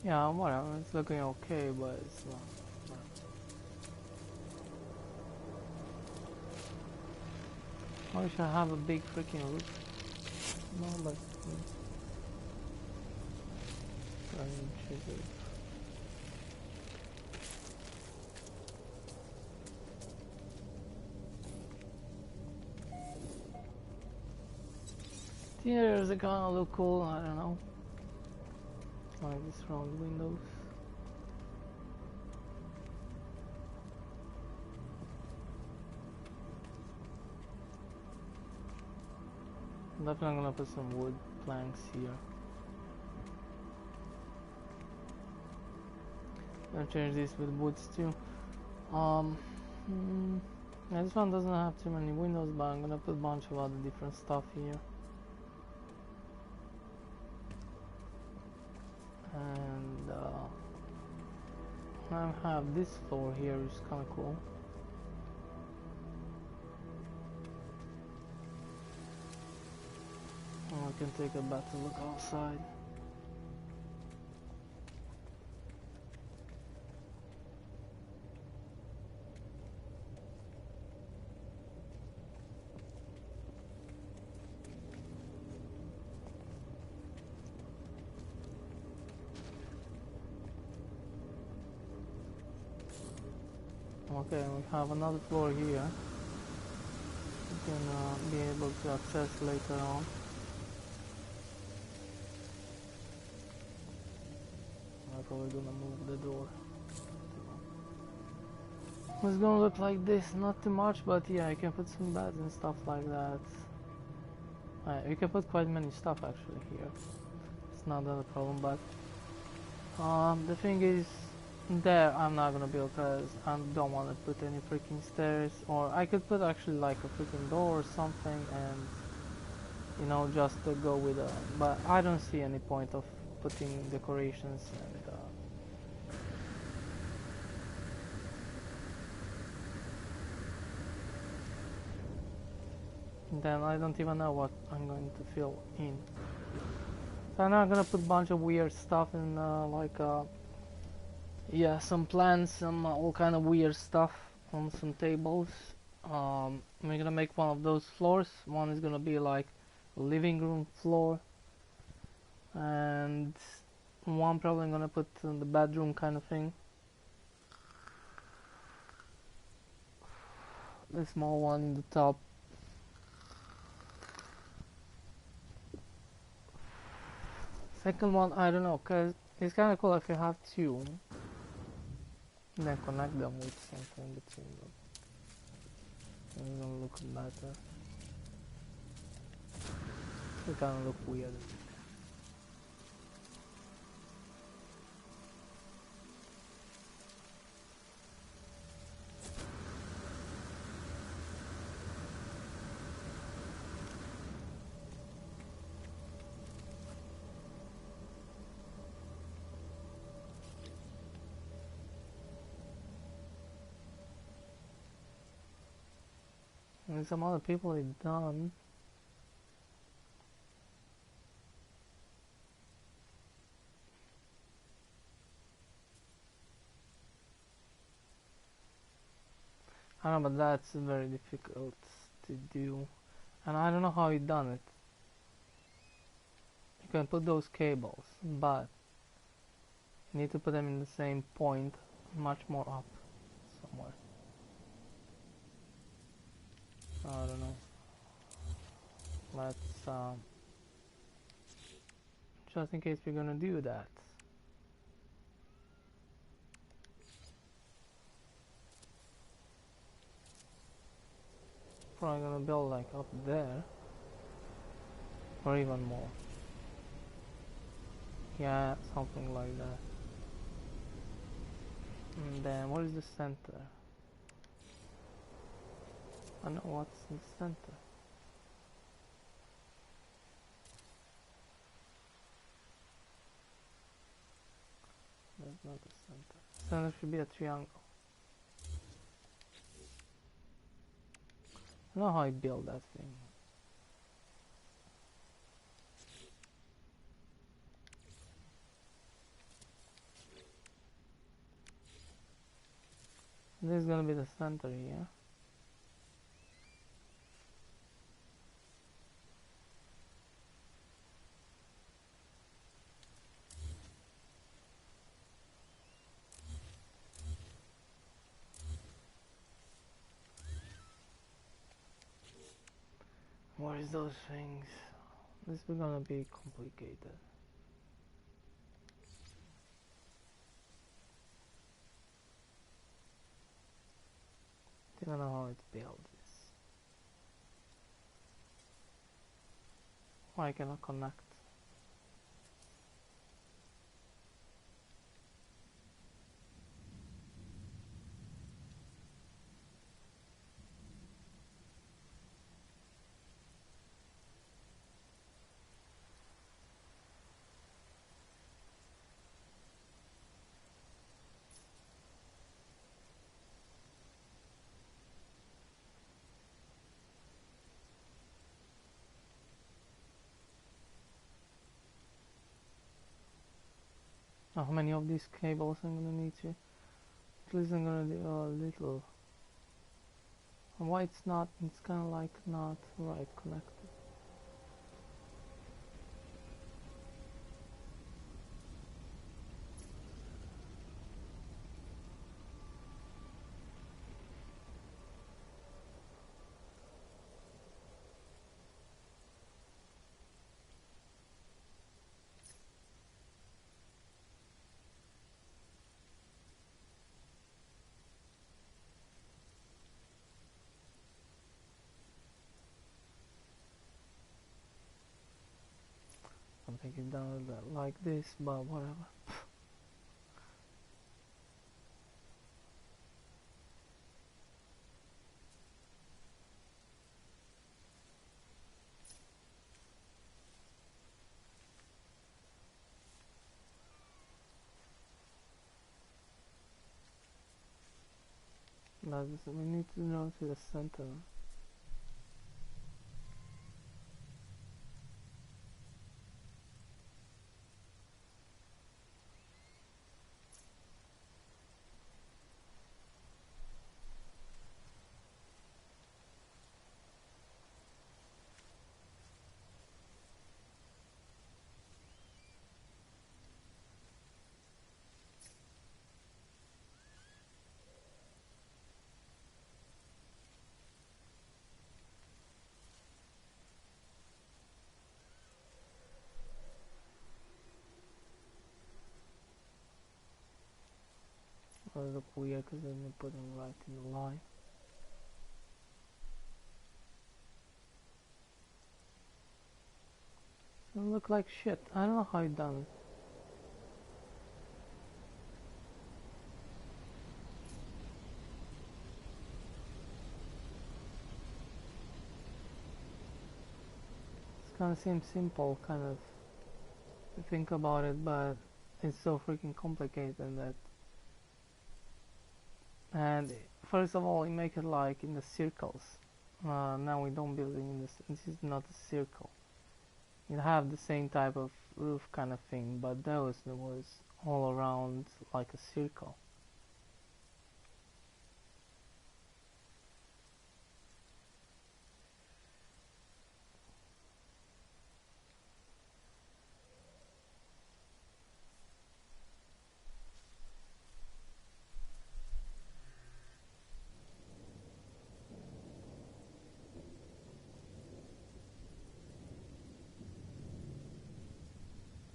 Yeah, whatever. It's looking okay, but it's not. I wish I have a big freaking roof. No, but. Interiors are gonna look cool, I don't know. Like this round windows. I'm definitely gonna put some wood planks here. Gonna change this with woods too. Yeah, this one doesn't have too many windows, but I'm gonna put a bunch of other different stuff here. And I have this floor here, which is kind of cool. I can take a better look outside. Okay, we have another floor here. You can be able to access later on. we're gonna move the door. It's gonna look like this, not too much, but yeah, you can put some beds and stuff like that. You can put quite many stuff actually here. It's not that a problem, but the thing is, there I'm not gonna build because I don't want to put any freaking stairs, or I could put actually like a freaking door or something, and you know, just to go with a, but I don't see any point of putting decorations and then I don't even know what I'm going to fill in. So I'm not gonna put a bunch of weird stuff in yeah, some plants, some all kind of weird stuff on some tables. We're gonna make one of those floors. One is gonna be like a living room floor, and one probably I'm gonna put in the bedroom kind of thing. The small one in the top. Second one, I don't know, cause it's kind of cool if you have two, and then connect them with something between them. It's gonna look better. It kind of look weird. And some other people it done. I don't know, but that's very difficult to do, and I don't know how he done it. You can put those cables, but you need to put them in the same point, much more up somewhere. I don't know. Let's just in case we're gonna do that. Probably gonna build like up there, or even more. Yeah, something like that. And then what is the center? I know what's in the center. That's not the center. Center should be a triangle. I don't know how I build that thing. This is gonna be the center here. What is those things? This is gonna be complicated. I don't know how it's built. Why I cannot connect? How many of these cables I'm gonna need to? At least I'm gonna do a little. And why it's not? It's kind of like not right connected. don't think it does that like this, but whatever. But we need to go to the center. It look weird because then they put them right in the line. It look like shit. I don't know how it done it. It kind of seems simple, kind of, to think about it, but it's so freaking complicated that. And first of all, you make it like in the circles. Now we don't build it in this. This is not a circle. You have the same type of roof kind of thing, but those was all around like a circle.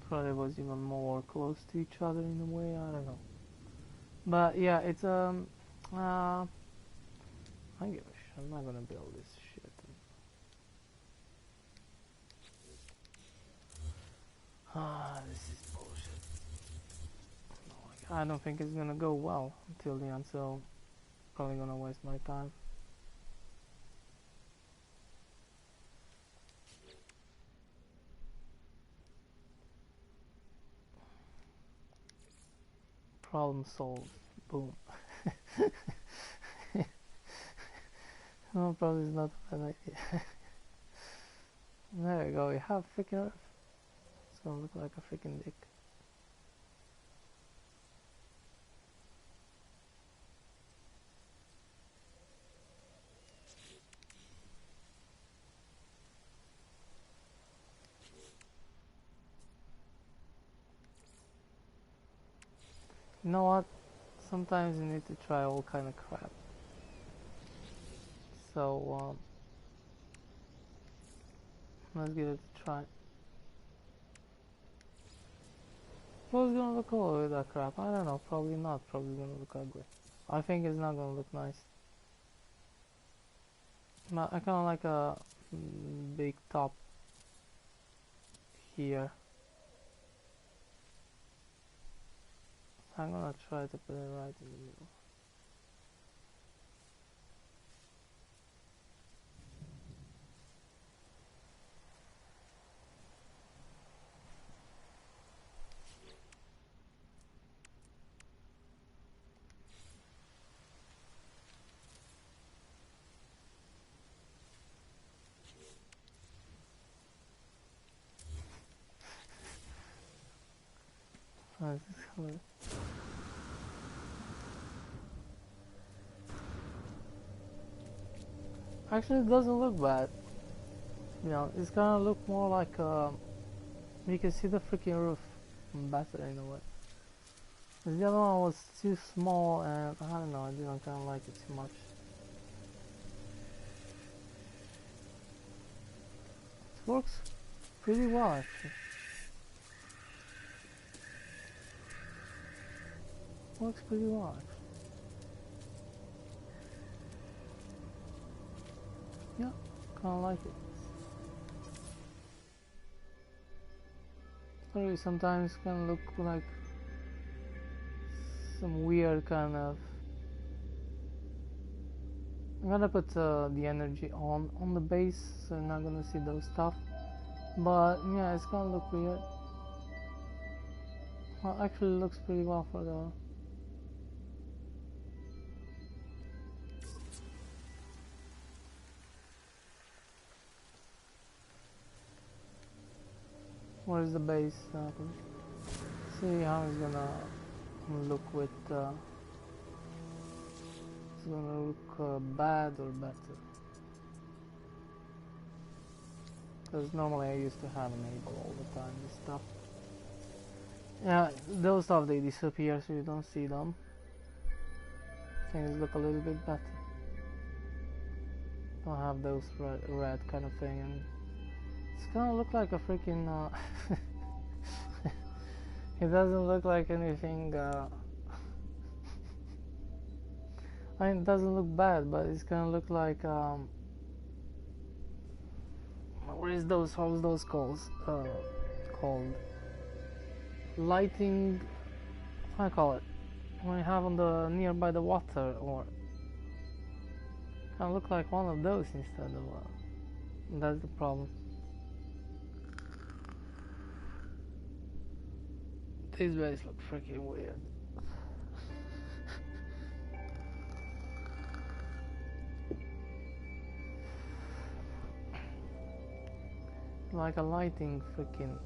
Probably was even more close to each other in a way, I don't know. But yeah, it's I give a shit. I'm not gonna build this shit. This is bullshit. No, I don't think it's gonna go well until the end, so probably gonna waste my time. Problem solved. Boom. No, probably is not a bad idea. There we go, you have freaking Earth. It's gonna look like a freaking dick. You know what? Sometimes you need to try all kind of crap. So, let's give it a try. Well, it's gonna look cool with that crap. I don't know. Probably not. Probably gonna look ugly. I think it's not gonna look nice. But I kind of like a big top here. I'm gonna try to put it right in the middle. How is this color? Actually, it doesn't look bad. You know, it's gonna look more like you can see the freaking roof better in a way. 'Cause the other one was too small, and I don't know, I didn't kind of like it too much. It works pretty well actually. Works pretty well actually. Yeah, kind of like it. Or sometimes can look like some weird kind of. I'm gonna put the energy on the base, so you're not gonna see those stuff. But yeah, it's gonna look weird. Well, actually, looks pretty well for the. Where's the base? See how it's gonna look with. It's gonna look bad or better. Because normally I used to have enable all the time this stuff. Yeah, those stuff they disappear so you don't see them. Things look a little bit better. Don't have those red kind of thing, and it's gonna look like a freaking. It doesn't look like anything. I mean, it doesn't look bad, but it's gonna look like. What is those? How's those calls? Called lighting. How do I call it? When you have on the nearby the water, or kind of look like one of those instead of. That's the problem. These guys look freaking weird. Like a lighting freaking.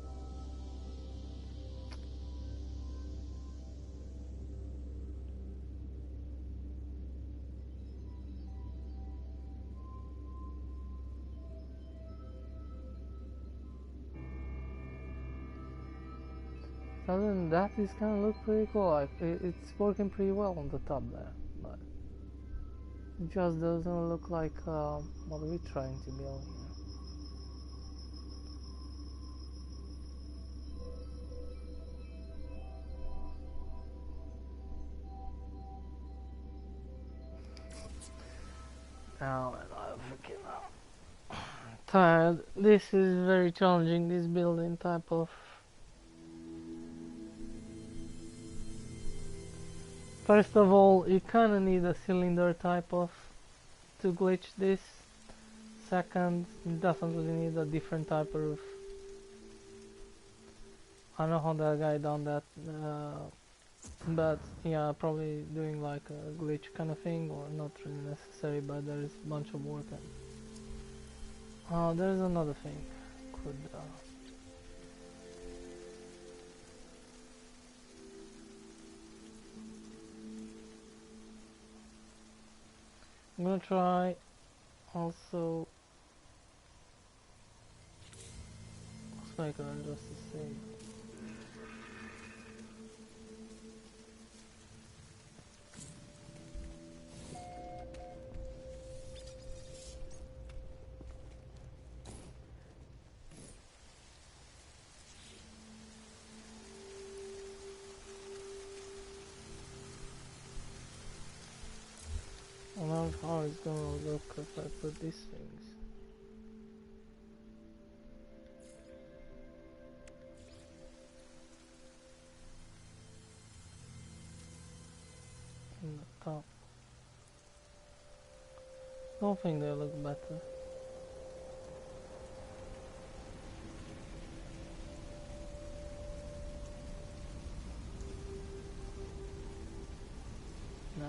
Other than that, it's kind of look pretty cool. Like it's working pretty well on the top there, but it just doesn't look like what we're trying to build here. Now I'm freaking tired. This is very challenging. This building type of. First of all, you kind of need a cylinder type of to glitch this. Second, you definitely need a different type of roof. I don't know how that guy done that, but yeah, probably doing like a glitch kind of thing, or not really necessary, but there is a bunch of work. And there's another thing. Could I'm gonna try also. What's my gonna just to say? I don't know how it's gonna look if I put these things. In the top. Don't think they look better. Nah.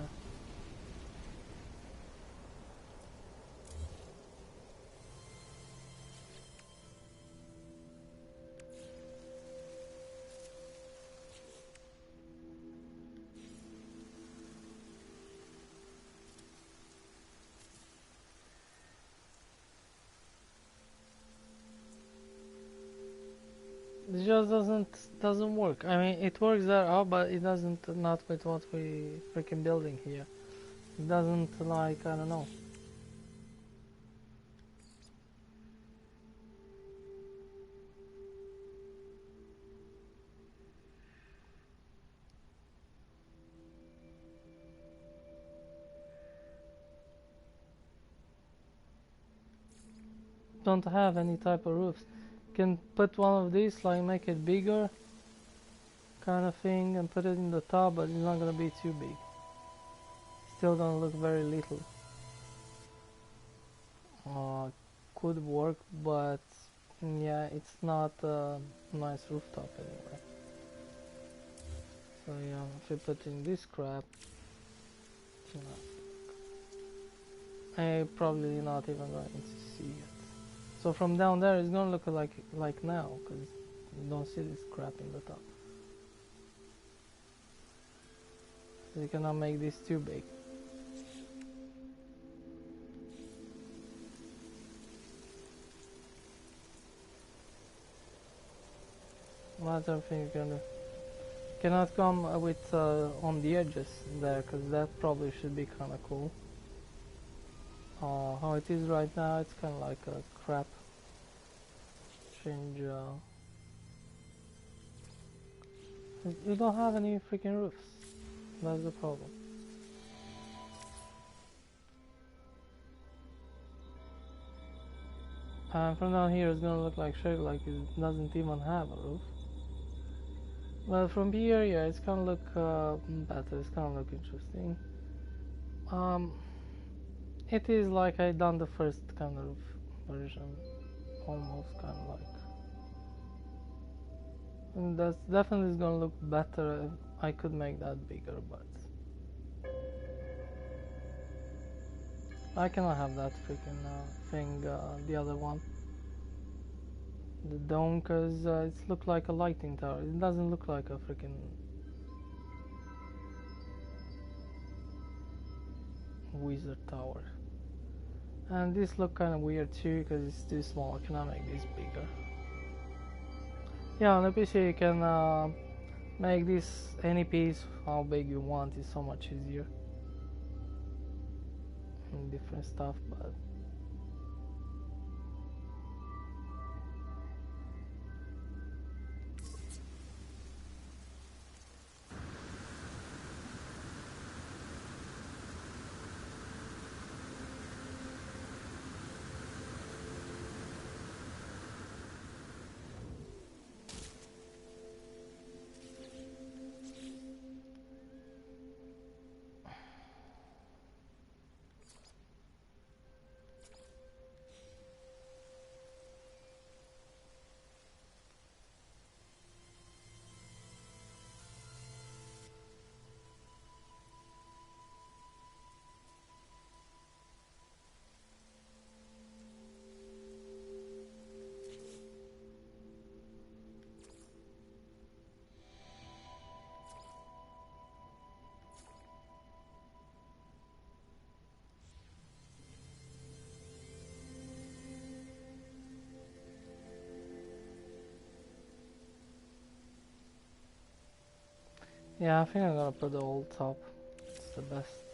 It just doesn't work. I mean, it works there out, but it doesn't, not with what we freaking building here. It doesn't, like, I don't know. Don't have any type of roofs. can put one of these, like make it bigger kind of thing, and put it in the top, but it's not gonna be too big. Still gonna look very little. Could work, but yeah, it's not a nice rooftop anyway. So yeah, if you put in this crap, I'm probably not even going to see it. So from down there, it's gonna look like now, because you don't see this crap in the top. So you cannot make this too big. What other thing you can do? Cannot come with on the edges there, because that probably should be kind of cool. How it is right now, it's kind of like a crap. Change. You don't have any freaking roofs. That's the problem. And from down here, it's gonna look like shit, like it doesn't even have a roof. But from here, yeah, it's gonna look better. It's gonna look interesting. It is like I done the first kind of version, almost kind of like. And that's definitely is gonna look better if I could make that bigger, but I cannot have that freaking thing, the other one. The dome, cause it looks like a lighting tower. It doesn't look like a freaking wizard tower. And this look kind of weird too, because it's too small. I cannot make this bigger. Yeah, on the PC you can make this any piece how big you want. It's so much easier. And different stuff, but yeah, I think I'm gonna put the old top. It's the best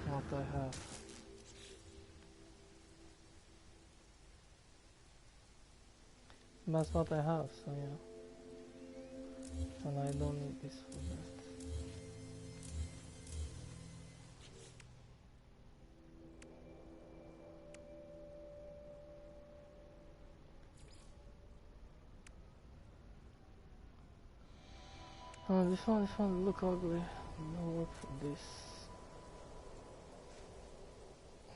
what I have. That's what I have, so yeah. And I don't need this for that. Oh, this one look ugly. No work for this.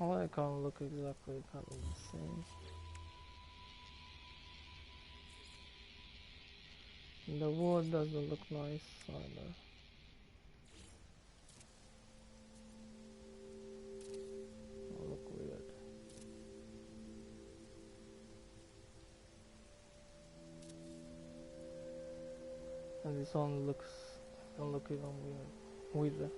Oh, I can't look exactly kind of the same. The wood doesn't look nice either. It'll look weird. And this one looks don't look even weirder.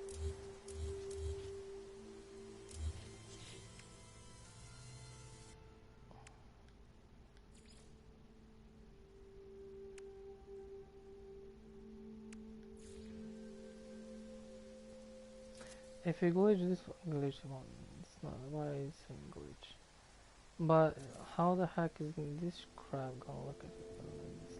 If you glitch this glitch one, it's not why is it glitch. But how the heck is this crap gonna look at it like this?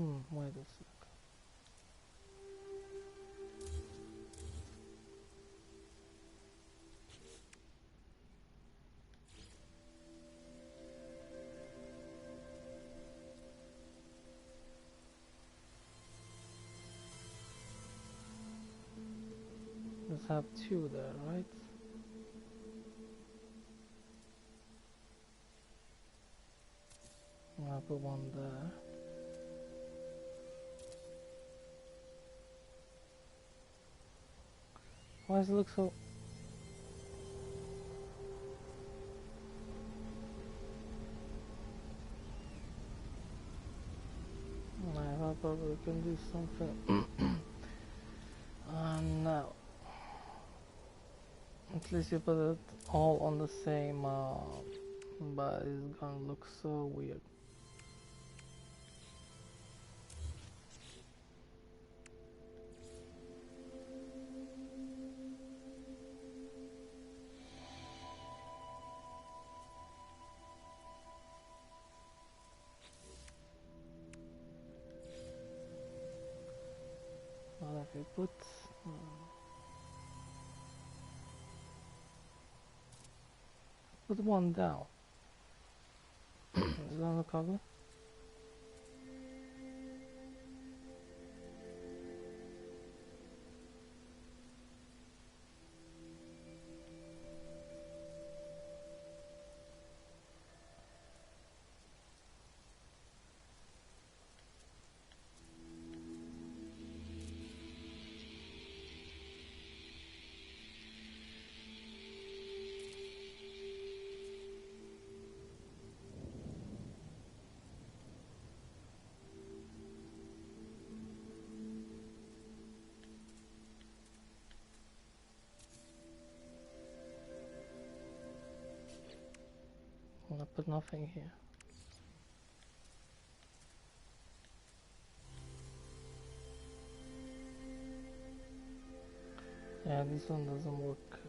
Wait a sec. Let's have two there, right? I'll put one there. Why does it look so... I probably can do something. Now, at least you put it all on the same, but it's gonna look so weird. Well, if we put one down, is that look ugly? I put nothing here. Yeah, this one doesn't work.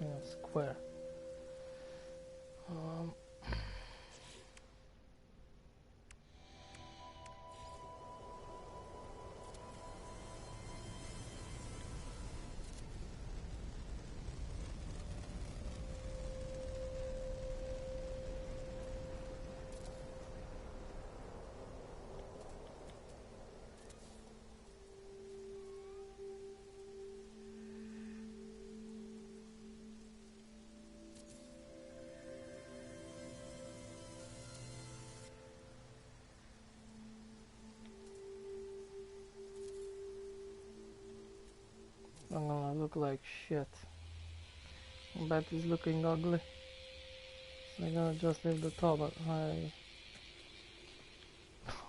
Yeah, square. I'm gonna look like shit. I bet it's looking ugly. I'm gonna just leave the top, but I...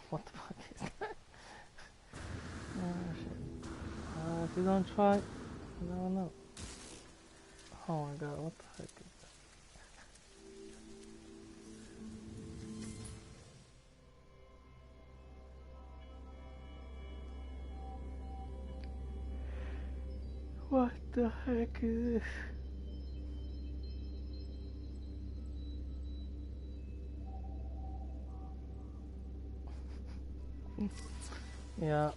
What the fuck is that? Oh shit. If you don't try, you never know. Oh my god, what the heck is that? What the heck is this? Yeah.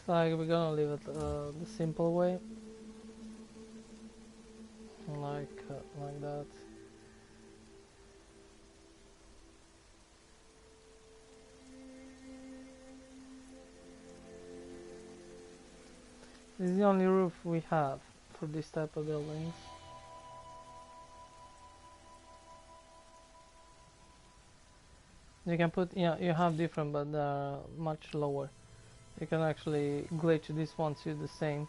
So we're gonna leave it the simple way. Like that. This is the only roof we have for this type of buildings. You can put, yeah, you have different, but they're much lower. You can actually glitch this one to the same.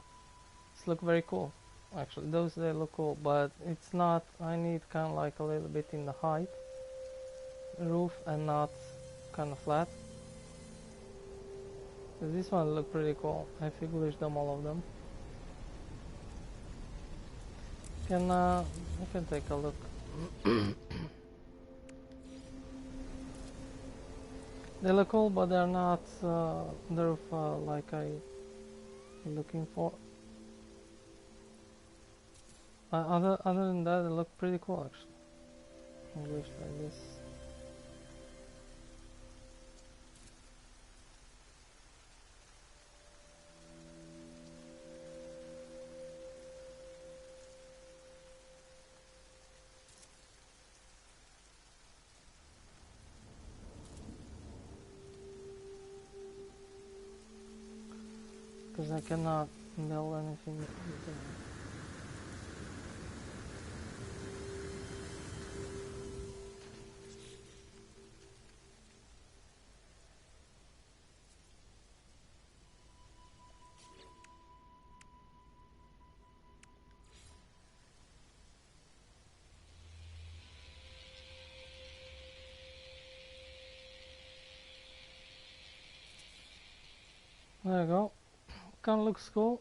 It's look very cool. Actually, those they look cool, but it's not. I need kind of like a little bit in the height roof and not kind of flat. So this one look pretty cool if you glitch them, all of them. You can take a look. They look cool, but they're not the roof like I looking for. Other than that, they look pretty cool actually. English like this. Because I cannot build anything with them. There you go. Kinda looks cool.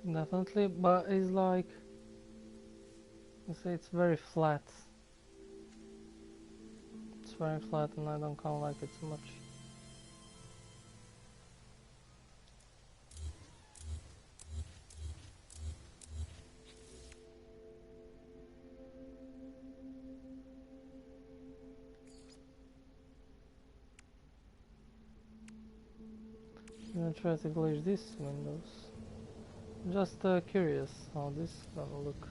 Definitely, but it's like, let's say it's very flat. It's very flat and I don't kinda like it so much. I'm gonna try to glitch these windows. Just curious how this is gonna look.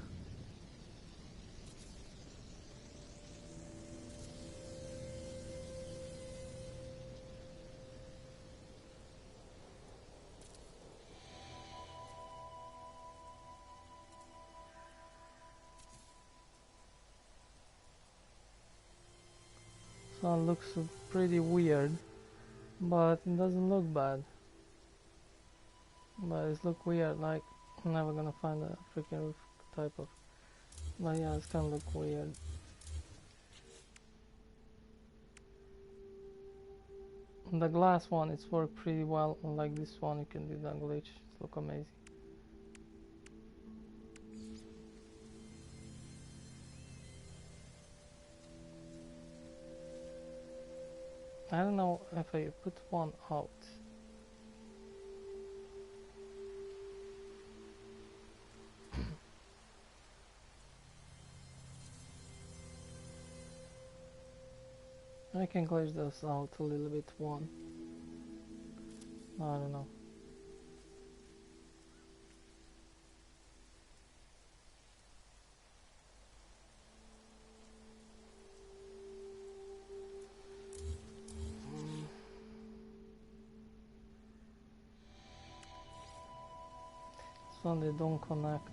So it looks pretty weird, but it doesn't look bad. But it looks weird, like I'm never gonna find a freaking roof type of. But yeah, it's gonna look weird. The glass one, it's worked pretty well. Unlike this one, you can do that glitch. It look amazing. I don't know if I put one out. I can glitch those out a little bit. One. I don't know. This one they don't connect.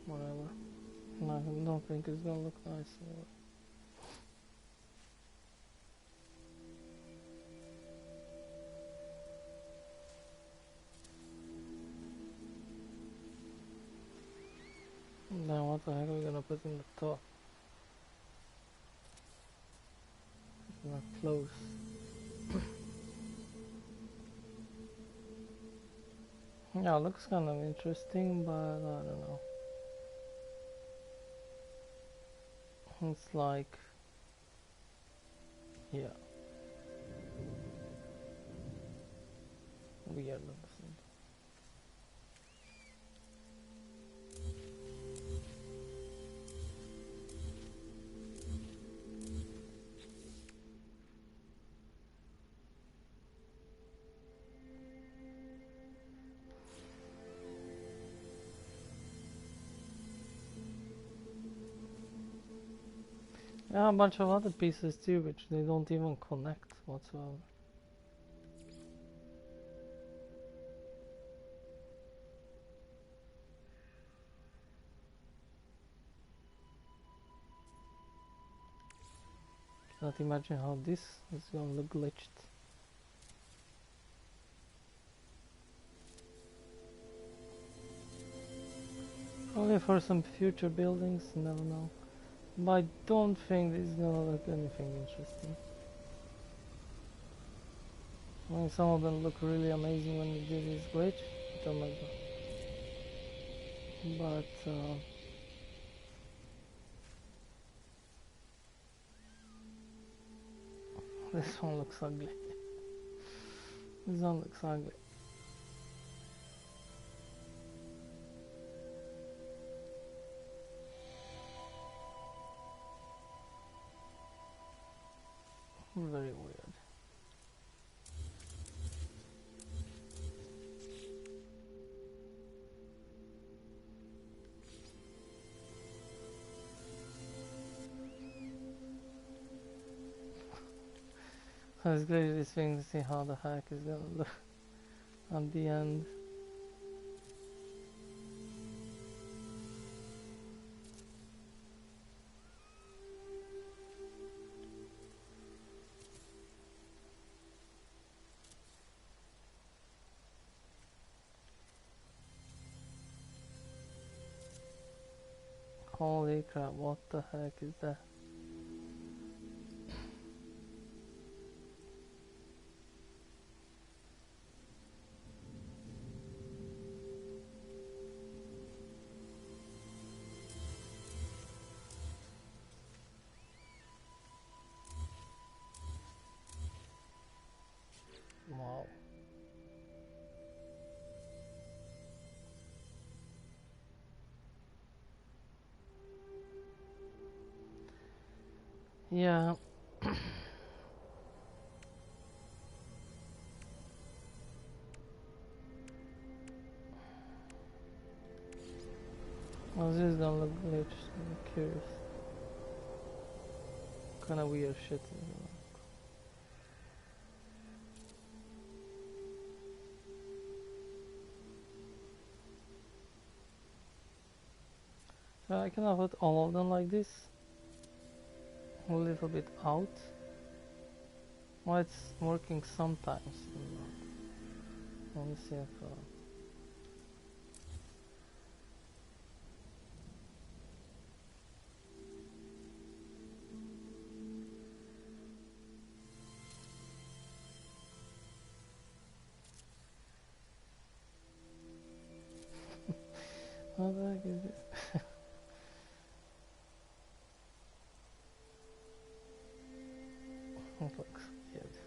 Whatever. No, I don't think it's gonna look nice. Then what the heck are we gonna put in the top? It's not close. Yeah, it looks kind of interesting, but I don't know. It's like, yeah, weird. Yeah, a bunch of other pieces too, which they don't even connect whatsoever. Cannot imagine how this is gonna look glitched. Only for some future buildings, never know. But I don't think this is gonna look anything interesting. I mean, some of them look really amazing when you do this glitch. Oh my god. But this one looks ugly. This one looks ugly. Very weird. It's great this thing to see how the heck is gonna look at the end. Holy crap, what the heck is that? Wow. Yeah. How's this gonna look glitched? I'm curious. Kinda weird shit. So I can put all of them like this. A little bit out. Well, it's working sometimes. Let me see if what the heck is this? It looks weird.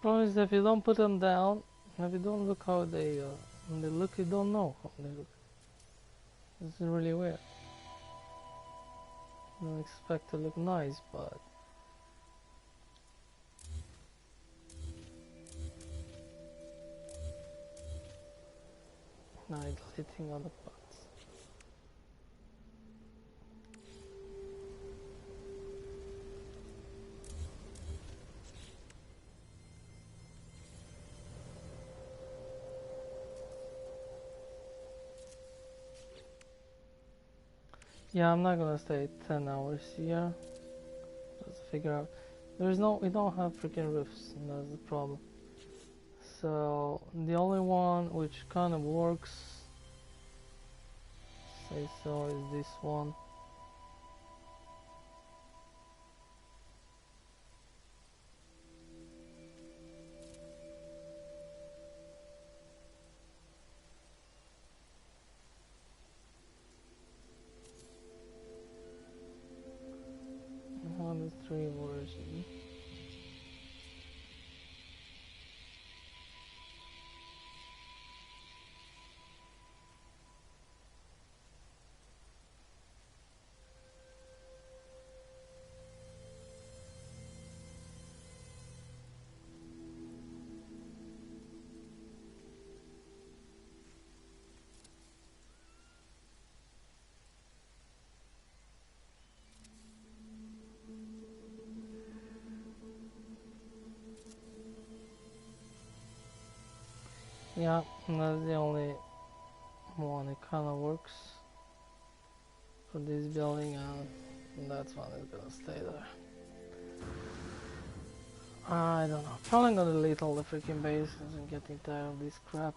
Problem is if you don't put them down, if you don't look how they look, you don't know how they look. This is really weird. I don't expect to look nice, but now it's hitting other parts. Yeah, I'm not gonna stay 10 hours here. Let's figure out. We don't have freaking roofs, and that's the problem. So, the only one which kind of works, say so, is this one. On the 3 version. Yeah, that's the only one. It kind of works for this building, and that's one is gonna stay there. I don't know. Probably gonna delete all the freaking bases and getting tired of this crap.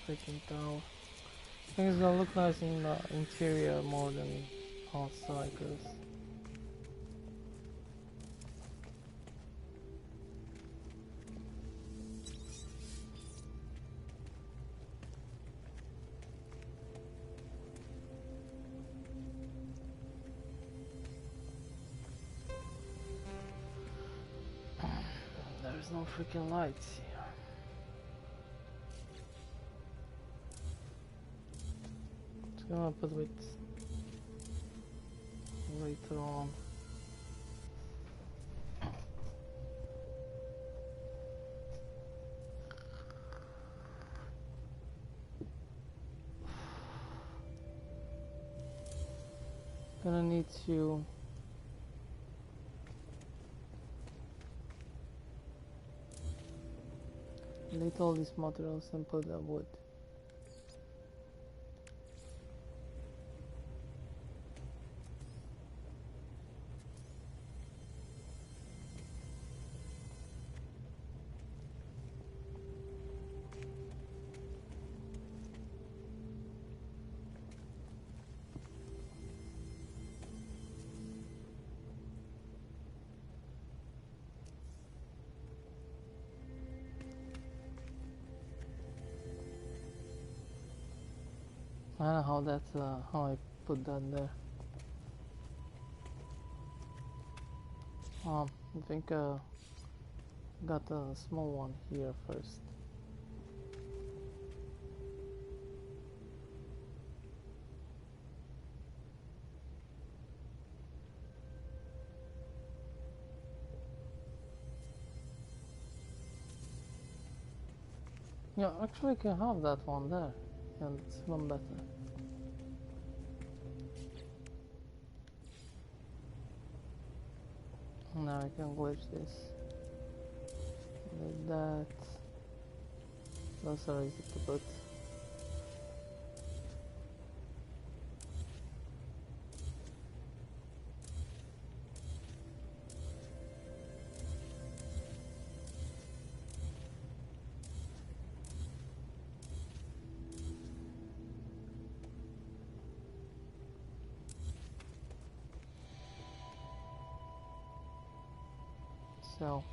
Freaking tower. I think it's gonna look nice in the interior more than outside, cause there's no freaking lights here. It's gonna put with later on. Gonna need to delete all these materials and put the wood. I don't know how that how I put that there. I think got a small one here first. Yeah, actually I can have that one there, and it's even better. Now I can glitch this. Like that. Those are easy to put. So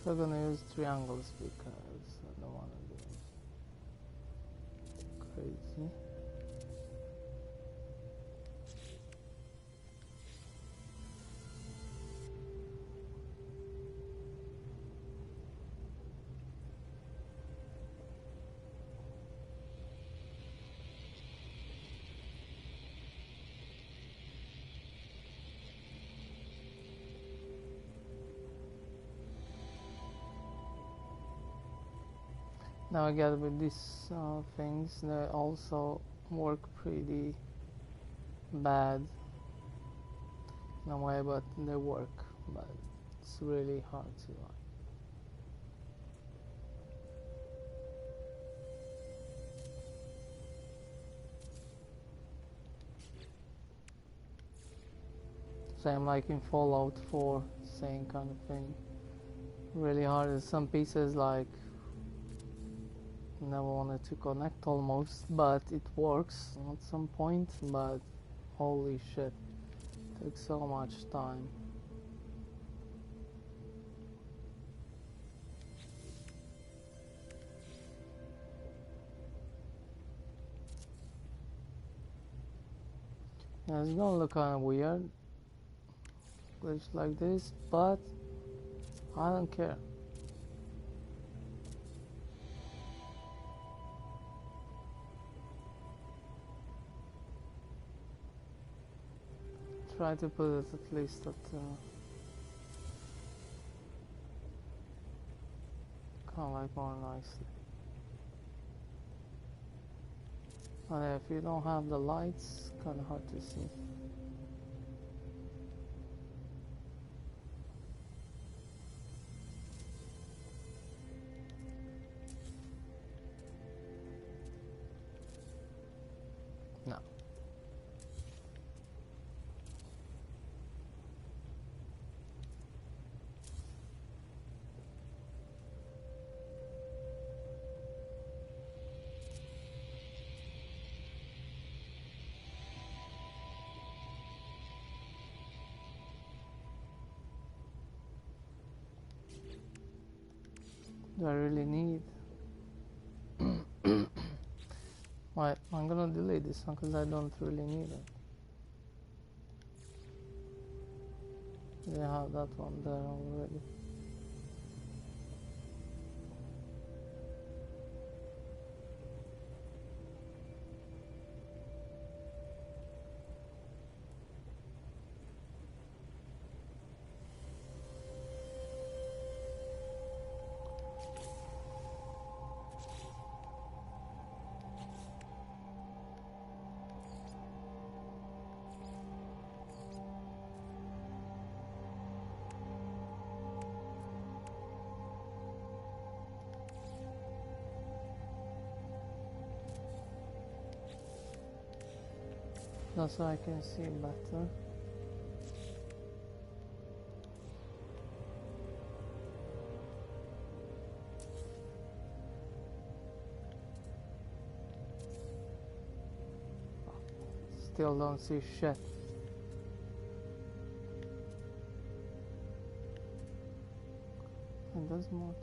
we're gonna use triangles because I don't wanna do crazy. Now again with these things, they also work pretty bad in a way, but they work. But it's really hard to like. Same like in Fallout 4, same kind of thing. Really hard. There's some pieces like never wanted to connect almost, but it works at some point. But holy shit, it takes so much time. Yeah, it's gonna look kind of weird, glitch like this, but I don't care. try to put it at least at kind of like more nicely. But if you don't have the lights, kind of hard to see. No. Do I really need? Why? I'm gonna delete this one because I don't really need it. They have that one there already. Just so I can see better. Still don't see shit. It does not.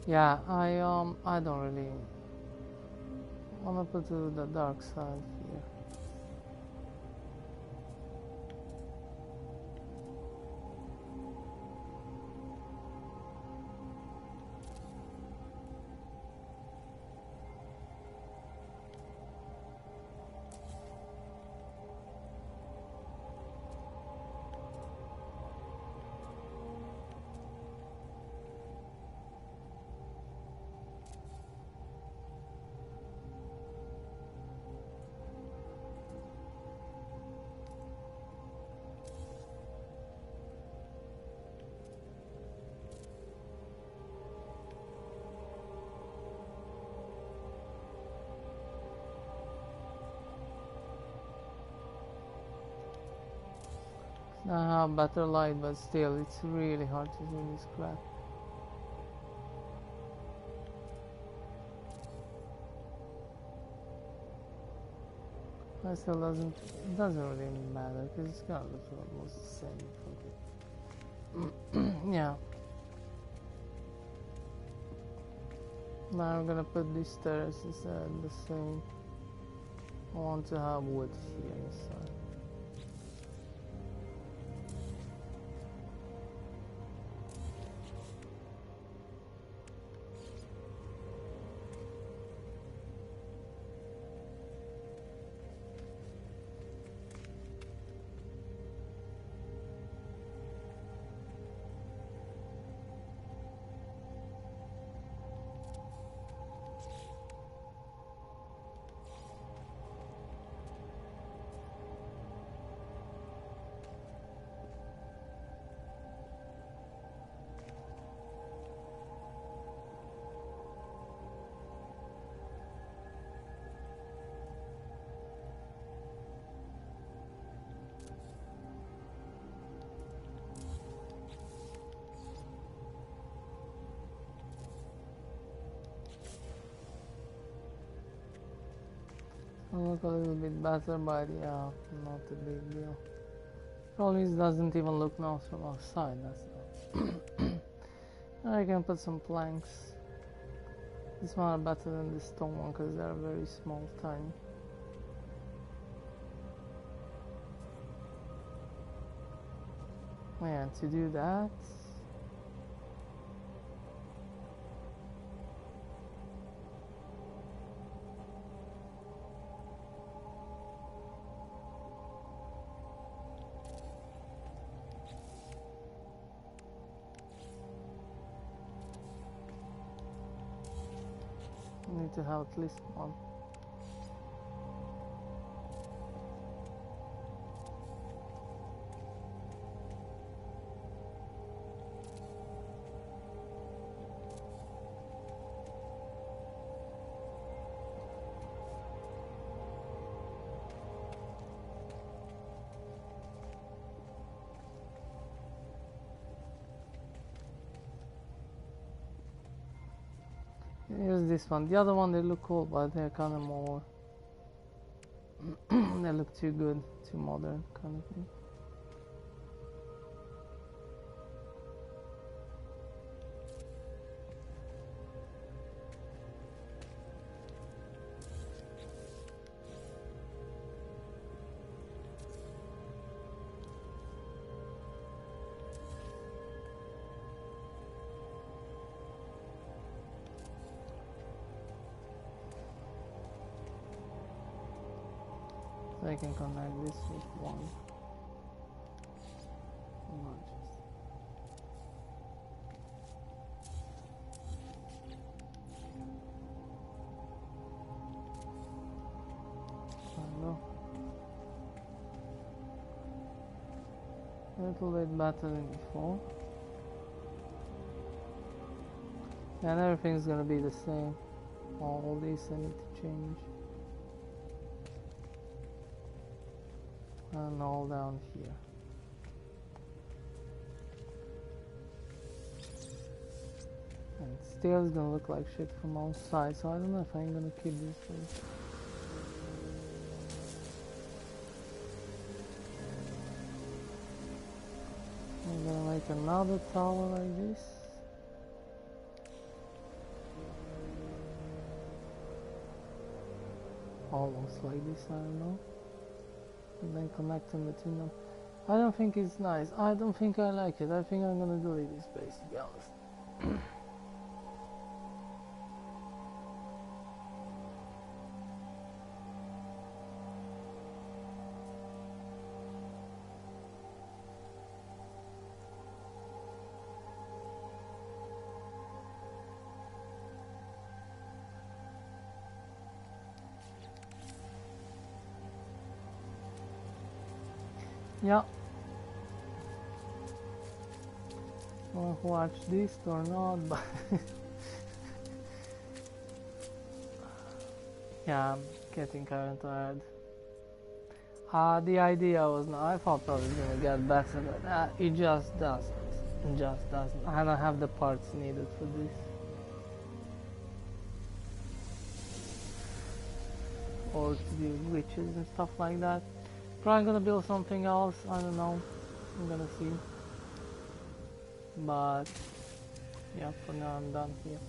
Yeah, I don't really wanna put to the dark side here. I have better light, but still, it's really hard to see this crap. It still doesn't really matter because it's gonna look almost the same. Yeah. Now I'm gonna put these stairs instead the same. I want to have wood here inside. Look a little bit better, but yeah, not a big deal. Probably doesn't even look nice from outside, that's all. I can put some planks. This one are better than the stone one because they're very small, tiny. Yeah, to do that, need to have at least one. Here's this one. The other one, they look cool, but they're kind of more... they look too good, too modern kind of thing. I can connect this with one. Not just. I don't know. A little bit better than before. And everything's gonna be the same. All these I need to change. And all down here. And still it's gonna look like shit from outside, so I don't know if I'm gonna keep this one. I'm gonna make another tower like this. Almost like this, I don't know. And then connect them between them. I don't think it's nice. I don't think I like it. I think I'm gonna delete this base, to be honest. Yeah. I'll watch this or not, but yeah, I'm getting kind of tired. The idea was not, I thought I was gonna get better, but it just doesn't. It just doesn't. I don't have the parts needed for this. Or to do glitches and stuff like that. Probably gonna build something else, I don't know. I'm gonna see. But yeah, for now I'm done here.